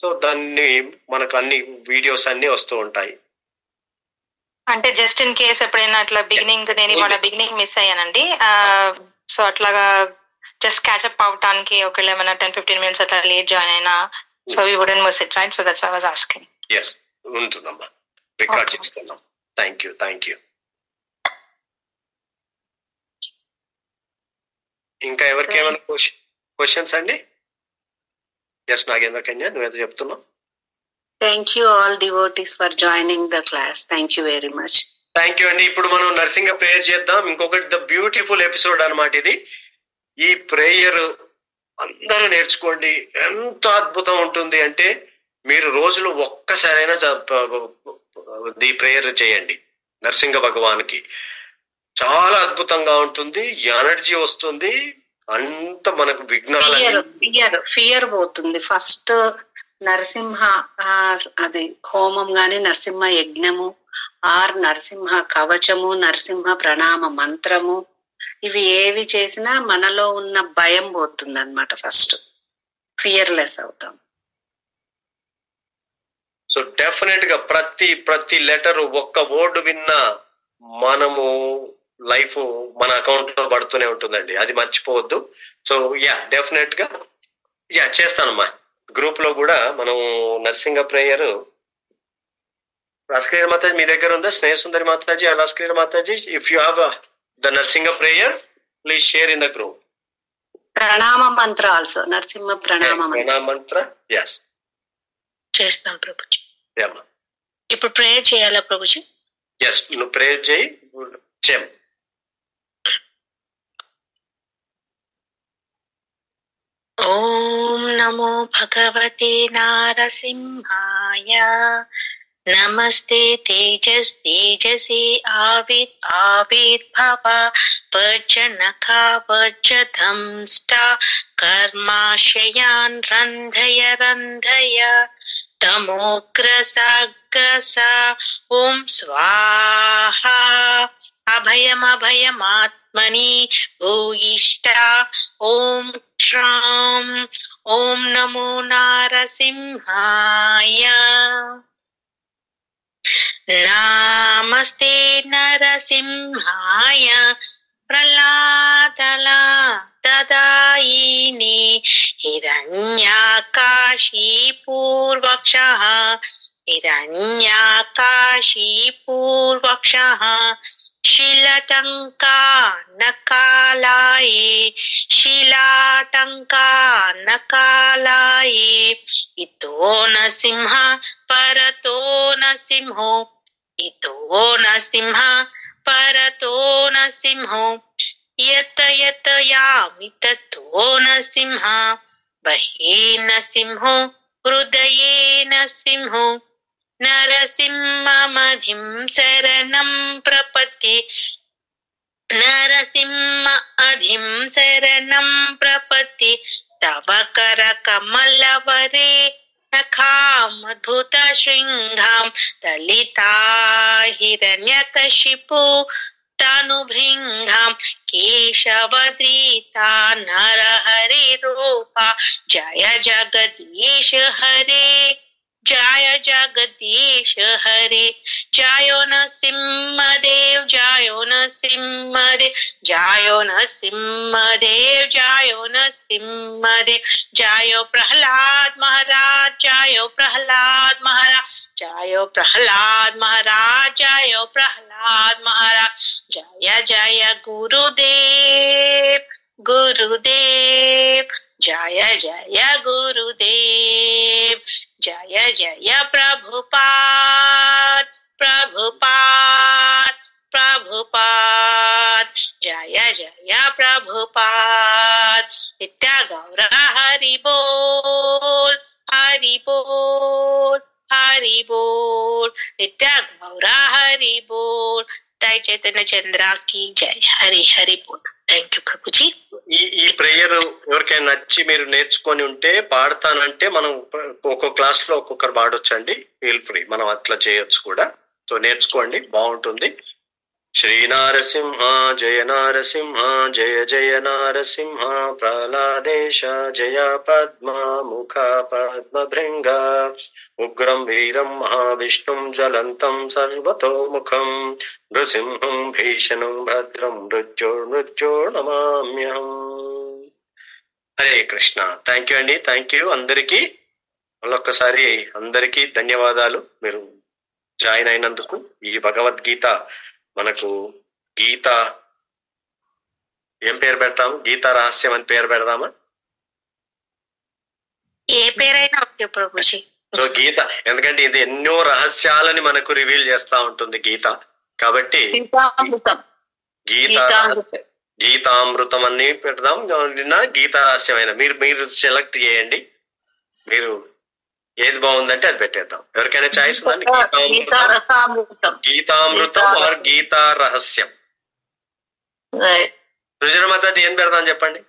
సో దాన్ని మనకు అన్ని వీడియోస్ అన్ని వస్తూ ఉంటాయి. అంటే జస్ట్ ఇన్ కేస్ ఎప్పుడైనా అట్లా బిగినింగ్, నేను ఇవాళ బిగినింగ్ మిస్ అయ్యానండి, సో అట్లాగా జస్ట్ క్యాచప్ అవటానికి ఒకవేళ ఏమైనా 10-15 minutes అట్లా లేట్ జాయిన్ అయినా, so we wouldn't miss it, right? So that's I was asking. yes ఉంటుందమ్మా, రికార్డ్ చేసుకుందాం. Thank you. ఇంకా ఎవరికి ఏమైనా క్వశ్చన్స్ అండి? ఎస్ నాగేంద్ర కన్యా, నువ్వేదో చెప్తున్నావు. Thank you all devotees for joining the class. Thank you very much. Thank you అండి. ఇప్పుడు మనం నర్సింగ్ ప్రేయర్ చేద్దాం. ఇంకొకటి ద బ్యూటిఫుల్ ఎపిసోడ్ అన్నమాట ఇది. ఈ ప్రేయర్ అందరూ నేర్చుకోండి. ఎంత అద్భుతం ఉంటుంది అంటే, మీరు రోజులో ఒక్కసారైనా ఈ ప్రేయర్ చేయండి నరసింహ భగవాన్కి. చాలా అద్భుతంగా ఉంటుంది, ఎనర్జీ వస్తుంది, అంత మనకు విఘ్నాలు ఫియర్ పోతుంది. ఫస్ట్ నరసింహ అది హోమం గాని, నరసింహ యజ్ఞము ఆర్ నరసింహ కవచము, నరసింహ ప్రణామ మంత్రము, ఇవి ఏవి చేసినా మనలో ఉన్న భయం పోతుంది అన్నమాట. ఫస్ట్ ఫియర్లెస్ అవుతాం. సో డెఫినెట్ గా ప్రతి లెటర్ ఒక్క వర్డ్ విన్నా మనము లైఫ్ మన అకౌంట్ లో పడుతూనే ఉంటుందండి, అది మర్చిపోవద్దు. సో డెఫినెట్ గా చేస్తానమ్మా. గ్రూప్ లో కూడా మనం నరసింహ ప్రేయర్, రాస్క్రీయ మాతాజీ మీ దగ్గర ఉందా? స్నేహసుందరి మాతాజీ, రాస్క్రీయ మాతాజీ, if you have the Narasimha prayer please share in the group. ప్రణామ మంత్ర ఆల్సో, నరసింహ ప్రణామ మంత్ర. yes చేస్తాం ప్రభుజీ. అమ్మా ఇప్పుడు ప్రేయర్ చేయాలా ప్రభుజీ? ఎస్, నువ్వు ప్రేయర్ చేయి. ఓం నమో భగవతే నారసింహాయ. నమస్తే తేజసి ఆవిర్భవ వర్జనక వర్జధంష్ట కర్మాశయాన్ రంధయ తమోగ్రస ఓం స్వాహా. అభయమాత్మని భూయిష్ట ఓం శ్రాం. ఓం నమో నారసింహాయ. నమస్తే నరసింహాయ ప్రహ్లాదదాయిని హిరణ్యాకాశీపూర్వక్షః శిలాటంకానకాలాయే ఇతో నరసింహ పరతో నరసింహో యత యామి తతో నరసింహ బహే నరసింహో హృదయే నరసింహో నరసింహమధిం శరణం ప్రపత్తి తవ కర కమలవరే నఖామద్భుత శృంగాం దళితా హిరణ్యకశిపో तनुभृङ्गां केशवधृता नरहरे रूपा जय जगदीश हरे जय जगदीश हरे जयो नरसिंहदेव जयो नरसिंहदेव जयो नरसिंहदेव जयो नरसिंहदेव जयो प्रहलाद महाराज जयो प्रहलाद महाराज जयो प्रहलाद महाराज जयो प्रहलाद महाराज जय जय गुरुदेव गुरुदेव जय जय गुरुदेव जय जय प्रभुपाद प्रभुपाद प्रभुपाद जय जय प्रभुपाद नित्य गौर हरि बोल हरि बोल हरि बोल नित्य गौर हरि बोल जय चैतन्य चंद्र की जय हरि हरि बोल థ్యాంక్ యూ ప్రభుజీ. ఈ ప్రేయర్ ఎవరికైనా నచ్చి మీరు నేర్చుకొని ఉంటే పాడతానంటే మనం ఒక్కొక్క క్లాస్ లో ఒక్కొక్కరు పాడొచ్చండి, ఫీల్ ఫ్రీ, మనం అట్లా చేయొచ్చు కూడా. సో నేర్చుకోండి, బాగుంటుంది. శ్రీ నారసింహ జయ నారసింహ జయ జయ నారసింహ ప్రహ్లాదేశ జయ పద్మ ముఖ పద్మ భృంగ ఉగ్రం వీరం మహావిష్ణుం జ్వలంతం సర్వతోముఖం నృసింహం భీషణం భద్రం మృత్యో నమామ్యహం. హరే కృష్ణ. థ్యాంక్ యూ అండి, థ్యాంక్ యూ అందరికీ. మళ్ళొక్కసారి అందరికీ ధన్యవాదాలు మీరు జాయిన్ అయినందుకు. ఈ భగవద్గీత మనకు గీత ఏం పేరు పెడతాము? గీతా రహస్యం అని పేరు పెడదామా? ఏ పేరైనా ఓకే ప్రభుజీ. సో గీత, ఎందుకంటే ఇది ఎన్నో రహస్యాలని మనకు రివీల్ చేస్తా ఉంటుంది గీత, కాబట్టి గీతామృతం అని పెడదాం. గీతా రహస్యమైన మీరు సెలెక్ట్ చేయండి, మీరు ఏది బాగుందంటే అది పెట్టేద్దాం. ఎవరికైనా చాయిస్ ఉందండి? గీతామృతం ఆర్ గీతా రహస్యం. సృజనమాతాజీ ఏం పెడదాం చెప్పండి?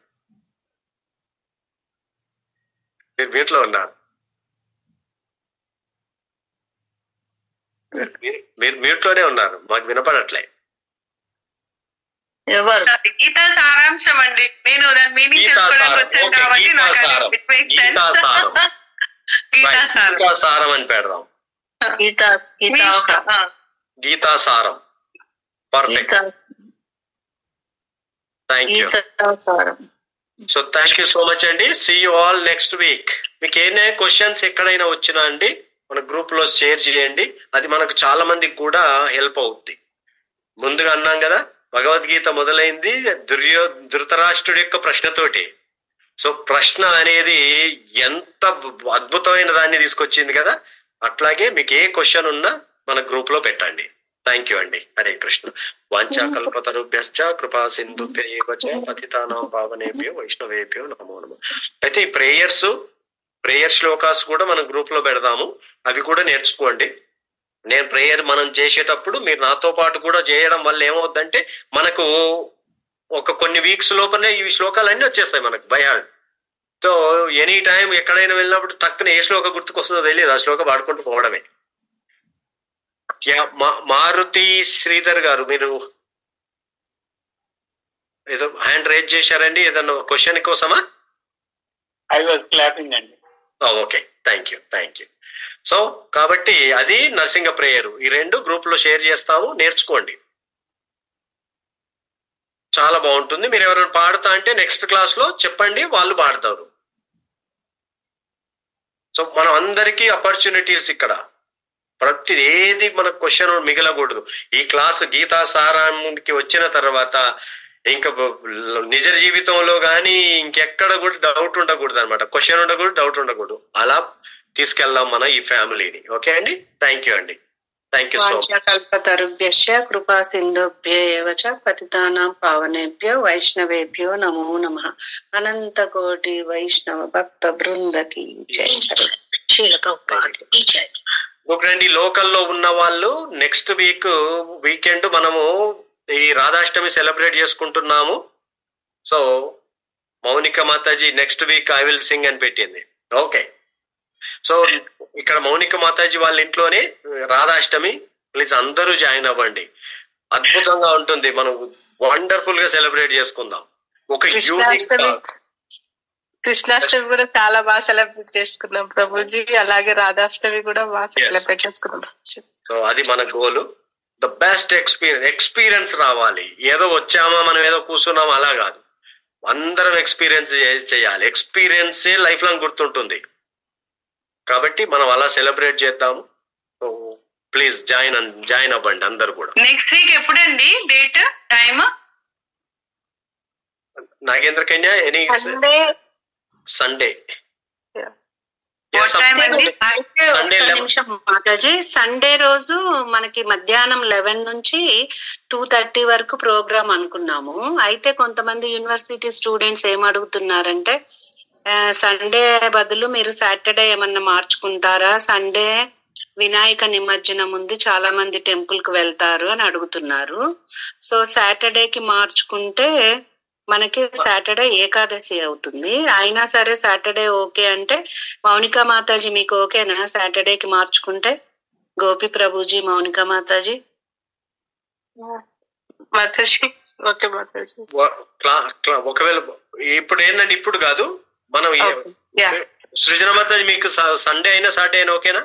మీరు వీటిలో ఉన్నారు, మీరు మ్యూట్ లోనే ఉన్నారు, మాకు వినపడట్లే. గీతా సారాంశం అండి. నేను దాని మీనింగ్ గీతాసారం అని పెడదాం. గీతాసారం. Perfect. Thank you. So thank you so much అండి. See you all next week. మీకు ఏమైనా క్వశ్చన్స్ ఎక్కడైనా వచ్చినా అండి మన గ్రూప్ లో షేర్ చేయండి, అది మనకు చాలా మందికి కూడా హెల్ప్ అవుద్ది. ముందుగా అన్నాం కదా, భగవద్గీత మొదలైంది ధృతరాష్ట్రుడి యొక్క ప్రశ్నతోటి. సో ప్రశ్న అనేది ఎంత అద్భుతమైన దాన్ని తీసుకొచ్చింది కదా, అట్లాగే మీకు ఏ క్వశ్చన్ ఉన్నా మన గ్రూప్ లో పెట్టండి. థ్యాంక్ యూ అండి. హరే కృష్ణ. వాంఛా కల్పతరుభ్యశ్చ కృపా సింధుభ్యైవ చ పతితానాం పావనేభ్యో వైష్ణవేభ్యో నమో నమః. అయితే ఈ ప్రేయర్ శ్లోకాస్ కూడా మనం గ్రూప్ లో పెడదాము, అవి కూడా నేర్చుకోండి. నేను ప్రేయర్ మనం చేసేటప్పుడు మీరు నాతో పాటు కూడా చేయడం వల్ల ఏమవుద్దంటే మనకు ఒక కొన్ని వీక్స్ లోపలనే ఈ శ్లోకాలు అన్నీ వచ్చేస్తాయి మనకు by heart. So any time ఎక్కడైనా వెళ్ళినప్పుడు టక్కున ఏ శ్లోక గుర్తుకొస్తుందో తెలియదు, ఆ శ్లోక పాడుకుంటూ పోవడమే. మారుతి శ్రీధర్ గారు, మీరు ఏదో హ్యాండ్ రేజ్ చేశారండి, ఏదన్నా క్వశ్చన్ కోసమా? ఐ వాజ్ క్లాపింగ్ అండి. Okay, thank you. సో కాబట్టి అది నరసింహ ప్రేయర్, ఈ రెండు గ్రూప్ లో షేర్ చేస్తాము, నేర్చుకోండి, చాలా బాగుంటుంది. మీరు ఎవరైనా పాడుతా అంటే నెక్స్ట్ క్లాస్ లో చెప్పండి, వాళ్ళు పాడతారు. సో మనం అందరికీ ఆపర్చునిటీస్ ఇక్కడ, ప్రతి ఏది మనకు క్వశ్చన్ మిగలకూడదు. ఈ క్లాస్ గీతా సారానికి వచ్చిన తర్వాత ఇంకా నిజ జీవితంలో కానీ ఇంకెక్కడ కూడా డౌట్ ఉండకూడదు అనమాట, క్వశ్చన్ ఉండకూడదు, డౌట్ ఉండకూడదు. అలా తీసుకెళ్దాం మన ఈ ఫ్యామిలీని. ఓకే అండి, థ్యాంక్ యూ అండి, థ్యాంక్ యూ సో మచ్. కల్పతరుభ్యశ్చ కృపా సింధుభ్యేవ చ పతితానాం పావనేభ్యో వైష్ణవేభ్యో నమో నమః. అనంత కోటి వైష్ణవ భక్త బృందకి జై. ఒకరండి లోకల్లో ఉన్న వాళ్ళు నెక్స్ట్ వీకెండ్ మనము ఈ రాధాష్టమి సెలబ్రేట్ చేసుకుంటున్నాము. So Mounika Mataji next week I will sing అని పెట్టింది. ఓకే, సో ఇక్కడ మౌనిక మాతాజీ వాళ్ళ ఇంట్లోనే రాధాష్టమి, ప్లీజ్ అందరూ జాయిన్ అవ్వండి. అద్భుతంగా ఉంటుంది. మనం వండర్ఫుల్ గా సెలబ్రేట్ చేసుకుందాం. ఒక కృష్ణాష్టమి కూడా చాలా బాగా సెలబ్రేట్ చేసుకున్నాం ప్రభుజీ. అలాగే రాధాష్టమి కూడా బాగా సెలబ్రేట్ చేసుకున్నాం. సో అది మన గోల్. ద బెస్ట్ ఎక్స్పీరియన్స్ రావాలి. ఏదో వచ్చామా మనం ఏదో కూర్చున్నామా అలా కాదు, అందరం ఎక్స్పీరియన్స్ చేయాలి. ఎక్స్పీరియన్సే లైఫ్ లాంగ్ గుర్తుంటుంది. కాబట్టి మనం అలా సెలబ్రేట్ చేద్దాము. ప్లీజ్ జాయిన్ అవ్వండి అందరు కూడా. నెక్స్ట్ వీక్ ఎప్పుడండి డేట్ టైమ్? నాగేంద్ర కన్యా ఎనీ సండే. మాతాజీ సండే రోజు మనకి మధ్యాహ్నం 11 నుంచి 2:30 వరకు ప్రోగ్రామ్ అనుకున్నాము. అయితే కొంతమంది యూనివర్సిటీ స్టూడెంట్స్ ఏం అడుగుతున్నారంటే సండే బదులు మీరు సాటర్డే ఏమన్నా మార్చుకుంటారా, సండే వినాయక నిమజ్జనం ఉంది, చాలా మంది టెంపుల్ కు వెళ్తారు అని అడుగుతున్నారు. సో సాటర్డేకి మార్చుకుంటే మనకి సాటర్డే ఏకాదశి అవుతుంది. అయినా సరే సాటర్డే ఓకే అంటే మౌనికా మాతాజీ మీకు ఓకేనా సాటర్డేకి మార్చుకుంటే? గోపి ప్రభుజీ, మౌనికా మాతాజీ. ఒకవేళ ఇప్పుడు ఏంటంటే ఇప్పుడు కాదు, మనం సృజన మాతాజీ మీకు సండే అయినా సాటర్డే అయినా ఓకేనా?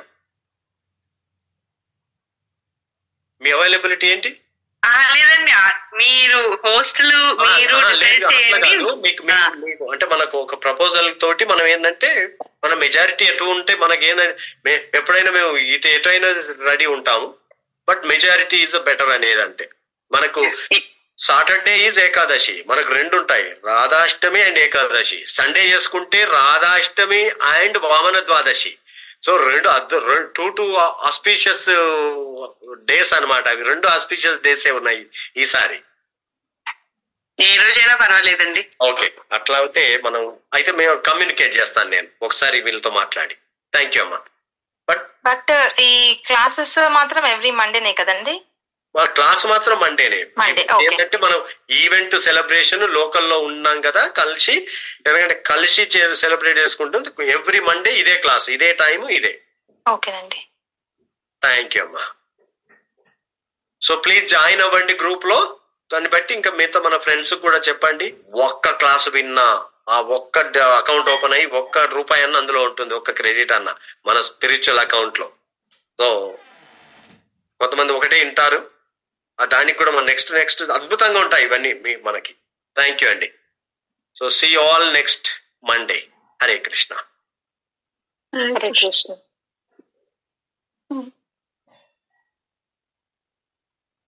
మీ అవైలబిలిటీ ఏంటి? లేదండి, మీరు హోస్టల్ మీరు మీకు అంటే మనకు ఒక ప్రపోజల్ తోటి మనం ఏంటంటే మన మెజారిటీ ఎటు ఉంటే మనకేందంటే ఎప్పుడైనా మేము ఎటైనా రెడీ ఉంటాము. బట్ మెజారిటీ ఈజ్ బెటర్ అనేది అంతే. మనకు సాటర్డే ఈజ్ ఏకాదశి, మనకు 2 ఉంటాయి, రాధాష్టమి అండ్ ఏకాదశి. సండే చేసుకుంటే Radhashtami and Vamana Dwadashi. So 2 auspicious days అనమాట. అవి 2 ఆస్పీషియస్ డేసే ఉన్నాయి ఈసారి. ఏ రోజైనా పర్వాలేదండి. ఓకే, అట్లా అయితే మేము కమ్యూనికేట్ చేస్తాను నేను ఒకసారి వీళ్ళతో మాట్లాడి. థ్యాంక్ యూ అమ్మా. బట్ ఈ క్లాసెస్ మాత్రం ఎవ్రీ మండేనే కదండి? క్లాస్ మాత్రం మండేనే. ఏంటంటే మనం ఈవెంట్ సెలబ్రేషన్ లోకల్లో ఉన్నాం కదా కలిసి, ఎందుకంటే కలిసి సెలబ్రేట్ చేసుకుంటుంది. ఎవ్రీ మండే ఇదే క్లాస్, ఇదే టైం, ఇదే. ఓకేనండి, థ్యాంక్ యూ అమ్మా. సో ప్లీజ్ జాయిన్ అవ్వండి గ్రూప్ లో. దాన్ని బట్టి ఇంకా మిగతా మన ఫ్రెండ్స్ కూడా చెప్పండి. ఒక్క క్లాస్ విన్నా, ఆ ఒక్క అకౌంట్ ఓపెన్ అయ్యి ₹1 అన్న అందులో ఉంటుంది, ఒక్క క్రెడిట్ అన్న మన స్పిరిచువల్ అకౌంట్ లో. సో కొంతమంది ఒకటే వింటారు, దానికి కూడా మన నెక్స్ట్ అద్భుతంగా ఉంటాయి ఇవన్నీ మనకి. థ్యాంక్ యూ అండి. So see all next Monday. Hare Krishna. Hare Krishna.